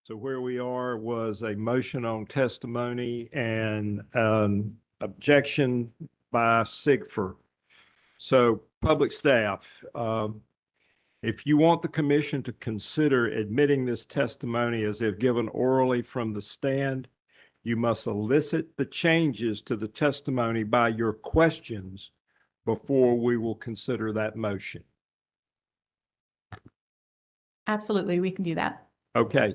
So where we are was a motion on testimony and objection by Sigfer. So public staff, if you want the commission to consider admitting this testimony as if given orally from the stand, you must elicit the changes to the testimony by your questions before we will consider that motion. Absolutely, we can do that. Okay.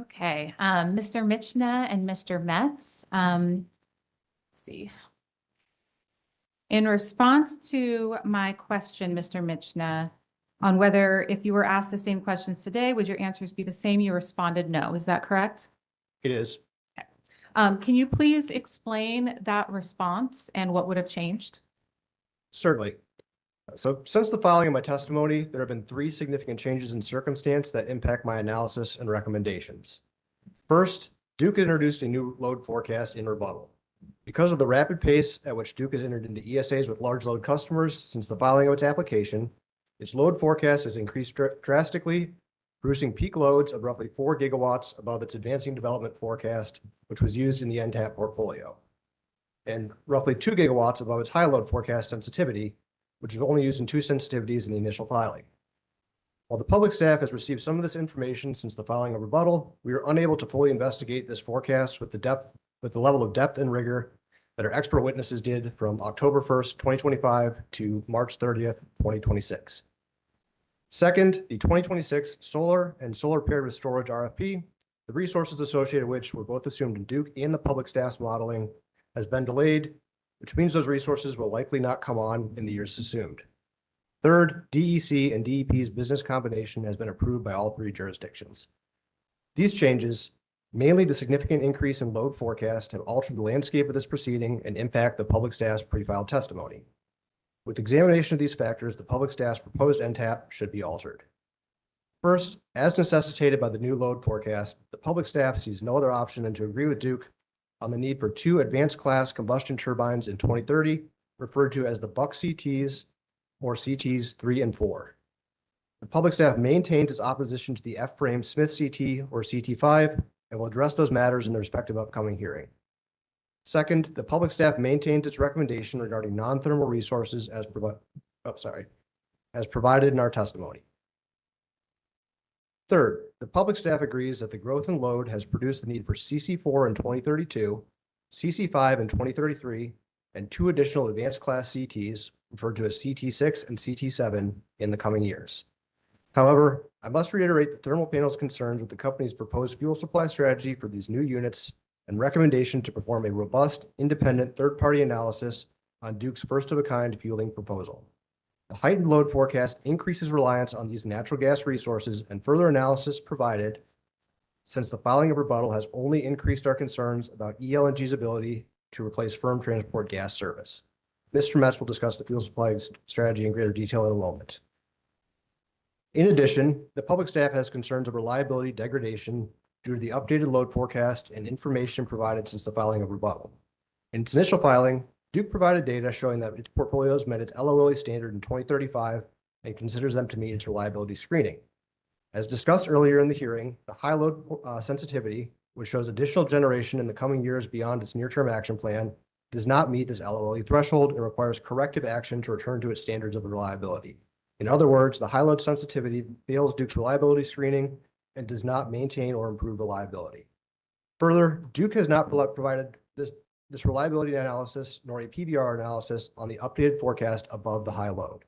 Okay, Mr. Michna and Mr. Metz, let's see. In response to my question, Mr. Michna, on whether if you were asked the same questions today, would your answers be the same? You responded no. Is that correct? It is. Can you please explain that response and what would have changed? Certainly. So since the filing of my testimony, there have been 3 significant changes in circumstance that impact my analysis and recommendations. First, Duke has introduced a new load forecast in rebuttal. Because of the rapid pace at which Duke has entered into ESAs with large load customers since the filing of its application, its load forecast has increased drastically, producing peak loads of roughly 4 gigawatts above its advancing development forecast, which was used in the NTAP portfolio, and roughly 2 gigawatts above its high load forecast sensitivity, which was only used in 2 sensitivities in the initial filing. While the public staff has received some of this information since the filing of rebuttal, we are unable to fully investigate this forecast with the level of depth and rigor that our expert witnesses did from October 1st, 2025 to March 30th, 2026. Second, the 2026 solar and solar paired with storage RFP, the resources associated which were both assumed in Duke and the public staff's modeling, has been delayed, which means those resources will likely not come on in the years assumed. Third, DEC and DEP's business combination has been approved by all 3 jurisdictions. These changes, mainly the significant increase in load forecast, have altered the landscape of this proceeding and impact the public staff's pre-filed testimony. With examination of these factors, the public staff's proposed NTAP should be altered. First, as necessitated by the new load forecast, the public staff sees no other option than to agree with Duke on the need for 2 advanced class combustion turbines in 2030, referred to as the Buck CTs or CTs 3 and 4. The public staff maintains its opposition to the F-frame Smith CT or CT5 and will address those matters in the respective upcoming hearing. Second, the public staff maintains its recommendation regarding non-thermal resources as provided in our testimony. Third, the public staff agrees that the growth in load has produced the need for CC4 in 2032, CC5 in 2033, and 2 additional advanced class CTs, referred to as CT6 and CT7, in the coming years. However, I must reiterate the thermal panel's concerns with the company's proposed fuel supply strategy for these new units and recommendation to perform a robust, independent third-party analysis on Duke's first-of-a-kind fueling proposal. The heightened load forecast increases reliance on these natural gas resources, and further analysis provided since the filing of rebuttal has only increased our concerns about ELNG's ability to replace firm transport gas service. Mr. Metz will discuss the fuel supply strategy in greater detail in a moment. In addition, the public staff has concerns of reliability degradation due to the updated load forecast and information provided since the filing of rebuttal. In its initial filing, Duke provided data showing that its portfolios met its LOLE standard in 2035 and considers them to meet its reliability screening. As discussed earlier in the hearing, the high load sensitivity, which shows additional generation in the coming years beyond its near-term action plan, does not meet this LOLE threshold and requires corrective action to return to its standards of reliability. In other words, the high load sensitivity fails Duke's reliability screening and does not maintain or improve reliability. Further, Duke has not provided this reliability analysis nor a PBR analysis on the updated forecast above the high load.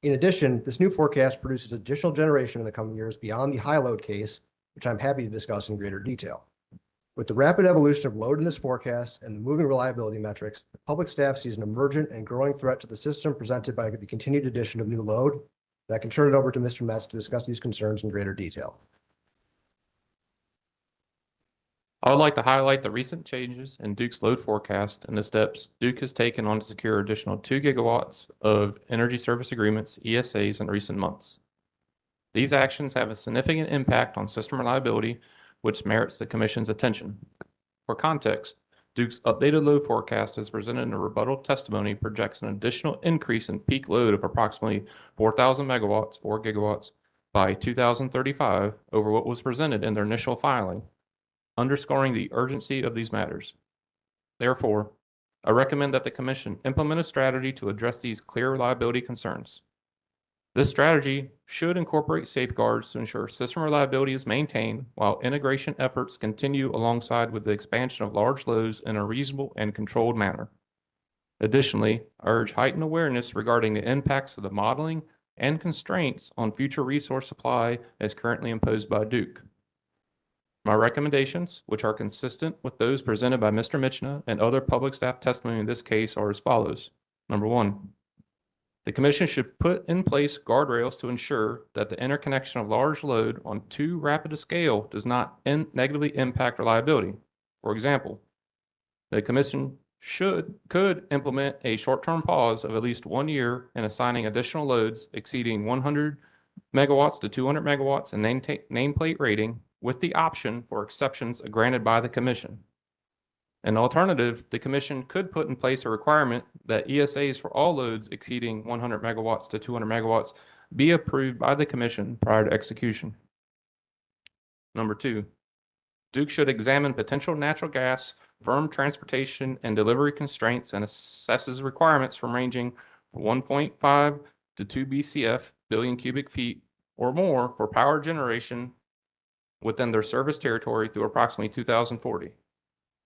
In addition, this new forecast produces additional generation in the coming years beyond the high load case, which I'm happy to discuss in greater detail. With the rapid evolution of load in this forecast and the moving reliability metrics, the public staff sees an emergent and growing threat to the system presented by the continued addition of new load. And I can turn it over to Mr. Metz to discuss these concerns in greater detail. I would like to highlight the recent changes in Duke's load forecast and the steps Duke has taken on to secure additional 2 gigawatts of energy service agreements, ESAs, in recent months. These actions have a significant impact on system reliability, which merits the Commission's attention. For context, Duke's updated load forecast as presented in a rebuttal testimony projects an additional increase in peak load of approximately 4,000 megawatts or gigawatts by 2035 over what was presented in their initial filing, underscoring the urgency of these matters. Therefore, I recommend that the Commission implement a strategy to address these clear reliability concerns. This strategy should incorporate safeguards to ensure system reliability is maintained while integration efforts continue alongside with the expansion of large loads in a reasonable and controlled manner. Additionally, I urge heightened awareness regarding the impacts of the modeling and constraints on future resource supply as currently imposed by Duke. My recommendations, which are consistent with those presented by Mr. Michna and other public staff testimony in this case, are as follows. Number one, the Commission should put in place guardrails to ensure that the interconnection of large load on too rapid a scale does not negatively impact reliability. For example, the Commission could implement a short-term pause of at least 1 year in assigning additional loads exceeding 100 megawatts to 200 megawatts in nameplate rating with the option for exceptions granted by the Commission. An alternative, the Commission could put in place a requirement that ESAs for all loads exceeding 100 megawatts to 200 megawatts be approved by the Commission prior to execution. Number two, Duke should examine potential natural gas, firm transportation, and delivery constraints and assesses requirements from ranging from 1.5 to 2 BCF, billion cubic feet, or more for power generation within their service territory through approximately 2040.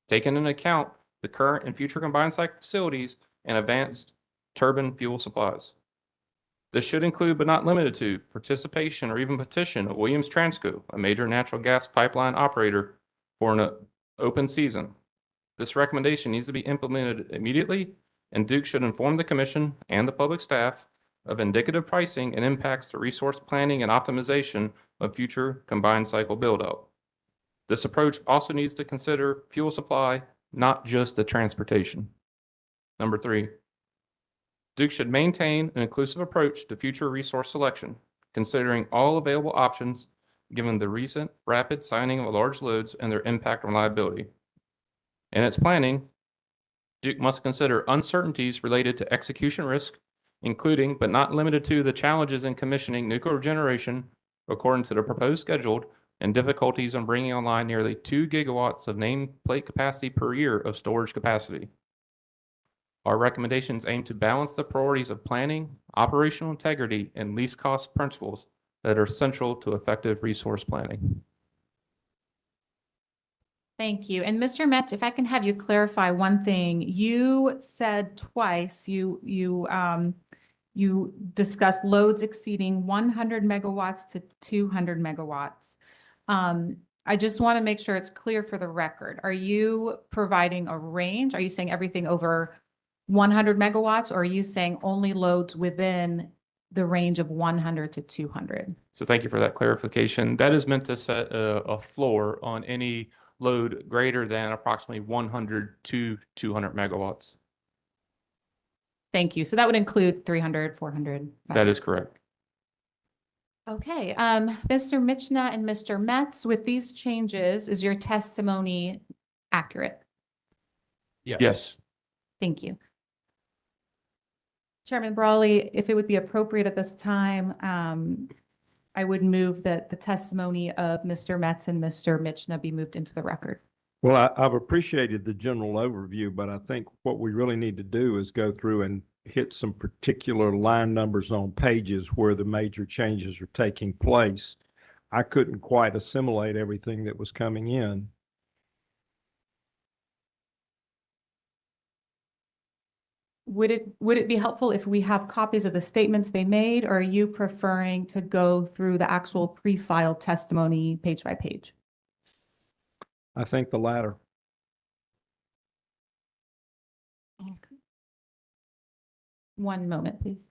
Taking into account the current and future combined cycle facilities and advanced turbine fuel supplies. This should include, but not limited to, participation or even petition of Williams Transco, a major natural gas pipeline operator, for an open season. This recommendation needs to be implemented immediately, and Duke should inform the Commission and the public staff of indicative pricing and impacts to resource planning and optimization of future combined cycle build-out. This approach also needs to consider fuel supply, not just the transportation. Number three, Duke should maintain an inclusive approach to future resource selection, considering all available options given the recent rapid signing of large loads and their impact on reliability. In its planning, Duke must consider uncertainties related to execution risk, including but not limited to the challenges in commissioning nuclear generation according to the proposed schedule and difficulties in bringing online nearly 2 gigawatts of nameplate capacity per year of storage capacity. Our recommendations aim to balance the priorities of planning, operational integrity, and least cost principles that are central to effective resource planning. Thank you. And Mr. Metz, if I can have you clarify one thing, you said twice, you discussed loads exceeding 100 megawatts to 200 megawatts. I just want to make sure it's clear for the record. Are you providing a range? Are you saying everything over 100 megawatts, or are you saying only loads within the range of 100 to 200? So thank you for that clarification. That is meant to set a floor on any load greater than approximately 100 to 200 megawatts. Thank you. So that would include 300, 400. That is correct. Okay, Mr. Michna and Mr. Metz, with these changes, is your testimony accurate? Yes. Thank you. Chairman Brawley, if it would be appropriate at this time, I would move that the testimony of Mr. Metz and Mr. Michna be moved into the record. Well, I've appreciated the general overview, but I think what we really need to do is go through and hit some particular line numbers on pages where the major changes are taking place. I couldn't quite assimilate everything that was coming in. Would it be helpful if we have copies of the statements they made, or are you preferring to go through the actual pre-filed testimony page by page? I think the latter. Okay. One moment, please.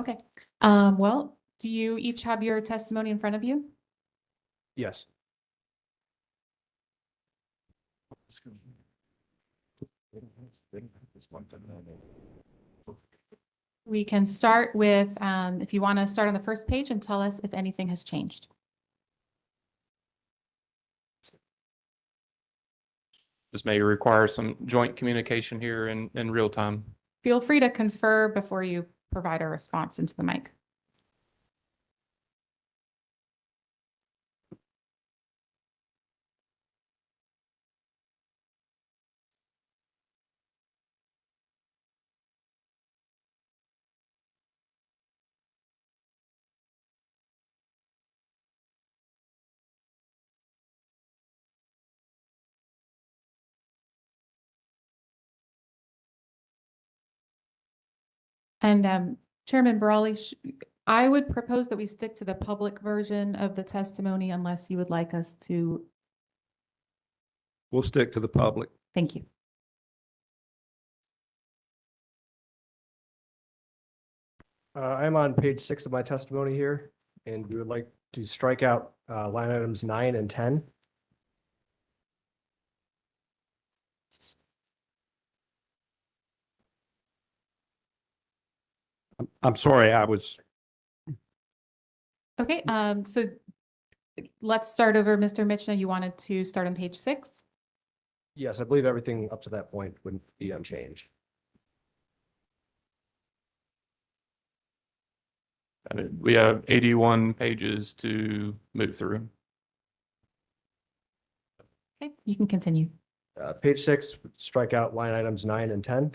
Okay. Well, do you each have your testimony in front of you? Yes. We can start with, if you want to start on the first page and tell us if anything has changed. This may require some joint communication here in real time. Feel free to confer before you provide a response into the mic. And Chairman Brawley, I would propose that we stick to the public version of the testimony unless you would like us to. We'll stick to the public. Thank you. I'm on page 6 of my testimony here, and we would like to strike out line items 9 and 10. I'm sorry, I was, Okay, so let's start over. Mr. Mitchell, you wanted to start on page 6? Yes, I believe everything up to that point would be unchanged. And we have 81 pages to move through. Okay, you can continue. Page 6, strike out line items 9 and 10.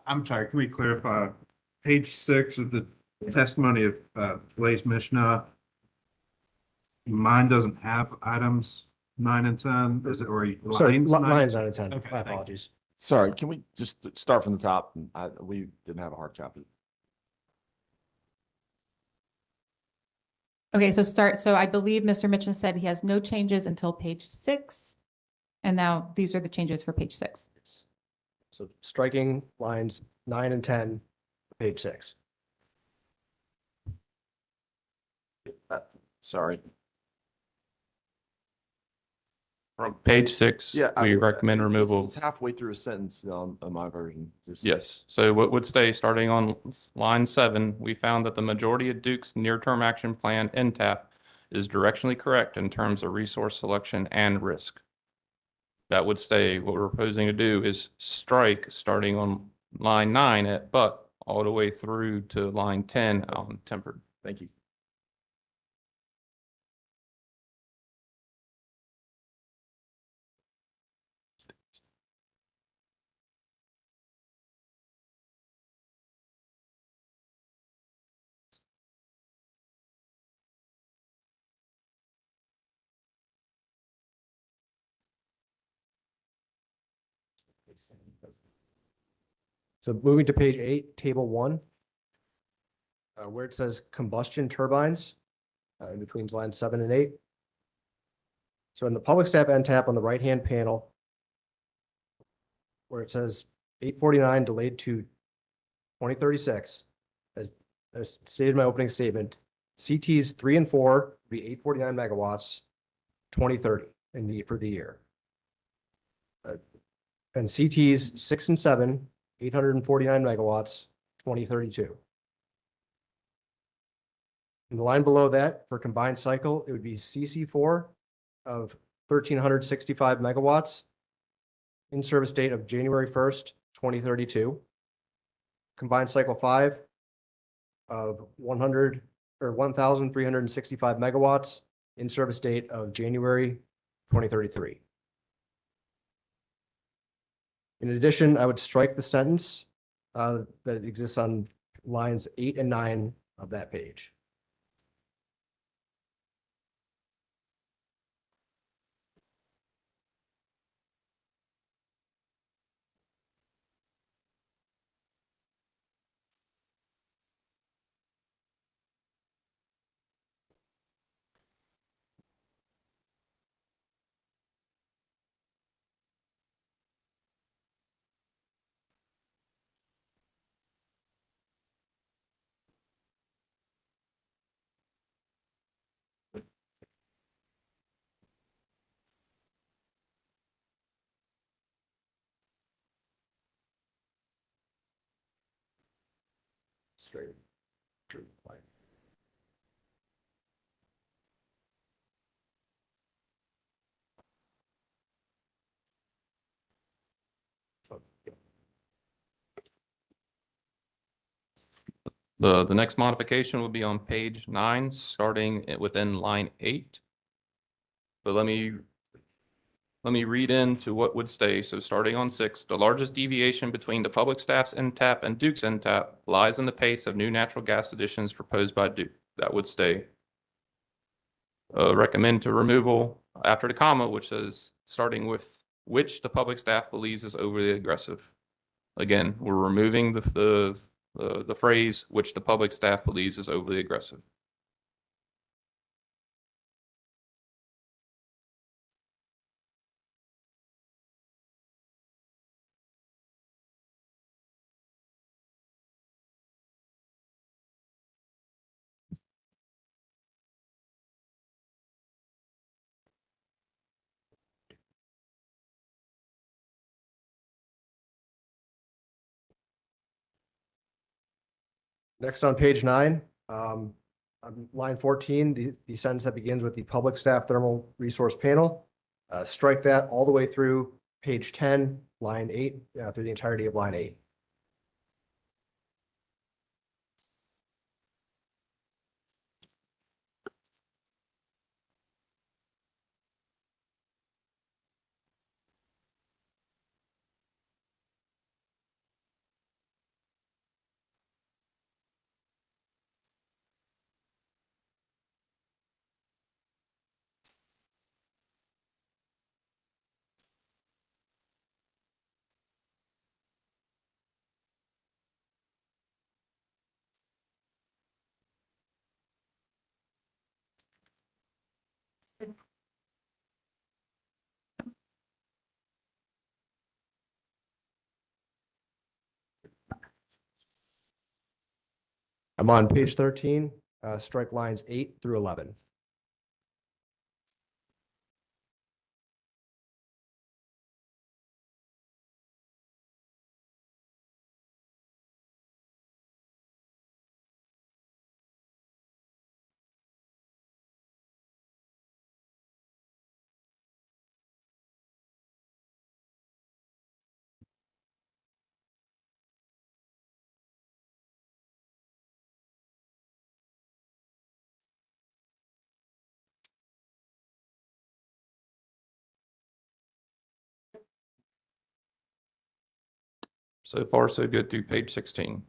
I'm sorry, can we clarify? Page 6 of the testimony of Blaise Mishnah. Mine doesn't have items 9 and 10, is it, or Sorry, lines? lines 9 and 10. Okay, My thank you. apologies. Sorry, can we just start from the top? We didn't have a hard copy. Okay, so I believe Mr. Mitchell said he has no changes until page 6. And now these are the changes for page 6. So striking lines 9 and 10, page 6. Sorry. From page 6, we recommend removal. It's halfway through a sentence on my version. Yes. So what would stay starting on line 7, we found that the majority of Duke's near-term action plan NTAP is directionally correct in terms of resource selection and risk. That would stay. What we're proposing to do is strike starting on line 9 at but all the way through to line 10 on tempered. Thank you. So moving to page 8, table 1, where it says combustion turbines, in between lines 7 and 8. So in the public staff NTAP on the right-hand panel, where it says 849 delayed to 2036, as stated in my opening statement, CTs 3 and 4 will be 849 megawatts, 2030 for the year. And CTs 6 and 7, 849 megawatts, 2032. In the line below that, for combined cycle, it would be CC4 of 1,365 megawatts, in service date of January 1st, 2032. Combined cycle 5 of 1,365 megawatts, in service date of January 2033. In addition, I would strike the sentence that exists on lines 8 and 9 of that page. straight. The next modification will be on page 9, starting within line 8. But let me read into what would stay. So starting on 6, the largest deviation between the public staff's NTAP and Duke's NTAP lies in the pace of new natural gas additions proposed by Duke. That would stay. Recommend to removal after the comma, which says starting with which the public staff believes is overly aggressive. Again, we're removing the phrase which the public staff believes is overly aggressive. Next on page 9, on line 14, the sentence that begins with the public staff thermal resource panel. Strike that all the way through page 10, line 8, through the entirety of line 8. I'm on page 13, strike lines 8 through 11. So far, so good through page 16.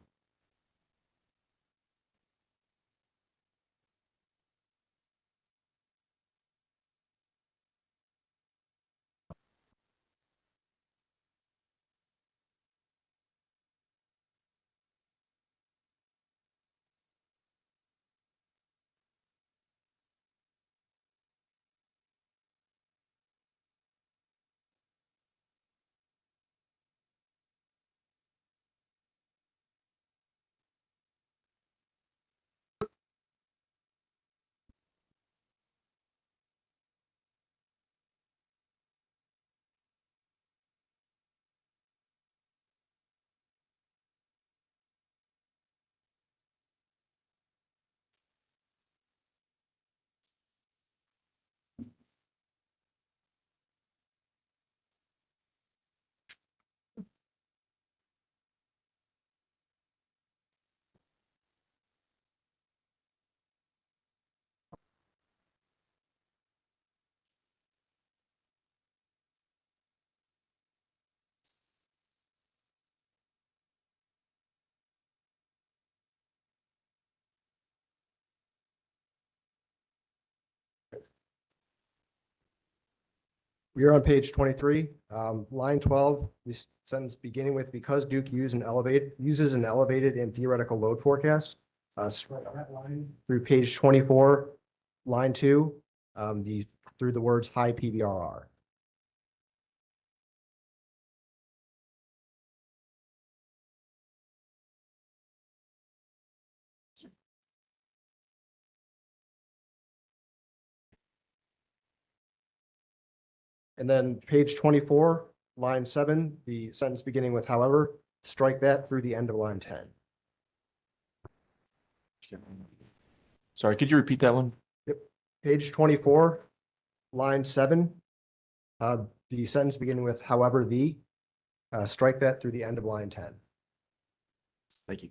We're on page 23, line 12, this sentence beginning with because Duke uses an elevated and theoretical load forecast. Strike that line through page 24, line 2, through the words high PVRR. And then page 24, line 7, the sentence beginning with however, strike that through the end of line 10. Sorry, could you repeat that one? Yep. Page 24, line 7. The sentence beginning with however strike that through the end of line 10. Thank you.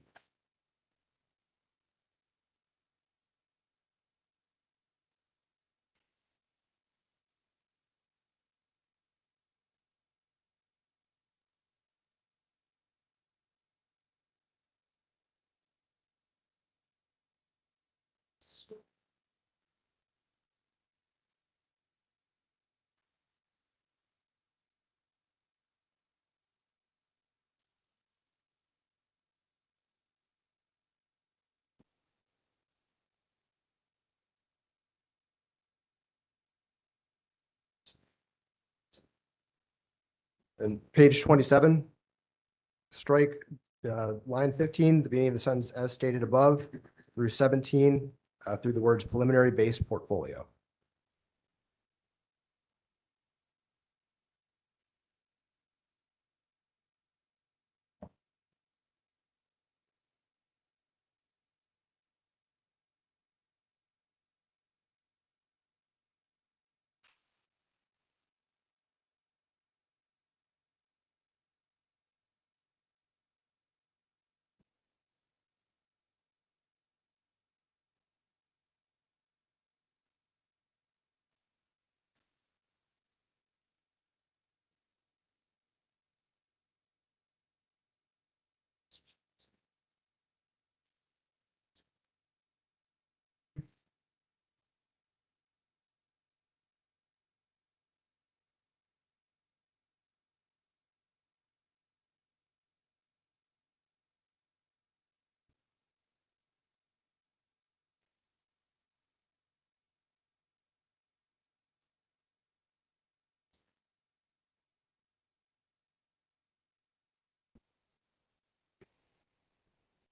And page 27, strike line 15, the beginning of the sentence as stated above, through 17, through the words preliminary base portfolio.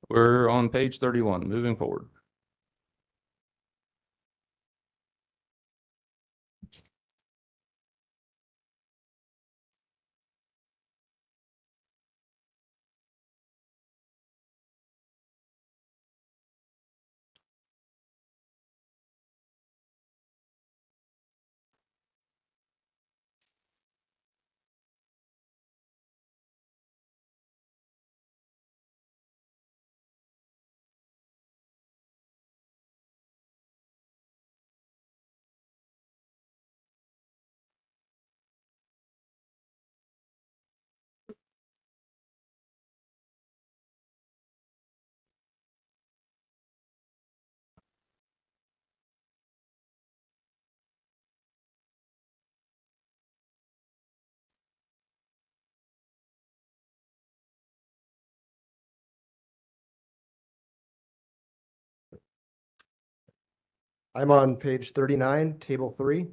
We're on page 31, moving forward. I'm on page 39, table 3.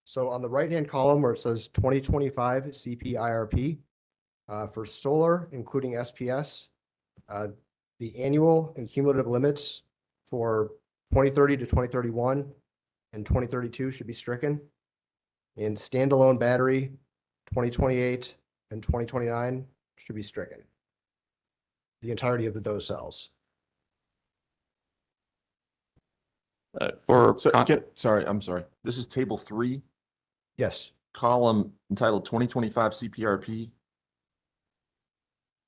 So on the right-hand column where it says 2025 CPIRP, for solar, including SPS, the annual and cumulative limits for 2030 to 2031 and 2032 should be stricken. And standalone battery, 2028 and 2029 should be stricken. The entirety of those cells. Sorry, I'm sorry. This is table 3. Yes. Column entitled 2025 CPRP. Is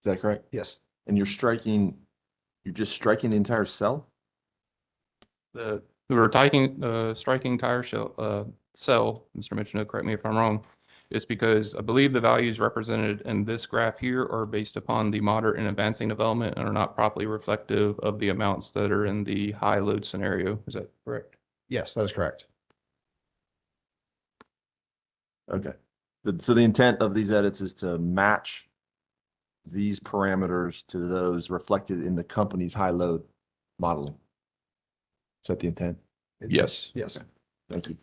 that correct? Yes. And you're just striking the entire cell? We're striking tire shell, cell, Mr. Mitchell, correct me if I'm wrong. It's because I believe the values represented in this graph here are based upon the moderate and advancing development and are not properly reflective of the amounts that are in the high load scenario. Is that correct? Yes, that is correct. Okay. So the intent of these edits is to match these parameters to those reflected in the company's high load modeling. Is that the intent? Yes. Yes. Okay. Thank you.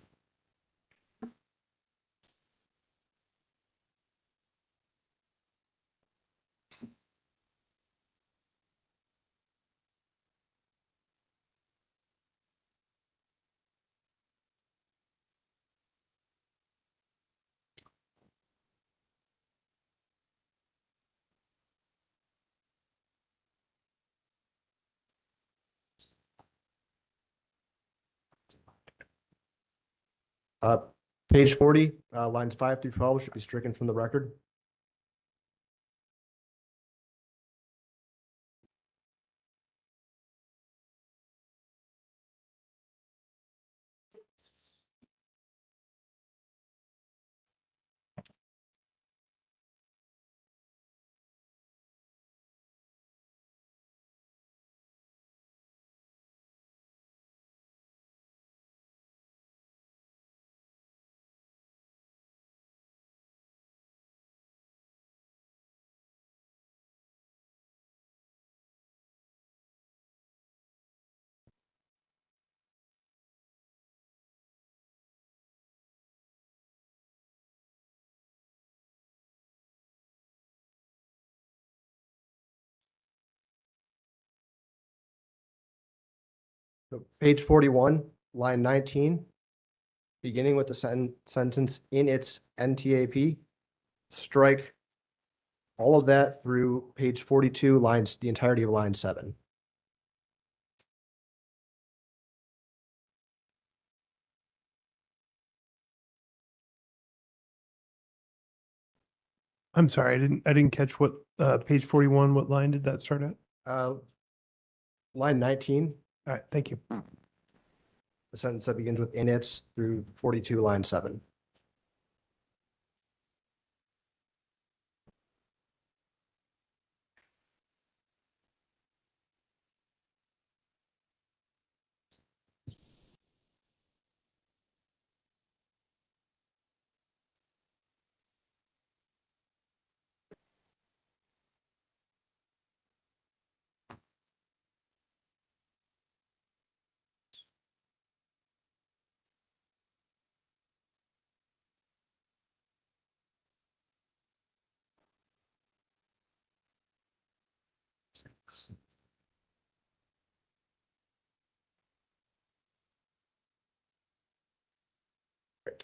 Uh, Page 40, lines 5 through 12 should be stricken from the record. So page 41, line 19, beginning with the sentence in its NTAP, strike all of that through page 42, the entirety of line 7. I'm sorry, I didn't catch what, page 41, what line did that start at? Line 19, All right, thank you. the sentence that begins with in its through 42, line 7.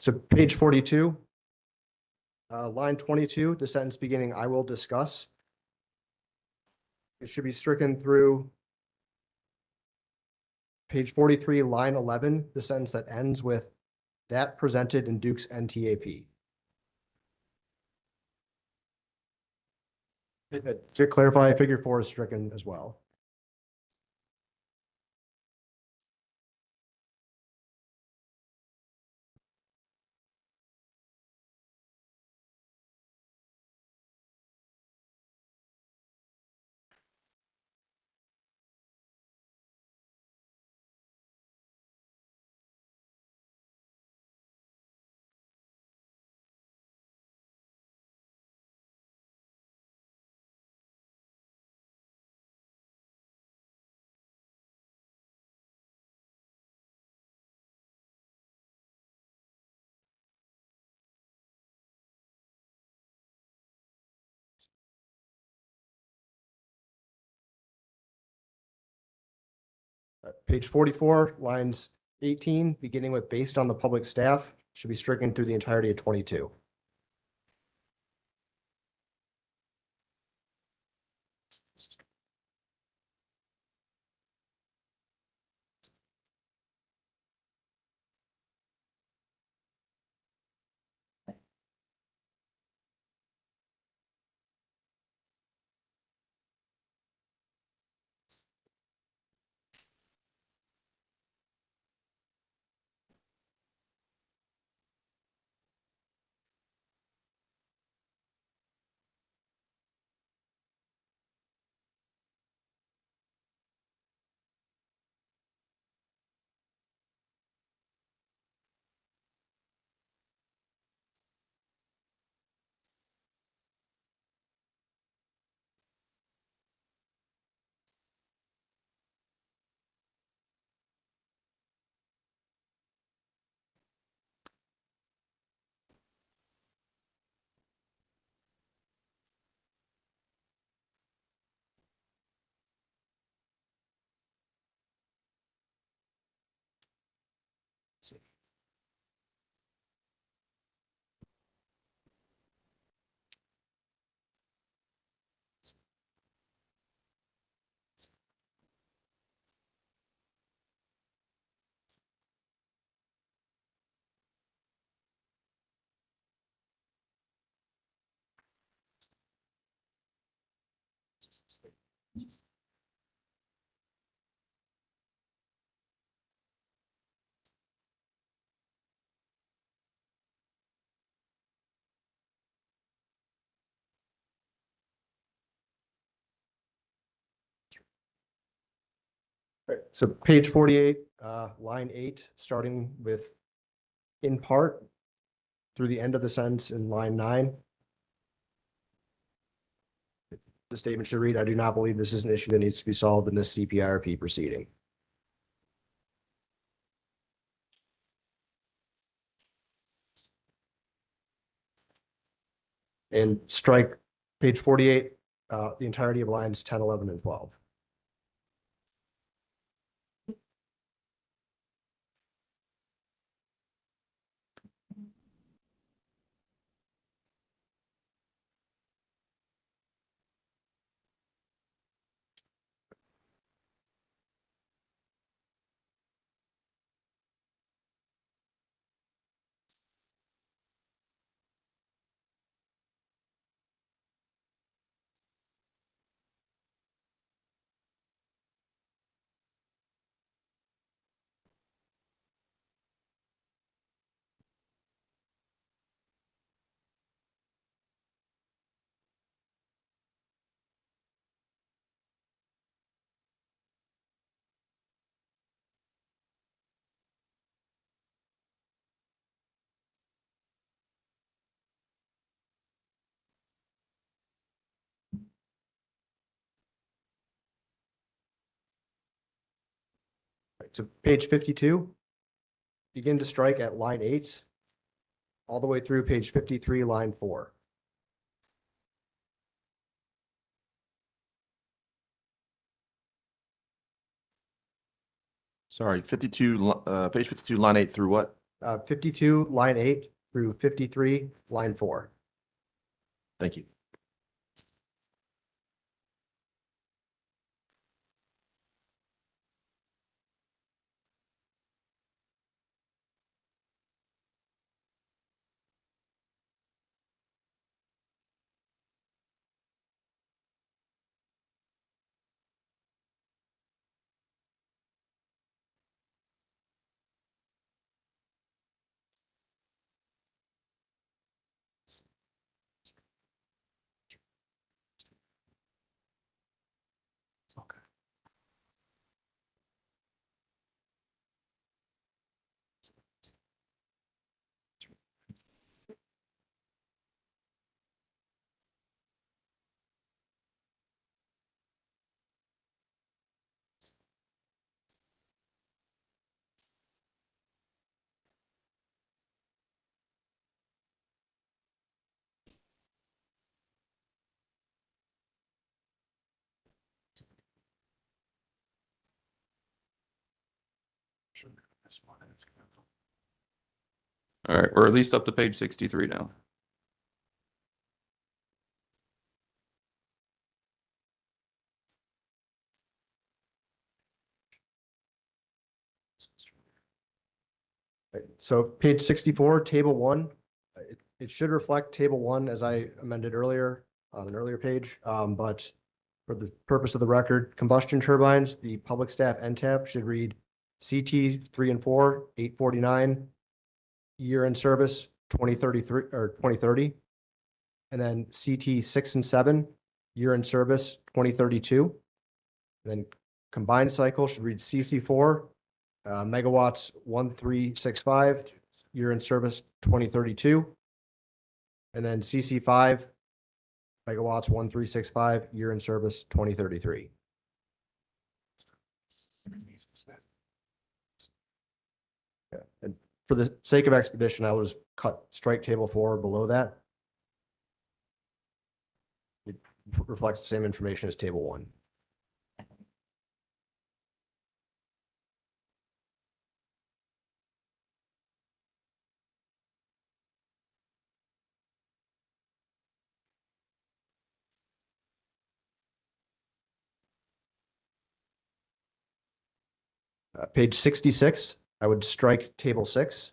So page 42, line 22, the sentence beginning, I will discuss. It should be stricken through page 43, line 11, the sentence that ends with that presented in Duke's NTAP. To clarify, figure 4 is stricken as well. Page 44, lines 18, beginning with based on the public staff, should be stricken through the entirety of 22. Right, so page 48, line 8, starting with in part through the end of the sentence in line 9. The statement should read, I do not believe this is an issue that needs to be solved in this CPIRP proceeding. And strike page 48, the entirety of lines 10, 11, and 12. Right, so page 52, begin to strike at line 8, all the way through page 53, line 4. Sorry, 52, page 52, line 8 through what? 52, line 8 through 53, line 4. Thank you. All right, we're at least up to page 63 now. Right, so page 64, table 1, it should reflect table 1 as I amended earlier on an earlier page, but for the purpose of the record, combustion turbines, the public staff NTAP should read CT 3 and 4, 849, year in service 2033 or 2030. And then CT 6 and 7, year in service 2032. And then combined cycle should read CC4, megawatts 1365, year in service 2032. And then CC5, megawatts 1365, year in service 2033. Yeah, and for the sake of expedition, I will just cut strike table 4 below that. It reflects the same information as table 1. Page 66, I would strike table 6.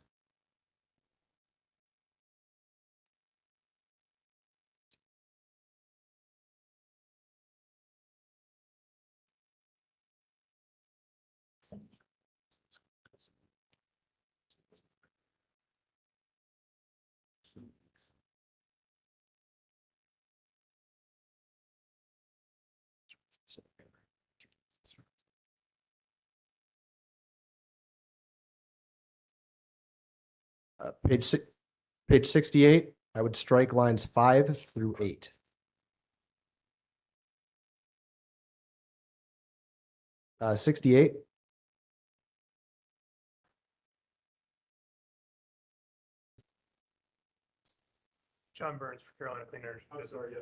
Page 68, I would strike lines 5 through 8. 68, John Burns for Carolina Clean Energy. I'm sorry,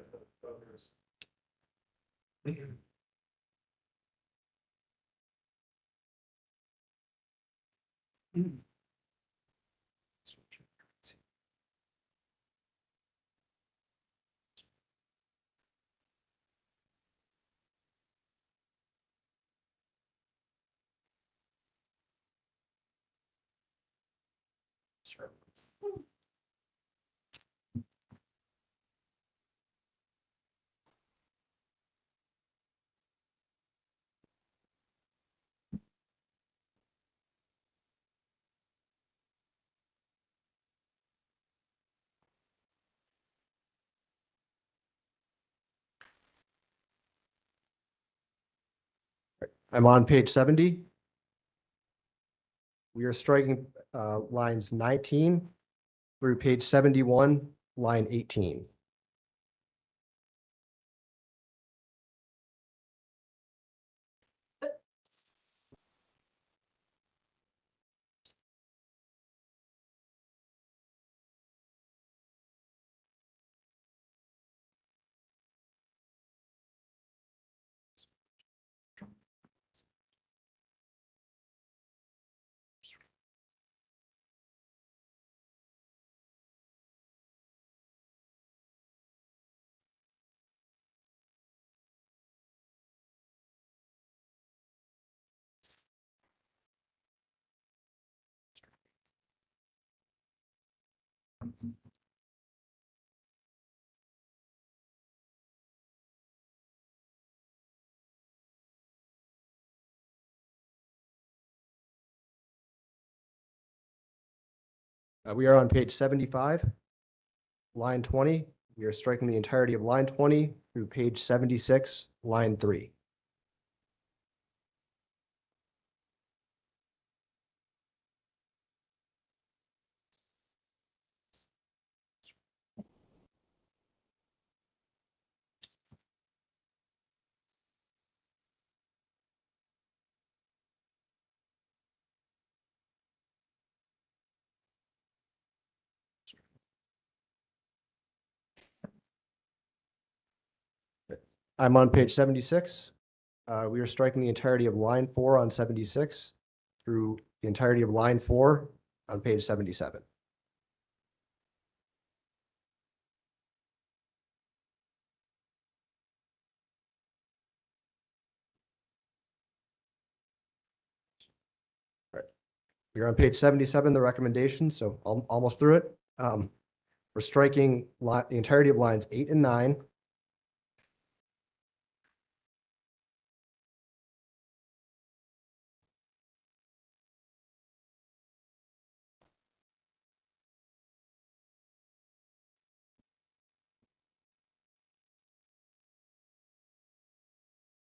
I'm on page 70. We are striking lines 19 through page 71, line 18. We are on page 75, line 20. We are striking the entirety of line 20 through page 76, line 3. I'm on page 76. We are striking the entirety of line 4 on 76 through the entirety of line 4 on page 77. All right. We're on page 77, the recommendation, so almost through it. We're striking the entirety of lines 8 and 9.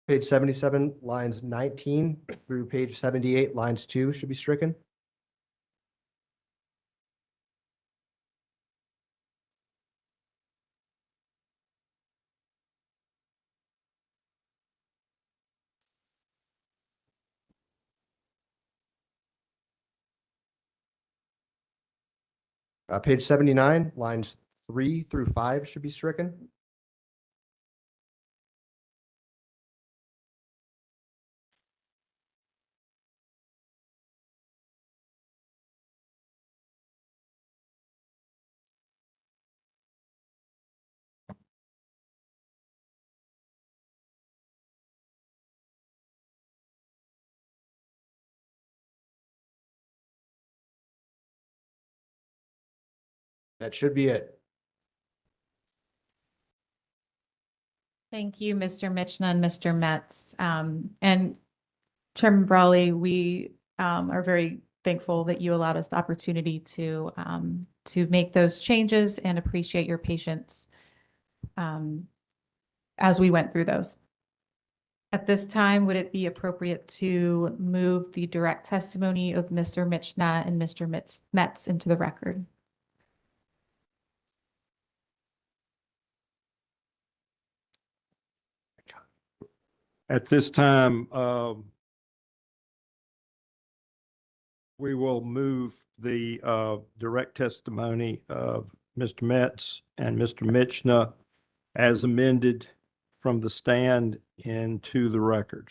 Page 77, lines 19 through page 78, lines 2 should be stricken. Page 79, lines 3 through 5 should be stricken. That should be it. Thank you, Mr. Michna and Mr. Metz. And Chairman Brawley, we are very thankful that you allowed us the opportunity to make those changes and appreciate your patience as we went through those. At this time, would it be appropriate to move the direct testimony of Mr. Michna and Mr. Metz into the record? At this time, we will move the direct testimony of Mr. Metz and Mr. Michna as amended from the stand into the record.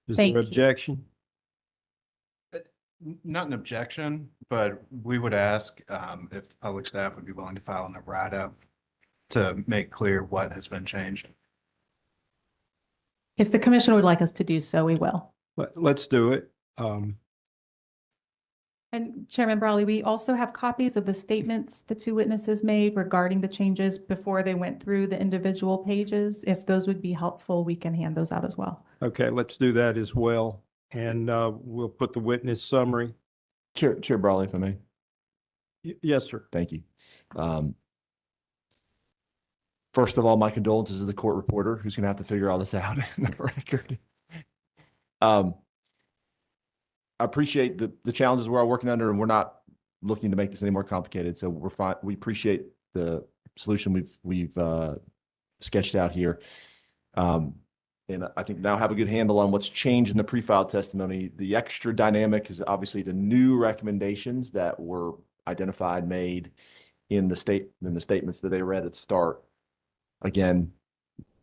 Is Thank there you. objection? Not an objection, but we would ask if the public staff would be willing to file a write-up to make clear what has been changed. If the commission would like us to do so, we will. Let's do it. And Chairman Brawley, we also have copies of the statements the two witnesses made regarding the changes before they went through the individual pages. If those would be helpful, we can hand those out as well. Okay, let's do that as well. And we'll put the witness summary. Chair Brawley, if I may. Yes, sir. Thank you. First of all, my condolences to the court reporter who's going to have to figure all this out in the record. I appreciate the challenges we're all working under, and we're not looking to make this any more complicated. So we're fine. We appreciate the solution we've sketched out here. And I think now have a good handle on what's changed in the pre-filed testimony. The extra dynamic is obviously the new recommendations that were identified, made in the statements that they read at the start. Again,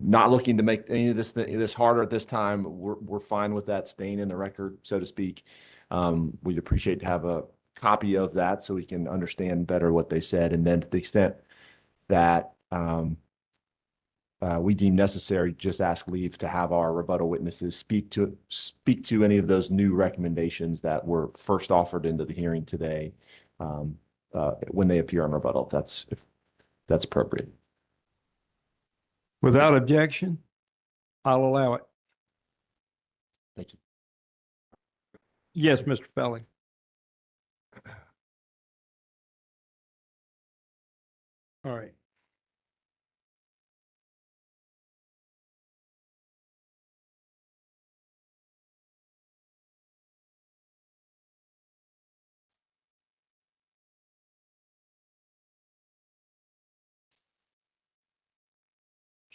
not looking to make any of this harder at this time. We're fine with that staying in the record, so to speak. We'd appreciate to have a copy of that so we can understand better what they said. And then to the extent that we deem necessary, just ask leave to have our rebuttal witnesses speak to any of those new recommendations that were first offered into the hearing today when they appear on rebuttal, if that's appropriate. Without objection, I'll allow it. Thank you. Yes, Mr. Felling. All right.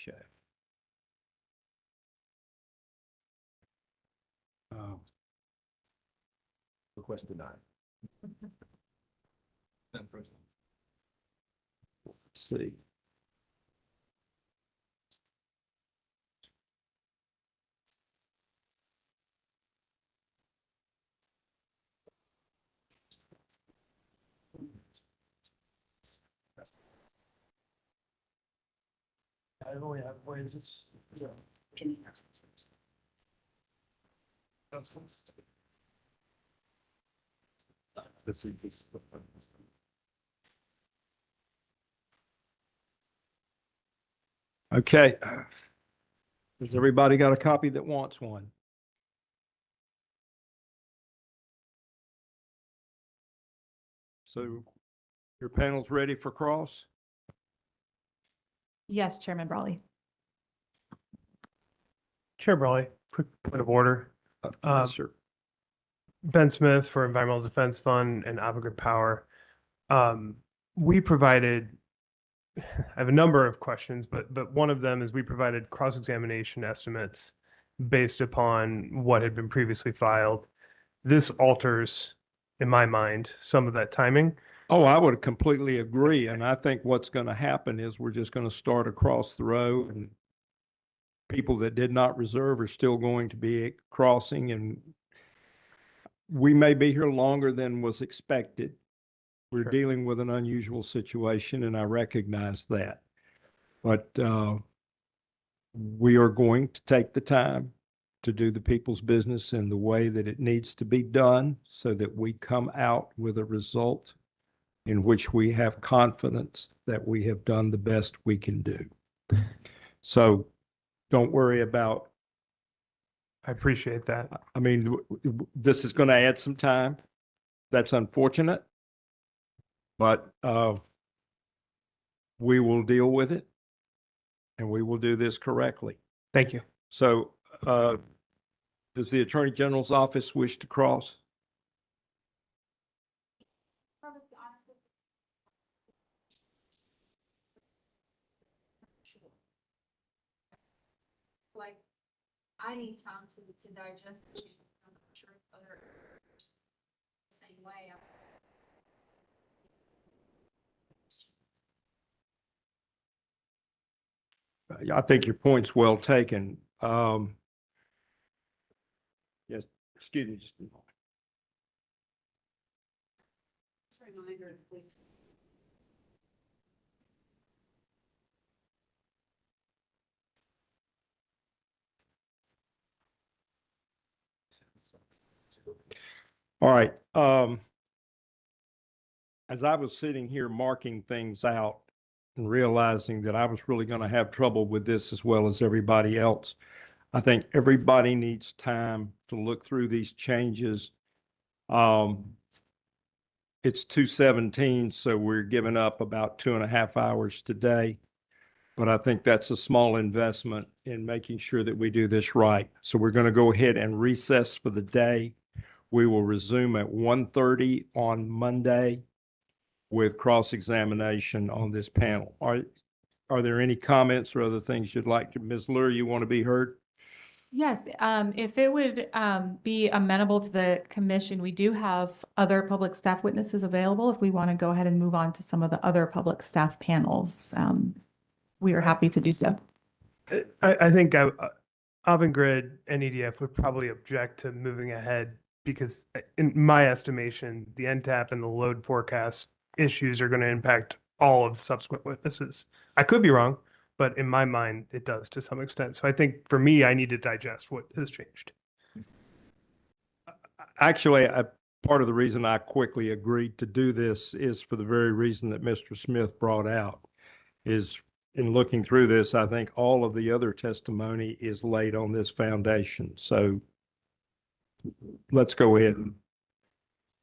Okay. Request denied. Let's see. I only have ways it's, Okay. Has everybody got a copy that wants one? So your panel's ready for cross? Yes, Chairman Brawley. Chair Brawley, quick point of order. Yes, sir. Ben Smith for Environmental Defense Fund and Avangrid Power. We provided, I have a number of questions, but one of them is we provided cross-examination estimates based upon what had been previously filed. This alters, in my mind, some of that timing. Oh, I would completely agree. And I think what's going to happen is we're just going to start across the road, and people that did not reserve are still going to be crossing, and we may be here longer than was expected. We're dealing with an unusual situation, and I recognize that. But we are going to take the time to do the people's business in the way that it needs to be done so that we come out with a result in which we have confidence that we have done the best we can do. So don't worry about I appreciate that. I mean, this is going to add some time. That's unfortunate, but we will deal with it and we will do this correctly. Thank you. So does the Attorney General's office wish to cross? Like, I need time to digest it. I'm not sure if other same way. I think your point's well taken. Yes, excuse me just a moment. All right. As I was sitting here marking things out and realizing that I was really going to have trouble with this as well as everybody else, I think everybody needs time to look through these changes. It's 2:17, so we're giving up about 2.5 hours today. But I think that's a small investment in making sure that we do this right. So we're going to go ahead and recess for the day. We will resume at 1:30 on Monday with cross-examination on this panel. Are there any comments or other things you'd like to, Ms. Lure, you want to be heard? Yes, if it would be amenable to the commission, we do have other public staff witnesses available if we want to go ahead and move on to some of the other public staff panels. We are happy to do so. I think Avangrid and EDF would probably object to moving ahead because in my estimation, the NTAP and the load forecast issues are going to impact all of the subsequent witnesses. I could be wrong, but in my mind, it does to some extent. So I think for me, I need to digest what has changed. Actually, part of the reason I quickly agreed to do this is for the very reason that Mr. Smith brought out, is in looking through this, I think all of the other testimony is laid on this foundation. So let's go ahead and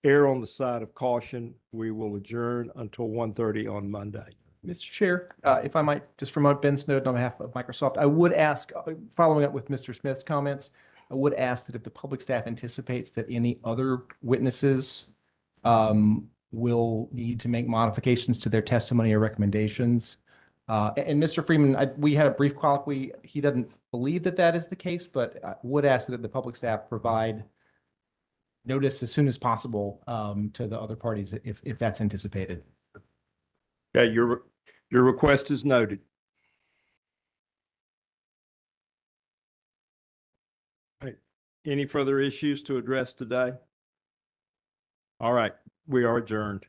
err on the side of caution. We will adjourn until 1:30 on Monday. Mr. Chair, if I might just promote Ben Snowden on behalf of Microsoft, I would ask, following up with Mr. Smith's comments, I would ask that if the public staff anticipates that any other witnesses will need to make modifications to their testimony or recommendations. And Mr. Freeman, we had a brief colloquy. He doesn't believe that that is the case, but I would ask that the public staff provide notice as soon as possible to the other parties if that's anticipated. Okay, your request is noted. All right. Any further issues to address today? All right, we are adjourned.